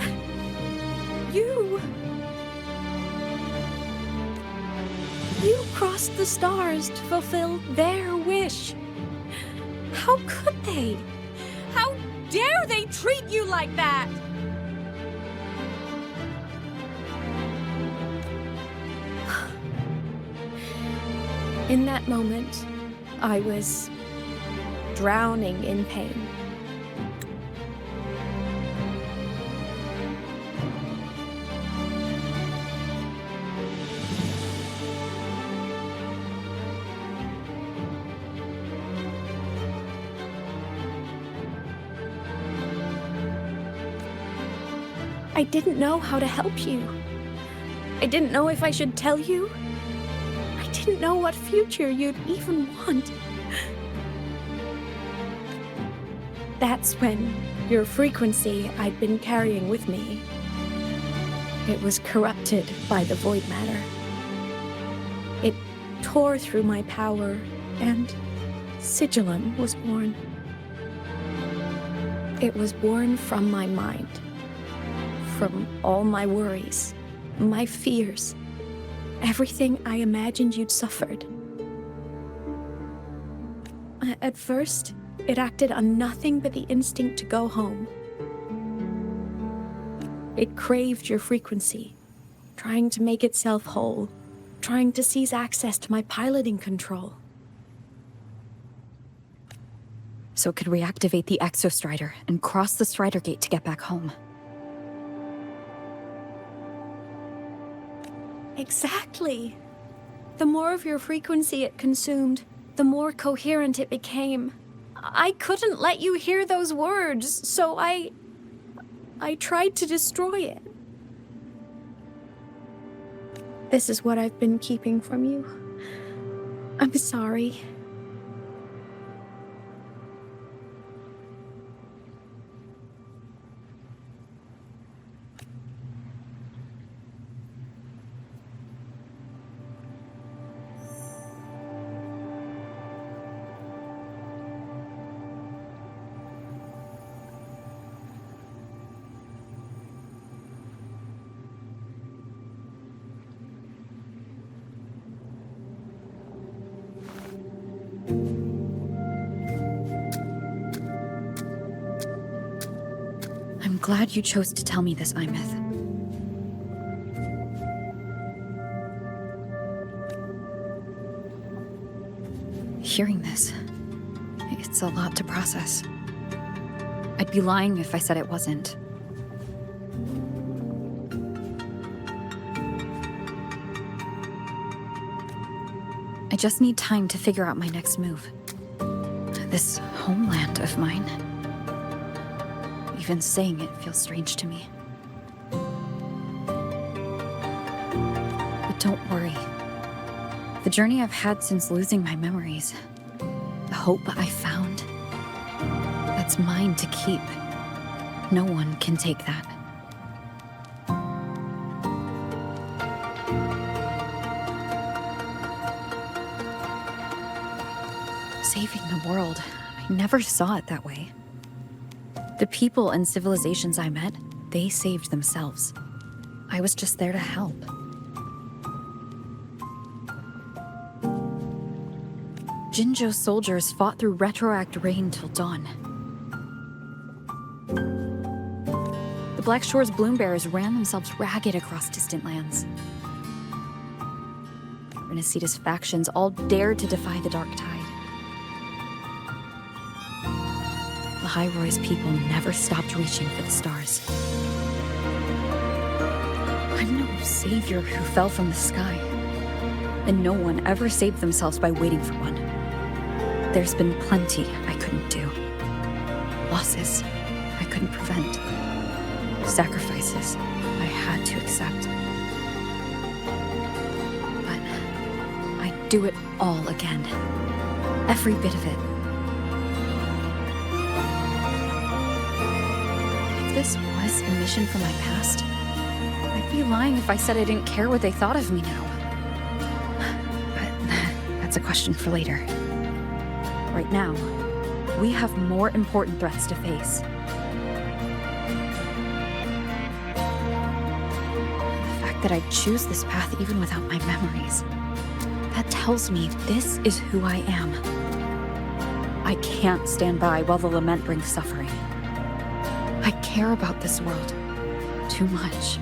C: crossed the stars to fulfill their wish. How could they? How dare they treat you like that? In that moment, I was drowning in pain. I didn't know how to help you. I didn't know if I should tell you. I didn't know what future you'd even want. That's when your frequency I'd been carrying with me, it was corrupted by the void matter. It tore through my power, and Sigillum was born. It was born from my mind. From all my worries, my fears, everything I imagined you'd suffered. At first, it acted on nothing but the instinct to go home. It craved your frequency, trying to make itself whole, trying to seize access to my piloting control.
D: so it could reactivate the Exostrider and cross the Strider Gate to get back home.
C: Exactly. The more of your frequency it consumed, the more coherent it became. I couldn't let you hear those words, so I tried to destroy it. This is what I've been keeping from you. I'm sorry.
D: I'm glad you chose to tell me this, Aemeath. Hearing this, it's a lot to process. I'd be lying if I said it wasn't. I just need time to figure out my next move. This homeland of mine. Even saying it feels strange to me. But don't worry. The journey I've had since losing my memories, the hope I found, that's mine to keep. No one can take that. Saving the world, I never saw it that way. The people and civilizations I met, they saved themselves. I was just there to help. Jinzhou soldiers fought through retroact rain till dawn. The Black Shore's bloom bearers ran themselves ragged across distant lands. Renacetus factions all dared to defy the dark tide. Lahai-Roi's people never stopped reaching for the stars. I'm no savior who fell from the sky, and no one ever saved themselves by waiting for one. There's been plenty I couldn't do. Losses I couldn't prevent. Sacrifices I had to accept. But I'd do it all again. Every bit of it. This was a mission from my past, I'd be lying if I said I didn't care what they thought of me now. But that's a question for later. Right now, we have more important threats to face. The fact that I choose this path even without my memories, that tells me this is who I am. I can't stand by while the lament brings suffering. I care about this world too much.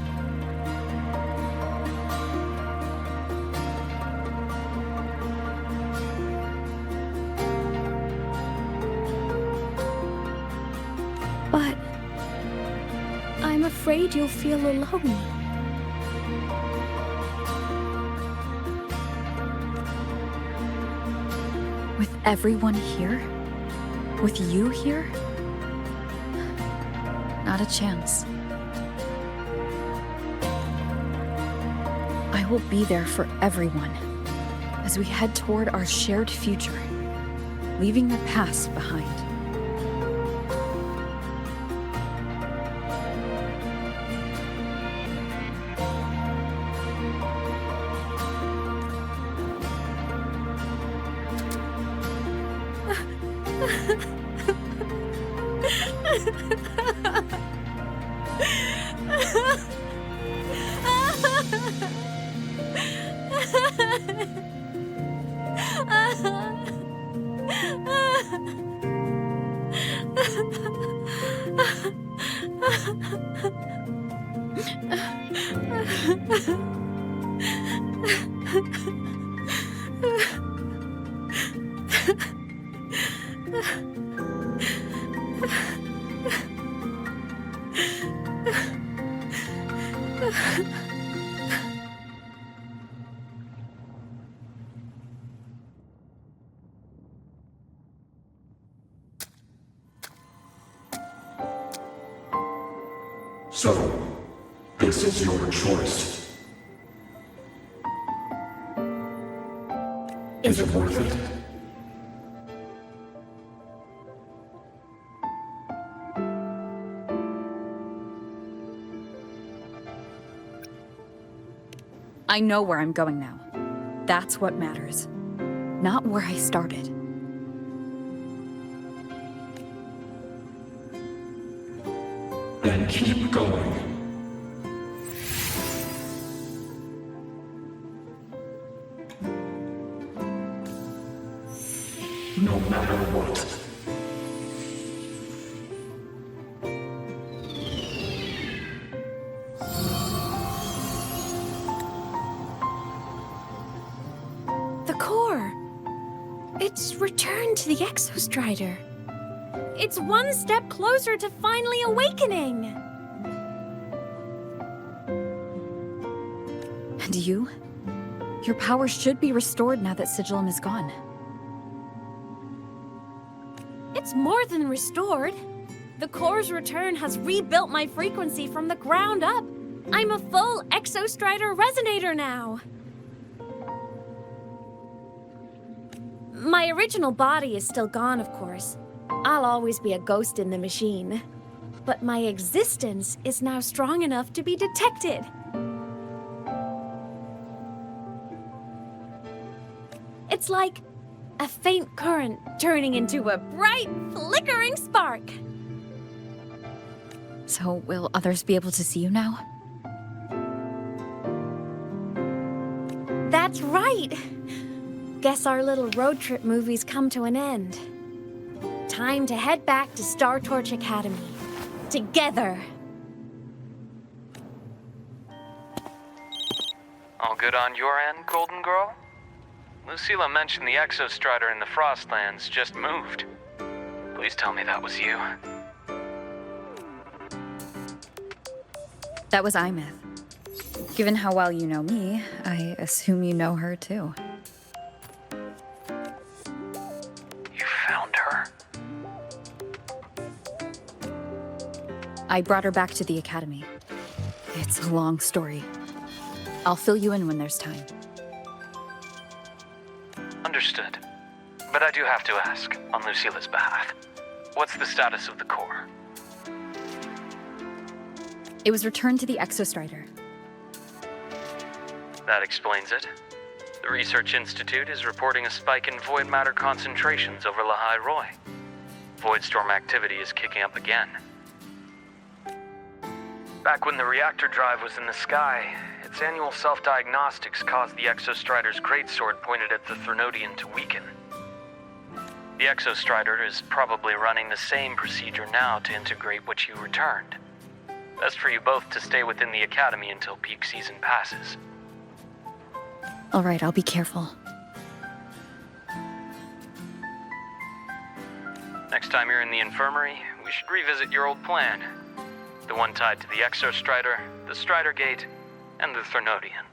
C: But I'm afraid you'll feel alone.
D: With everyone here? With you here? Not a chance. I will be there for everyone as we head toward our shared future, leaving the past behind.
P: So, this is your choice. Is it worth it?
D: I know where I'm going now. That's what matters. Not where I started.
P: Then keep going. No matter what.
I: The core. It's returned to the Exostrider.
C: It's one step closer to finally awakening.
D: And you? Your power should be restored now that Sigillum is gone.
C: It's more than restored. The core's return has rebuilt my frequency from the ground up. I'm a full Exostrider resonator now. My original body is still gone, of course. I'll always be a ghost in the machine. But my existence is now strong enough to be detected. It's like a faint current turning into a bright, flickering spark.
D: So, will others be able to see you now?
C: That's right! Guess our little road trip movie's come to an end. Time to head back to Star Torch Academy. Together!
M: All good on your end, Golden Girl? Lucilla mentioned the Exostrider in the Frostlands just moved. Please tell me that was you.
D: That was Aemeath. Given how well you know me, I assume you know her too.
M: You found her?
D: I brought her back to the Academy. It's a long story. I'll fill you in when there's time.
M: Understood. But I do have to ask, on Lucilla's behalf, what's the status of the core?
D: It was returned to the Exostrider.
M: That explains it. The Research Institute is reporting a spike in void matter concentrations over Lahai-Roi. Voidstorm activity is kicking up again. Back when the reactor drive was in the sky, its annual self-diagnostics caused the Exostrider's greatsword pointed at the Threnodian to weaken. The Exostrider is probably running the same procedure now to integrate what you returned. Best for you both to stay within the Academy until peak season passes.
D: All right, I'll be careful.
M: Next time you're in the infirmary, we should revisit your old plan. The one tied to the Exostrider, the Strider Gate, and the Threnodian.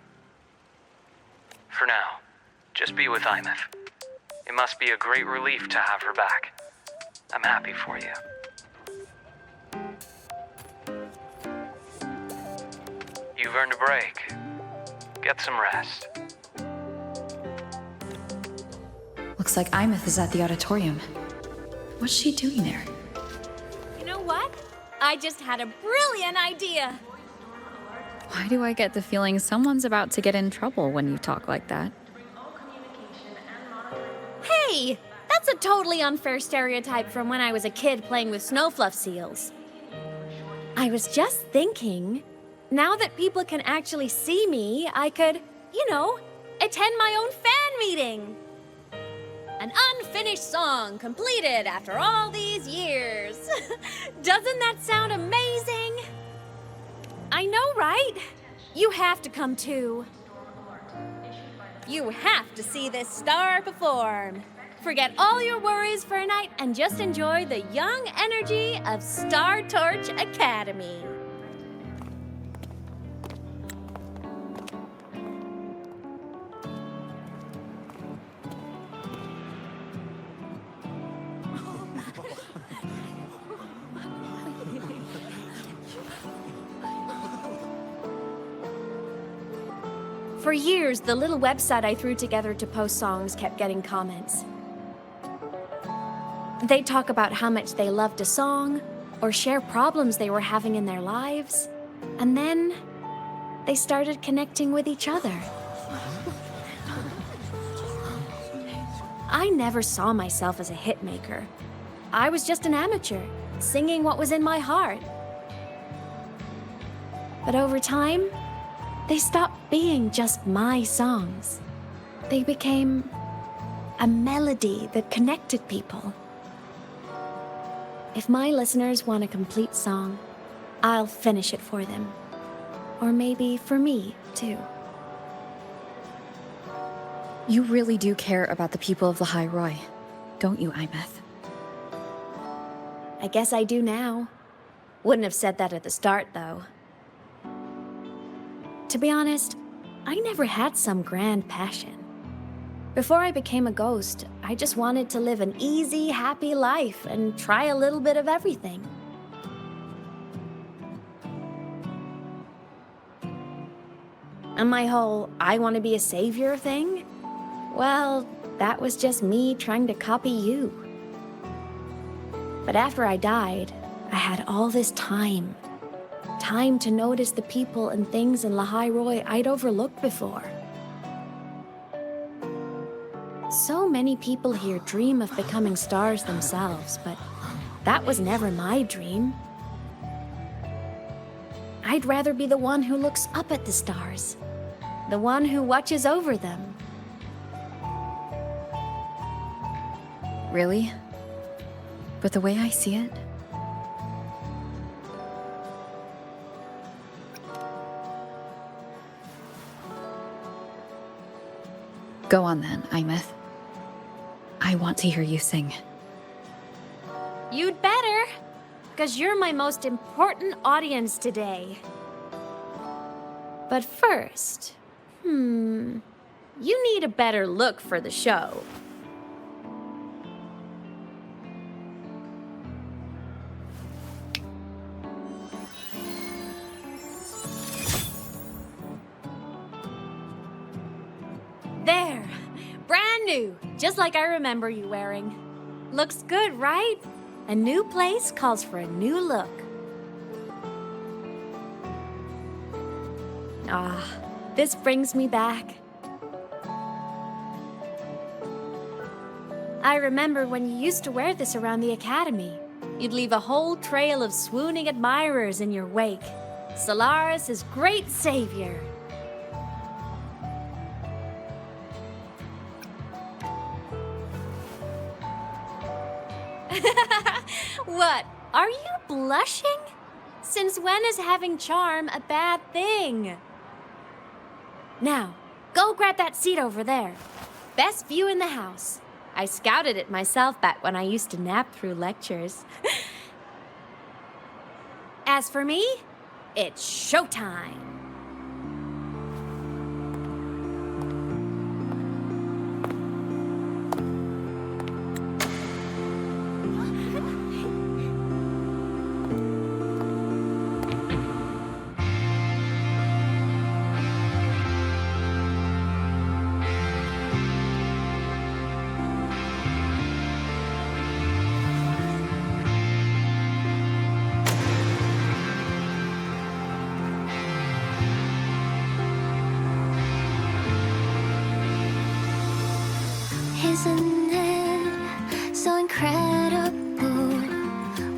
M: For now, just be with Aemeath. It must be a great relief to have her back. I'm happy for you. You've earned a break. Get some rest.
D: Looks like Aemeath is at the auditorium. What's she doing there?
C: You know what? I just had a brilliant idea!
D: Why do I get the feeling someone's about to get in trouble when you talk like that?
C: Hey! That's a totally unfair stereotype from when I was a kid playing with snowfluff seals. I was just thinking, now that people can actually see me, I could, attend my own fan meeting. An unfinished song completed after all these years. Doesn't that sound amazing? I know, right? You have to come too. You have to see this star perform. Forget all your worries for a night and just enjoy the young energy of Star Torch Academy. For years, the little website I threw together to post songs kept getting comments. They'd talk about how much they loved a song, or share problems they were having in their lives. And then they started connecting with each other. I never saw myself as a hitmaker. I was just an amateur, singing what was in my heart. But over time, they stopped being just my songs. They became a melody that connected people. If my listeners want a complete song, I'll finish it for them. Or maybe for me, too.
D: You really do care about the people of Lahai-Roi, don't you, Aemeath?
C: I guess I do now. Wouldn't have said that at the start, though. To be honest, I never had some grand passion. Before I became a ghost, I just wanted to live an easy, happy life and try a little bit of everything. And my whole I want to be a savior thing? Well, that was just me trying to copy you. But after I died, I had all this time. Time to notice the people and things in Lahai-Roi I'd overlooked before. So many people here dream of becoming stars themselves, but that was never my dream. I'd rather be the one who looks up at the stars, the one who watches over them.
D: Really? But the way I see it, go on then, Aemeath. I want to hear you sing.
C: You'd better, because you're my most important audience today. But first, you need a better look for the show. There! Brand new! Just like I remember you wearing. Looks good, right? A new place calls for a new look. Ah, this brings me back. I remember when you used to wear this around the academy. You'd leave a whole trail of swooning admirers in your wake. Solaris' great savior. What? Are you blushing? Since when is having charm a bad thing? Now, go grab that seat over there. Best view in the house. I scouted it myself back when I used to nap through lectures. As for me, it's showtime.
A: Isn't it so incredible?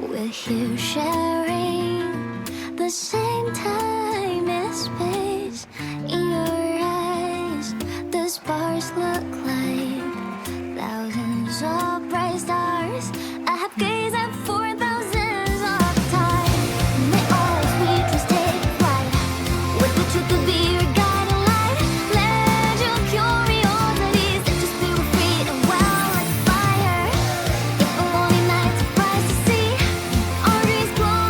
A: We're here sharing the same time and space. In your eyes, the sparks look like thousands of bright stars. I have gazed at for thousands of times. May all sweetness take flight. With the truth to be your guiding light. Let your curiosity set your spirit free and well like fire. If a lonely night surprised to see our dreams glow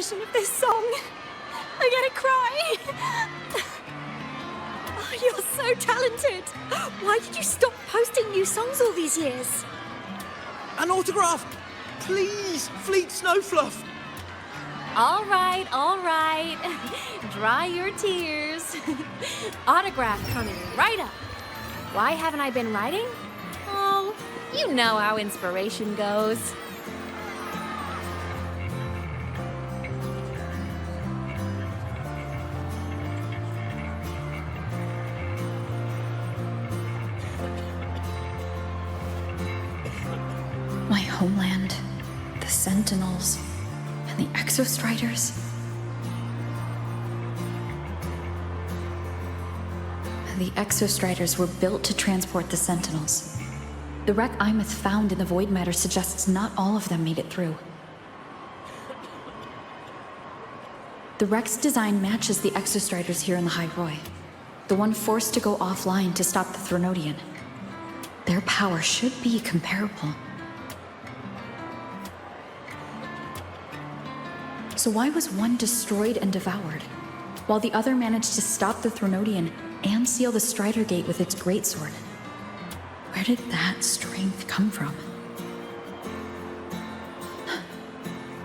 C: version of this song. I'm gonna cry. Oh, you're so talented. Why did you stop posting new songs all these years?
J: An autograph! Please, Fleet Snowfluff!
C: All right, all right. Dry your tears. Autograph coming right up. Why haven't I been writing? Oh, you know how inspiration goes.
D: My homeland, the Sentinels, and the Exostriders. The Exostriders were built to transport the Sentinels. The wreck Aemeath found in the void matter suggests not all of them made it through. The wreck's design matches the Exostriders here in Lahai-Roi, the one forced to go offline to stop the Threnodian. Their power should be comparable. So why was one destroyed and devoured, while the other managed to stop the Threnodian and seal the Strider Gate with its greatsword? Where did that strength come from?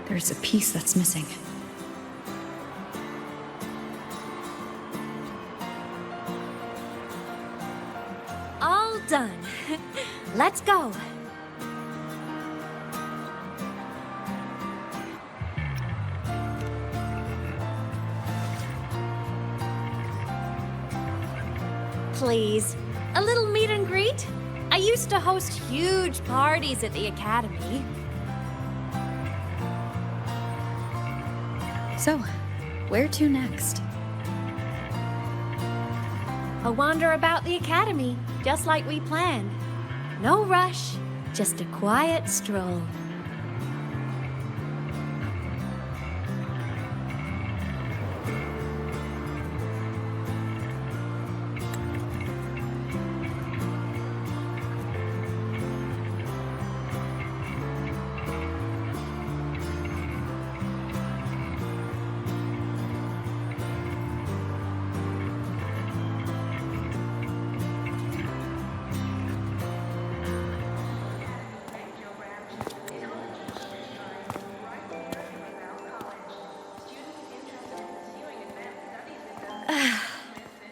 D: There's a piece that's missing.
C: All done. Let's go. Please, a little meet and greet? I used to host huge parties at the Academy.
D: So, where to next?
C: A wander about the Academy, just like we planned. No rush, just a quiet stroll.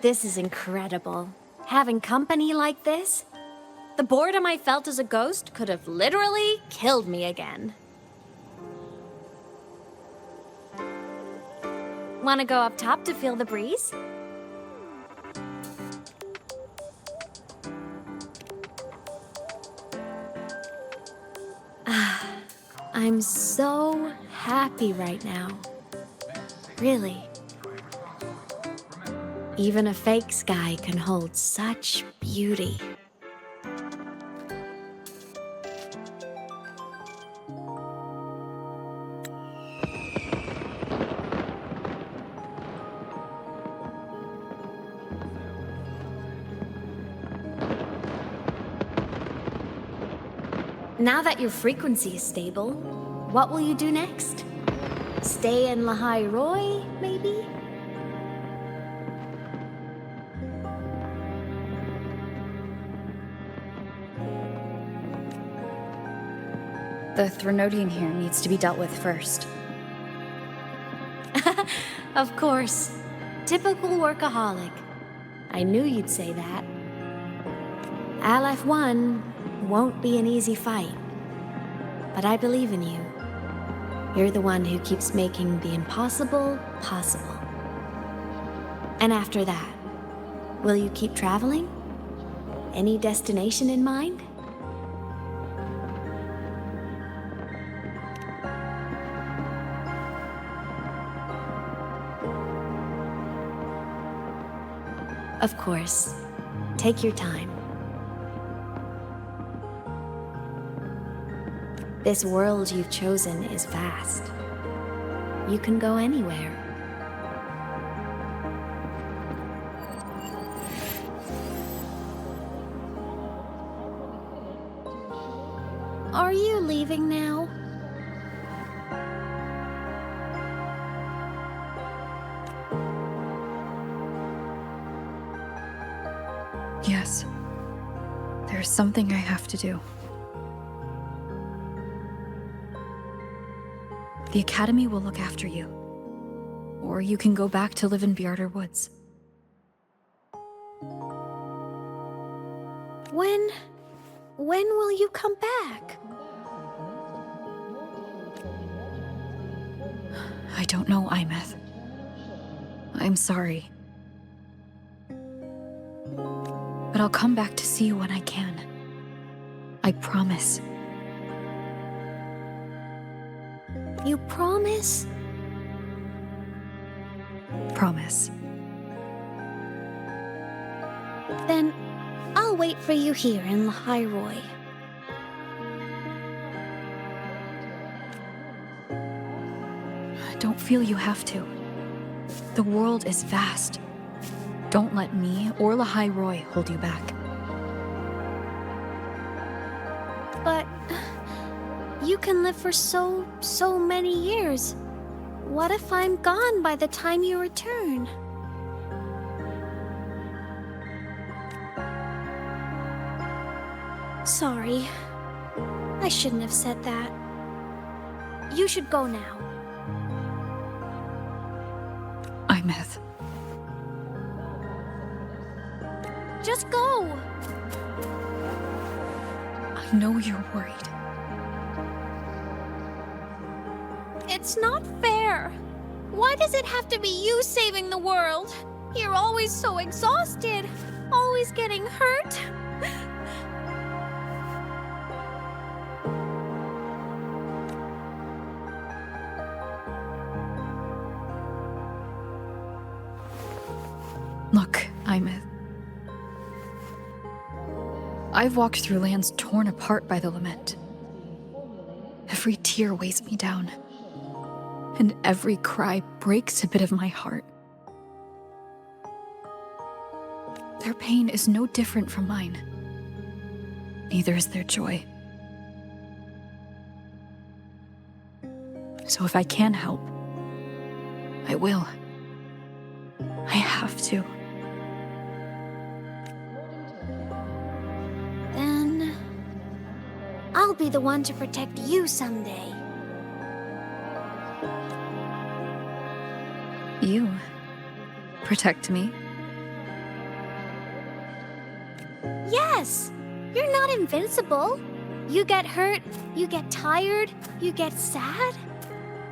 C: This is incredible. Having company like this? The boredom I felt as a ghost could have literally killed me again. Want to go up top to feel the breeze? I'm so happy right now. Really. Even a fake sky can hold such beauty. Now that your frequency is stable, what will you do next? Stay in Lahai-Roi, maybe?
D: The Threnodian here needs to be dealt with first.
C: Of course. Typical workaholic. I knew you'd say that. LF1 won't be an easy fight. But I believe in you. You're the one who keeps making the impossible possible. And after that, will you keep traveling? Any destination in mind? Of course. Take your time. This world you've chosen is vast. You can go anywhere. Are you leaving now?
D: There's something I have to do. The Academy will look after you. Or you can go back to live in Bjarder Woods.
I: When will you come back?
D: I don't know, Aemeath. I'm sorry. But I'll come back to see you when I can. I promise.
I: You promise?
D: Promise.
I: Then I'll wait for you here in Lahai-Roi.
D: Don't feel you have to. The world is vast. Don't let me or Lahai-Roi hold you back.
I: But you can live for so many years. What if I'm gone by the time you return? Sorry. I shouldn't have said that. You should go now.
D: Aemeath.
I: Just go!
D: I know you're worried.
I: It's not fair. Why does it have to be you saving the world? You're always so exhausted, always getting hurt.
D: Look, Aemeath. I've walked through lands torn apart by the lament. Every tear weighs me down, and every cry breaks a bit of my heart. Their pain is no different from mine. Neither is their joy. So if I can help, I will. I have to.
I: Then I'll be the one to protect you someday.
D: You protect me?
I: Yes! You're not invincible. You get hurt, you get tired, you get sad.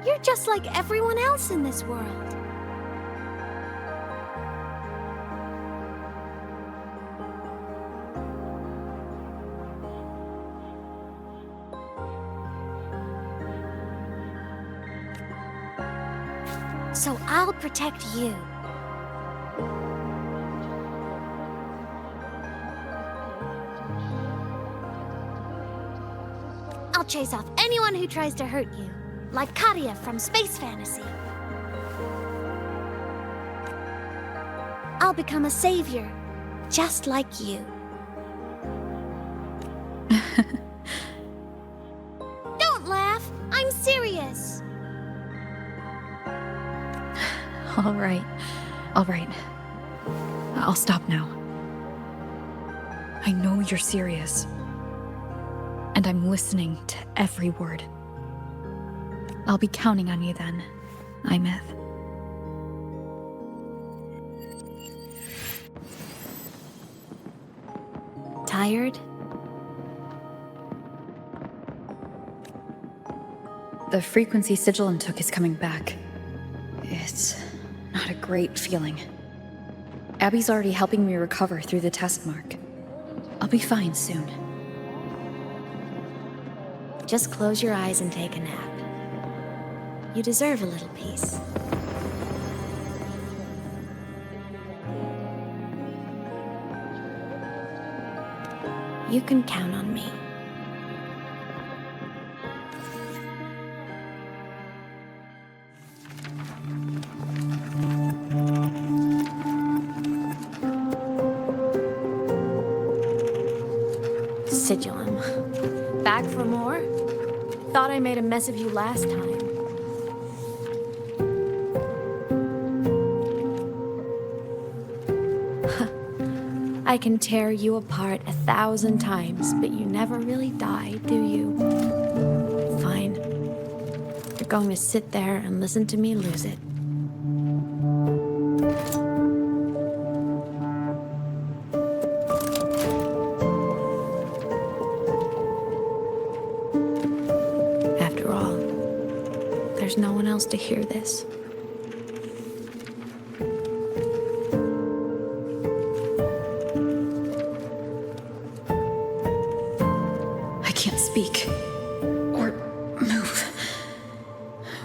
I: You're just like everyone else in this world. So I'll protect you. I'll chase off anyone who tries to hurt you, like Katia from Space Fantasy. I'll become a savior, just like you. Don't laugh, I'm serious.
D: All right. I'll stop now. I know you're serious. And I'm listening to every word. I'll be counting on you then, Aemeath.
I: Tired?
D: The frequency Sigillum took is coming back. It's not a great feeling. Abby's already helping me recover through the test mark. I'll be fine soon.
I: Just close your eyes and take a nap. You deserve a little peace. You can count on me. Sigillum. Back for more? Thought I made a mess of you last time. I
C: I can tear you apart 1,000 times, but you never really die, do you? Fine. You're going to sit there and listen to me lose it. After all, there's no one else to hear this.
E: Speak. Or move.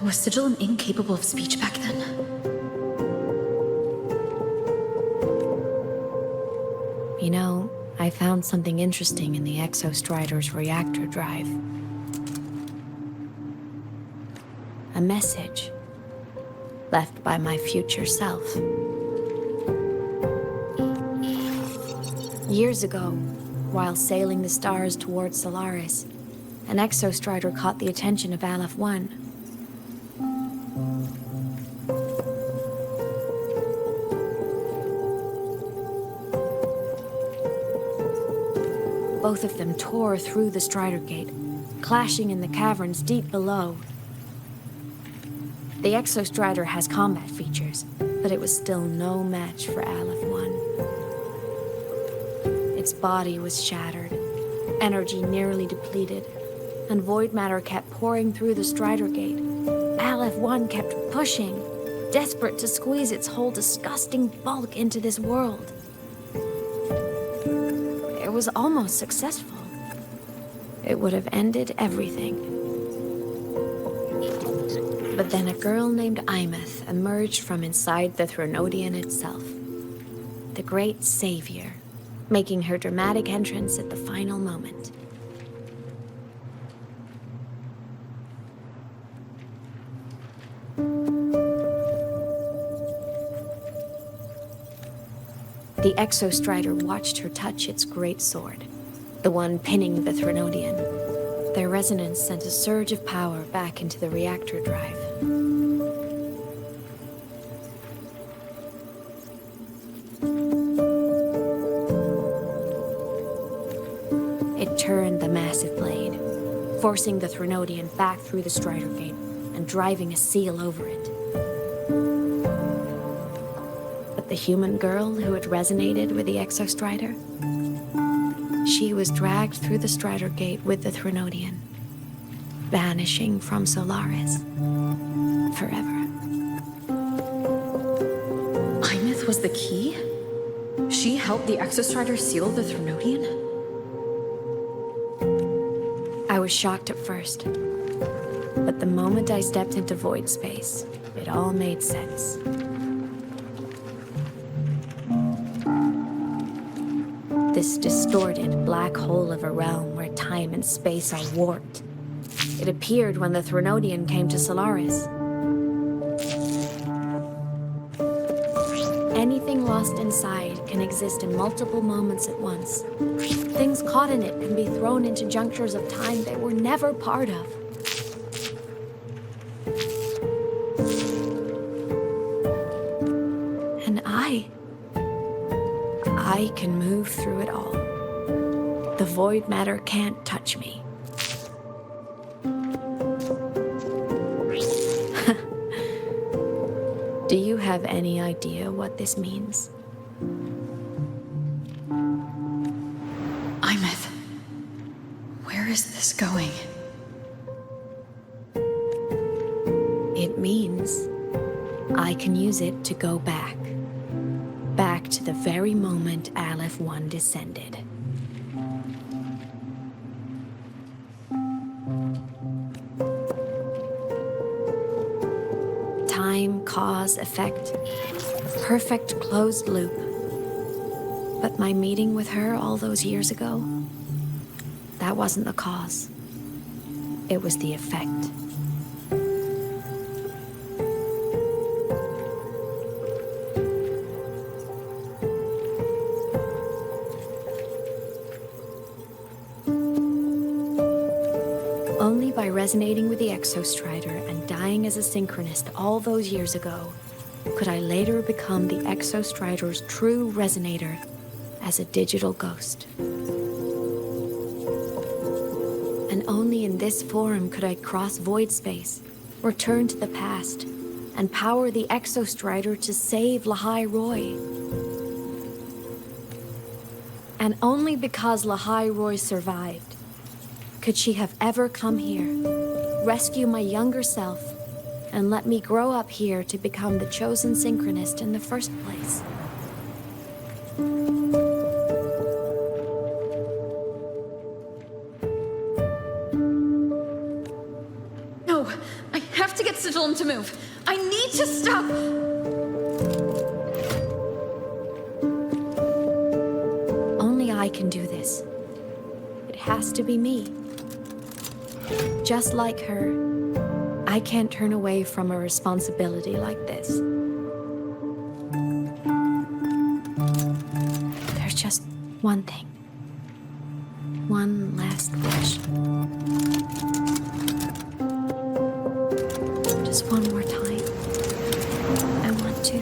E: Was Sigillum incapable of speech back then?
C: You know, I found something interesting in the Exostrider's reactor drive. A message left by my future self. Years ago, while sailing the stars towards Solaris, an Exostrider caught the attention of Aleph-1. Both of them tore through the Strider Gate, clashing in the caverns deep below. The Exostrider has combat features, but it was still no match for Aleph-1. Its body was shattered, energy nearly depleted, and void matter kept pouring through the Strider Gate. Aleph-1 kept pushing, desperate to squeeze its whole disgusting bulk into this world. It was almost successful. It would have ended everything. But then a girl named Aemeath emerged from inside the Threnodian itself. The great savior, making her dramatic entrance at the final moment. The Exostrider watched her touch its great sword, the one pinning the Threnodian. Their resonance sent a surge of power back into the reactor drive. It turned the massive blade, forcing the Threnodian back through the Strider Gate and driving a seal over it. The human girl who had resonated with the Exostrider? She was dragged through the Strider Gate with the Threnodian, vanishing from Solaris forever.
E: Aemeath was the key? She helped the Exostrider seal the Threnodian?
C: I was shocked at first, but the moment I stepped into void space, it all made sense. This distorted black hole of a realm where time and space are warped. It appeared when the Threnodian came to Solaris. Anything lost inside can exist in multiple moments at once. Things caught in it can be thrown into junctures of time they were never part of. And I can move through it all. The void matter can't touch me. Do you have any idea what this means?
E: Aemeath, where is this going?
C: It means I can use it to go back. Back to the very moment Aleph-1 descended. Time, cause, effect. Perfect closed loop. But my meeting with her all those years ago, that wasn't the cause. It was the effect. Only by resonating with the Exostrider and dying as a synchronist all those years ago, could I later become the Exostrider's true resonator
E: as a digital ghost. And only in this form could I cross void space, return to the past, and power the Exostrider to save Lahai-Roi. And only because Lahai-Roi survived could she have ever come here, rescue my younger self, and let me grow up here to become the chosen synchronist in the first place.
D: No, I have to get Sigillum to move. I need to stop.
E: Only I can do this. It has to be me. Just like her, I can't turn away from a responsibility like this. There's just one thing. One last wish. Just one more time. I want to.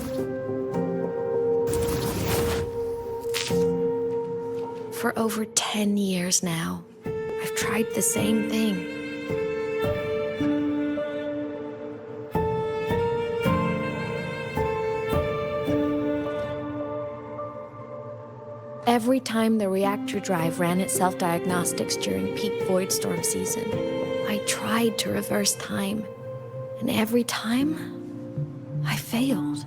E: For over 10 years now, I've tried the same thing. Every time the reactor drive ran its self-diagnostics during peak void storm season, I tried to reverse time. And every time, I failed.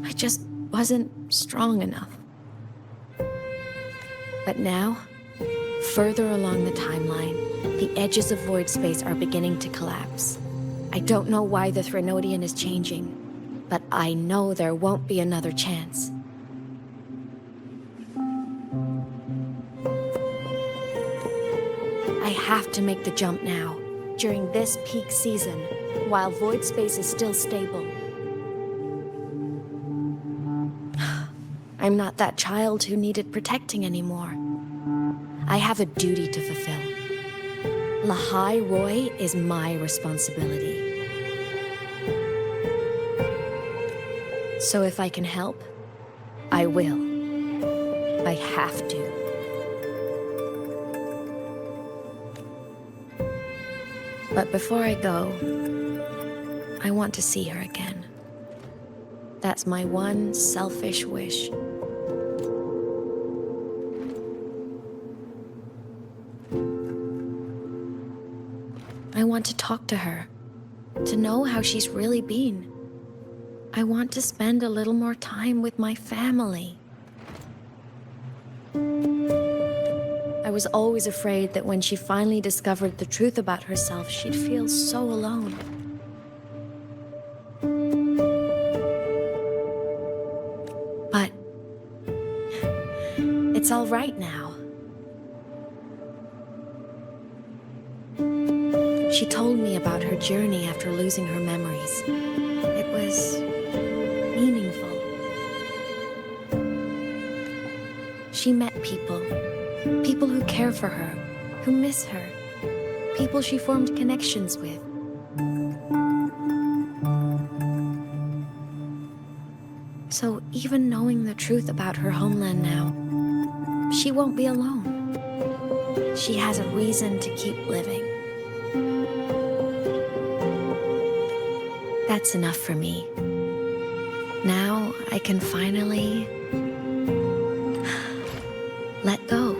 E: I just wasn't strong enough. But now, further along the timeline, the edges of void space are beginning to collapse. I don't know why the Threnodian is changing, but I know there won't be another chance. I have to make the jump now, during this peak season, while void space is still stable. I'm not that child who needed protecting anymore. I have a duty to fulfill. Lahai-Roi is my responsibility. So if I can help, I will. I have to. But before I go, I want to see her again. That's my one selfish wish. I want to talk to her, to know how she's really been. I want to spend a little more time with my family. I was always afraid that when she finally discovered the truth about herself, she'd feel so alone. But it's all right now. She told me about her journey after losing her memories. It was meaningful. She met people who care for her, who miss her, people she formed connections with. So even knowing the truth about her homeland now, she won't be alone. She has a reason to keep living. That's enough for me. Now I can finally let go.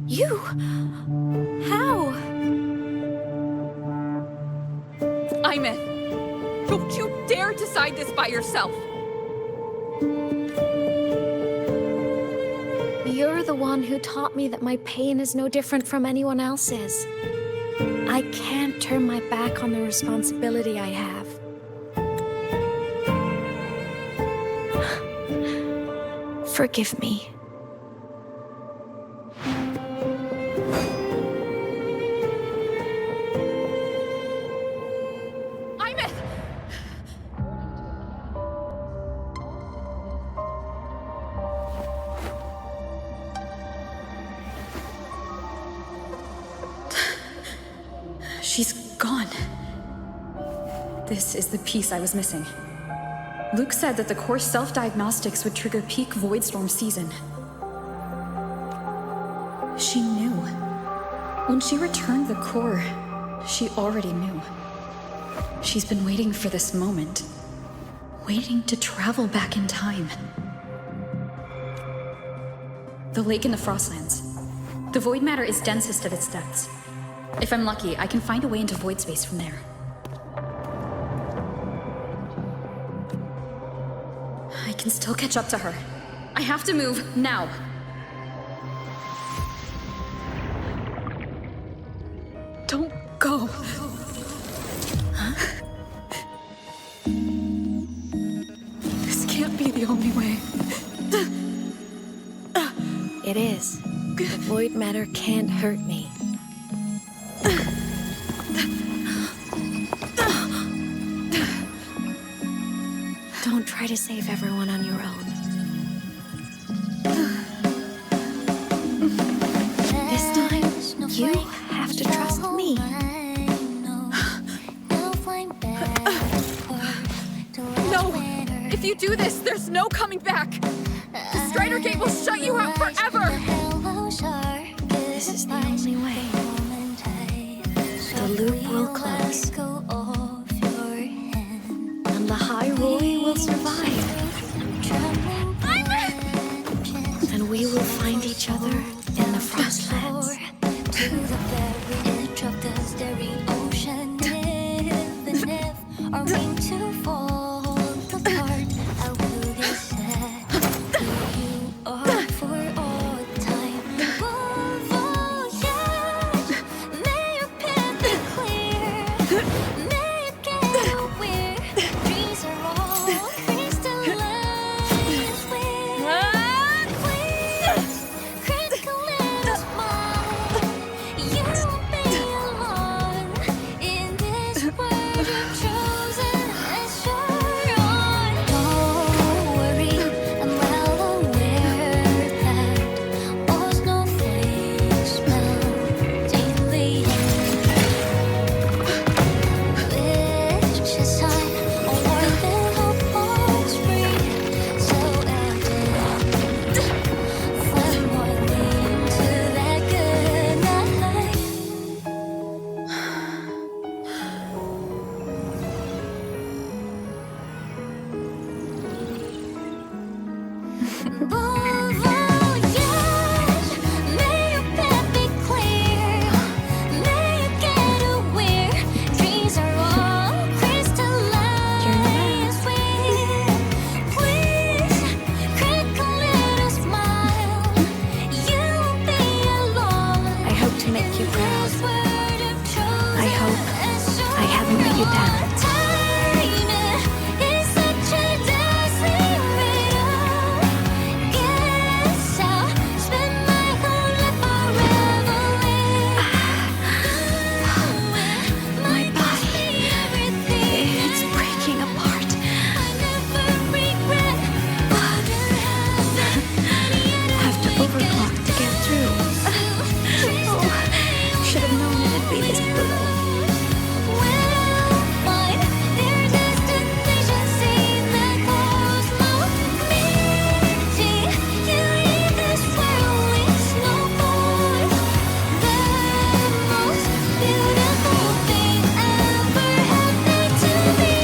E: You? How?
D: Aemeath, don't you dare decide this by yourself.
E: You're the one who taught me that my pain is no different from anyone else's. I can't turn my back on the responsibility I have. Forgive me.
D: Aemeath! gone. This is the piece I was missing. Luke said that the core self-diagnostics would trigger peak Voidstorm season. She knew. When she returned the core, she already knew. She's been waiting for this moment. Waiting to travel back in time. The lake in the Frostlands. The void matter is densest at its depths. If I'm lucky, I can find a way into void space from there. I can still catch up to her. I have to move, now. Don't go. Huh? This can't be the only way.
I: It is. The void matter can't hurt me. Don't try to save everyone on your own. This time, you have to trust me.
D: No! If you do this, there's no coming back! The Strider Gate will shut you out forever!
I: This is the only way. The loop will close. And Lahai-Roi will survive. And we will find each other in the Frostlands. To the very edge of the starry ocean. Even if our mean to fall apart, I will get sad. You are for all time. Voyage, may your path be clear. May you get where dreams are all crystallized with. Please, critical little smile. You won't be alone in this world you've chosen as your own. Don't worry, I'm well aware that all snowflakes melt in the air. Which is sign of warmth and hope on spring, so evident. From morning to that good night. Voyage, may your path be clear. May you get aware dreams are all crystallized with. Please, critical little smile. You won't be alone. I hope to make you proud. I hope I haven't let you down. Time is such a dazzling riddle. Guess I'll spend my whole life unraveling. My body, it's breaking apart. I never regret what have to overclock to get through. Oh, should have known it'd be this brutal. We'll find their destination, see that cause no meaning. You leave this world with snowfall. The most beautiful thing ever happened to me.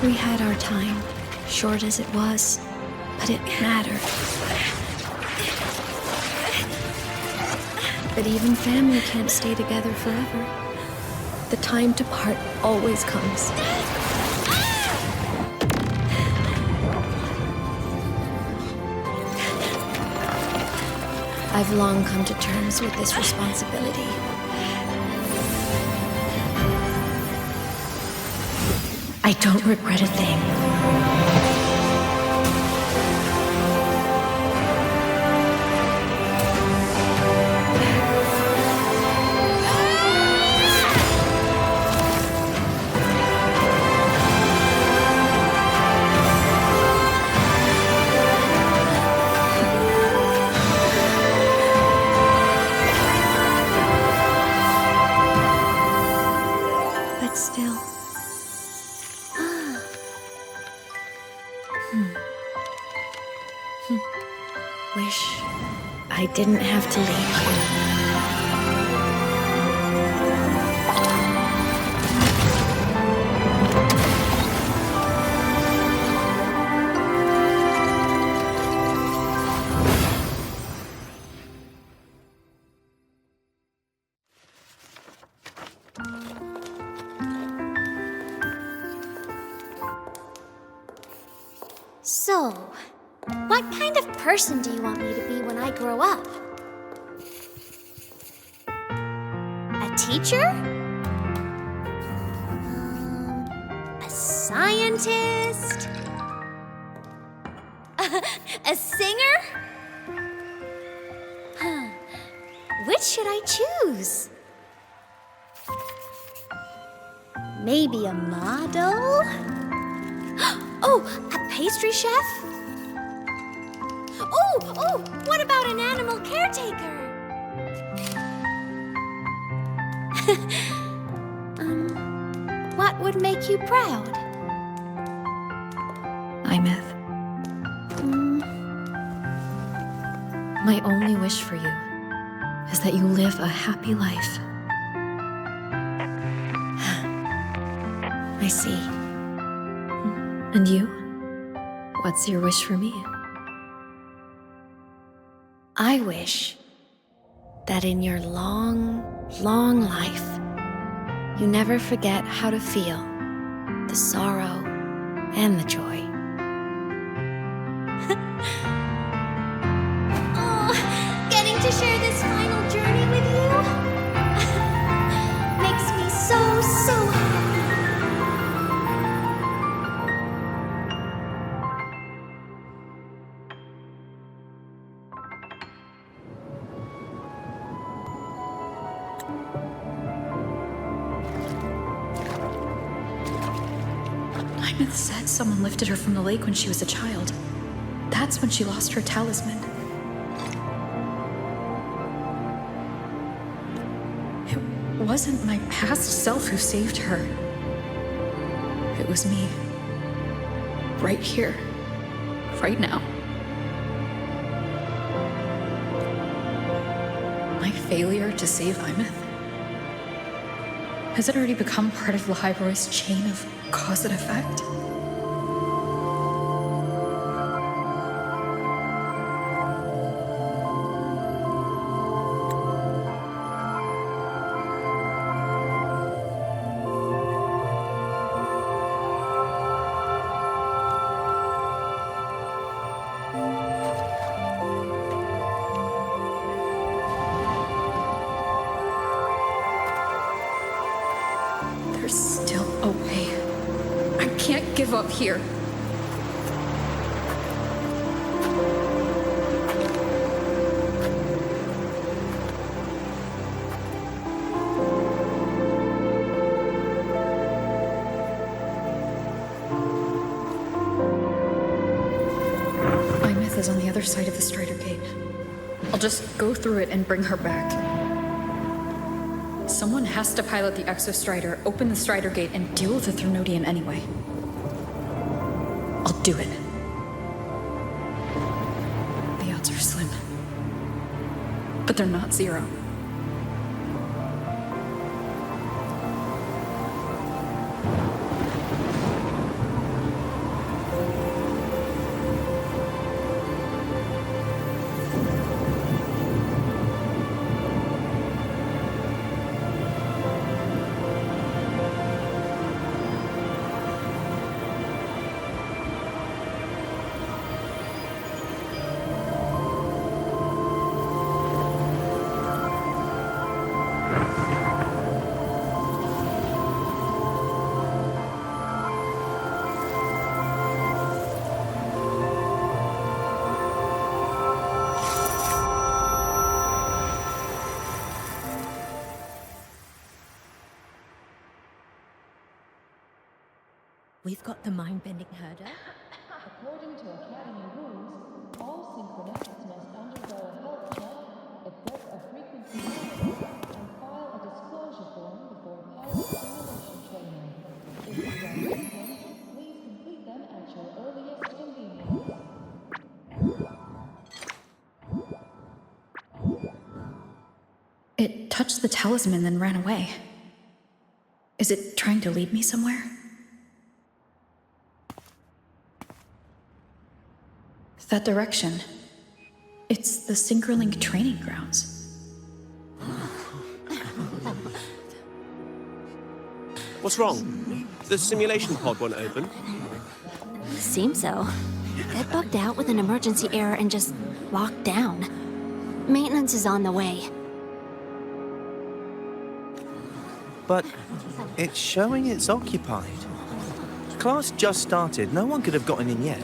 I: We had our time, short as it was.
R: But it mattered. But even family can't stay together forever. The time to part always comes. I've long come to terms with this responsibility. I don't regret a thing. Wish I didn't have to leave you.
I: So, what kind of person do you want me to be when I grow up? A teacher? A scientist? A singer? Which should I choose? Maybe a model? Oh, a pastry chef? Oh, what about an animal caretaker? What would make you proud?
E: Aemeath. My only wish for you is that you live a happy life.
I: I see.
E: And you? What's your wish for me?
I: I wish that in your long, long life, you never forget how to feel the sorrow and the joy. Oh, getting to share this final journey with you makes me so happy.
E: Aemeath said someone lifted her from the lake when she was a child. That's when she lost her talisman. It wasn't my past self who saved her. It was me. Right here. Right now. My failure to save Aemeath? Has it already become part of Lahai-Roi's chain of cause and effect? There's still a way. I can't give up here. Aemeath is on the other side of the Strider Gate. I'll just go through it and bring her back. Someone has to pilot the Exostrider, open the Strider Gate, and deal with the Threnodian anyway. I'll do it. The odds are slim. But they're not zero.
F: We've got the mind-bending herder.
V: According to Academy rules, all synchronists must undergo a health check, equip a frequency monitor, and file a disclosure form before pilot simulation training. If you are waiting, please complete them at your earliest convenience.
E: It touched the talisman, then ran away. Is it trying to lead me somewhere? That direction. It's the Synchrolink training grounds.
K: What's wrong? The simulation pod won't open?
I: Seems so. It bugged out with an emergency error and just locked down. Maintenance is on the way.
J: But it's showing it's occupied. Class just started. No one could have gotten in yet.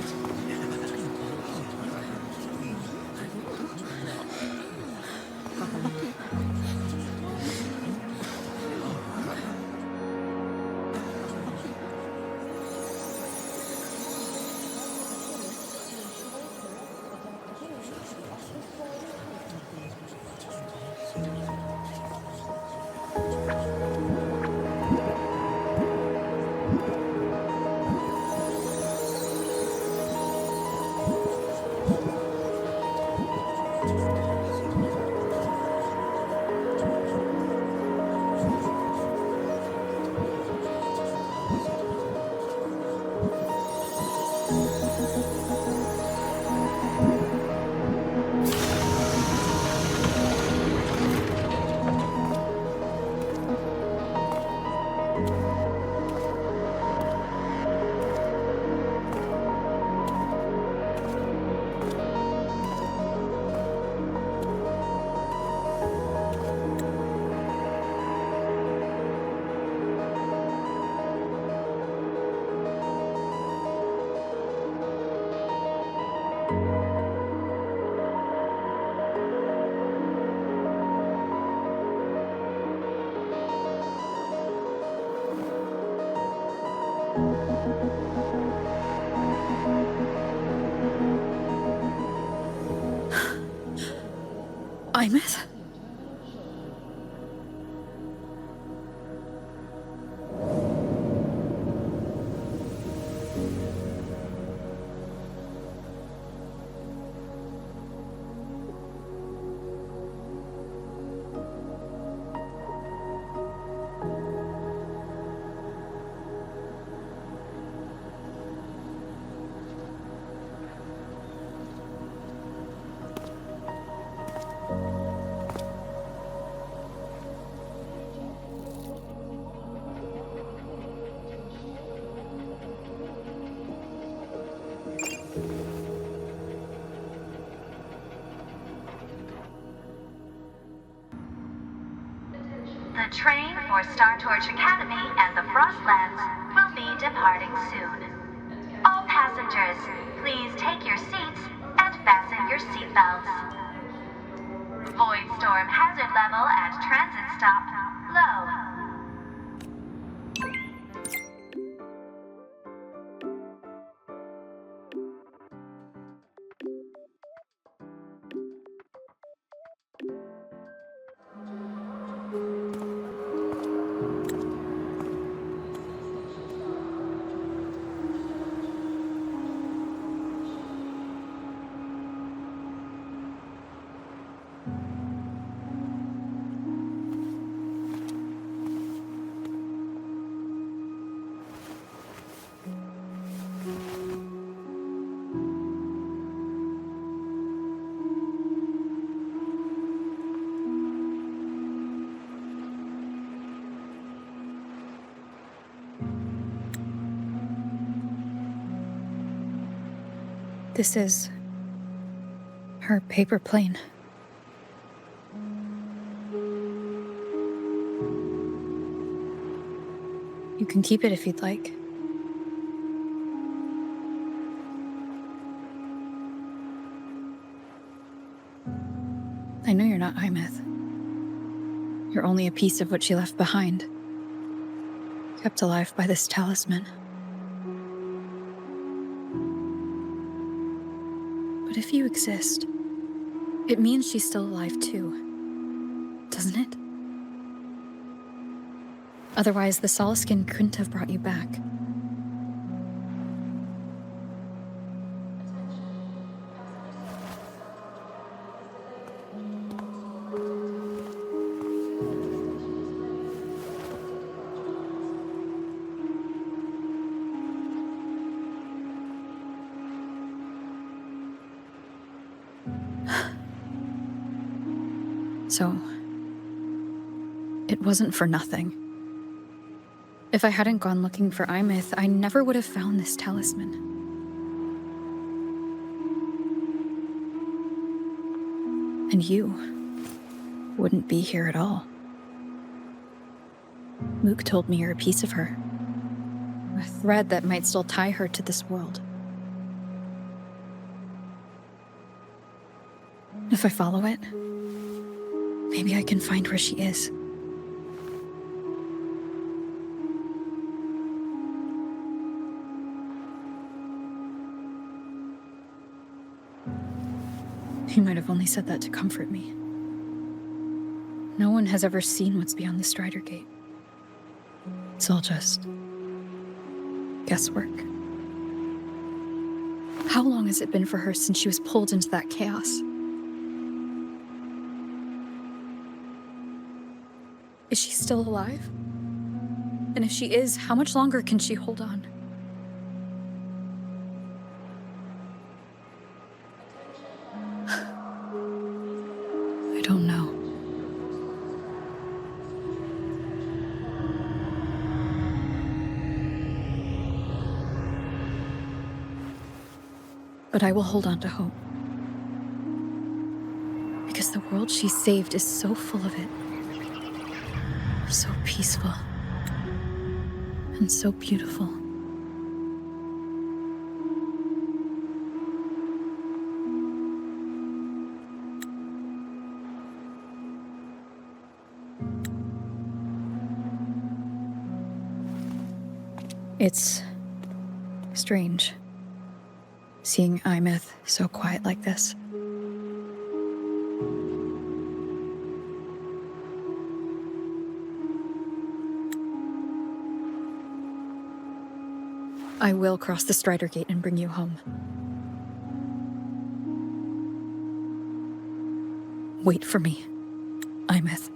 E: Aemeath?
G: The train for Star Torch Academy and the Frostlands will be departing soon. All passengers, please take your seats and fasten your seatbelts. Void storm hazard level at transit stop low.
E: This is her paper plane. You can keep it if you'd like. I know you're not Aemeath. You're only a piece of what she left behind, kept alive by this talisman.
D: But if you exist, it means she's still alive too, doesn't it? Otherwise, the Solaskin couldn't have brought you back. So, it wasn't for nothing. If I hadn't gone looking for Aemeath, I never would have found this talisman. And you wouldn't be here at all. Mook told me you're a piece of her. A thread that might still tie her to this world. If I follow it, maybe I can find where she is. He might have only said that to comfort me. No one has ever seen what's beyond the Strider Gate. It's all just guesswork. How long has it been for her since she was pulled into that chaos? Is she still alive? And if she is, how much longer can she hold on? I don't know. But I will hold on to hope. Because the world she saved is so full of it. So peaceful. And so beautiful. It's strange, seeing Aemeath so quiet like this. I will cross the Strider Gate and bring you home. Wait for me, Aemeath.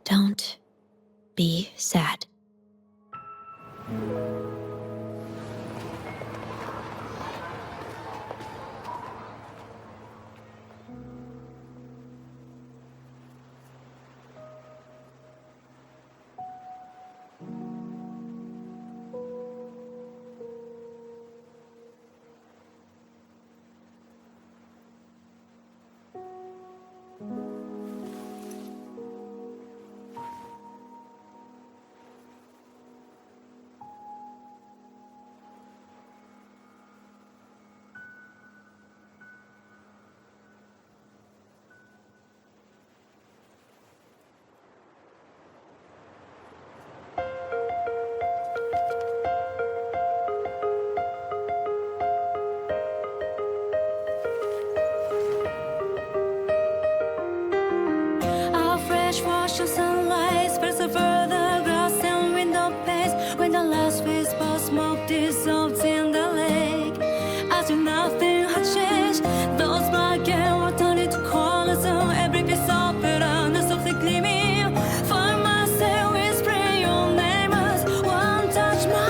I: Don't be sad.
H: Touch my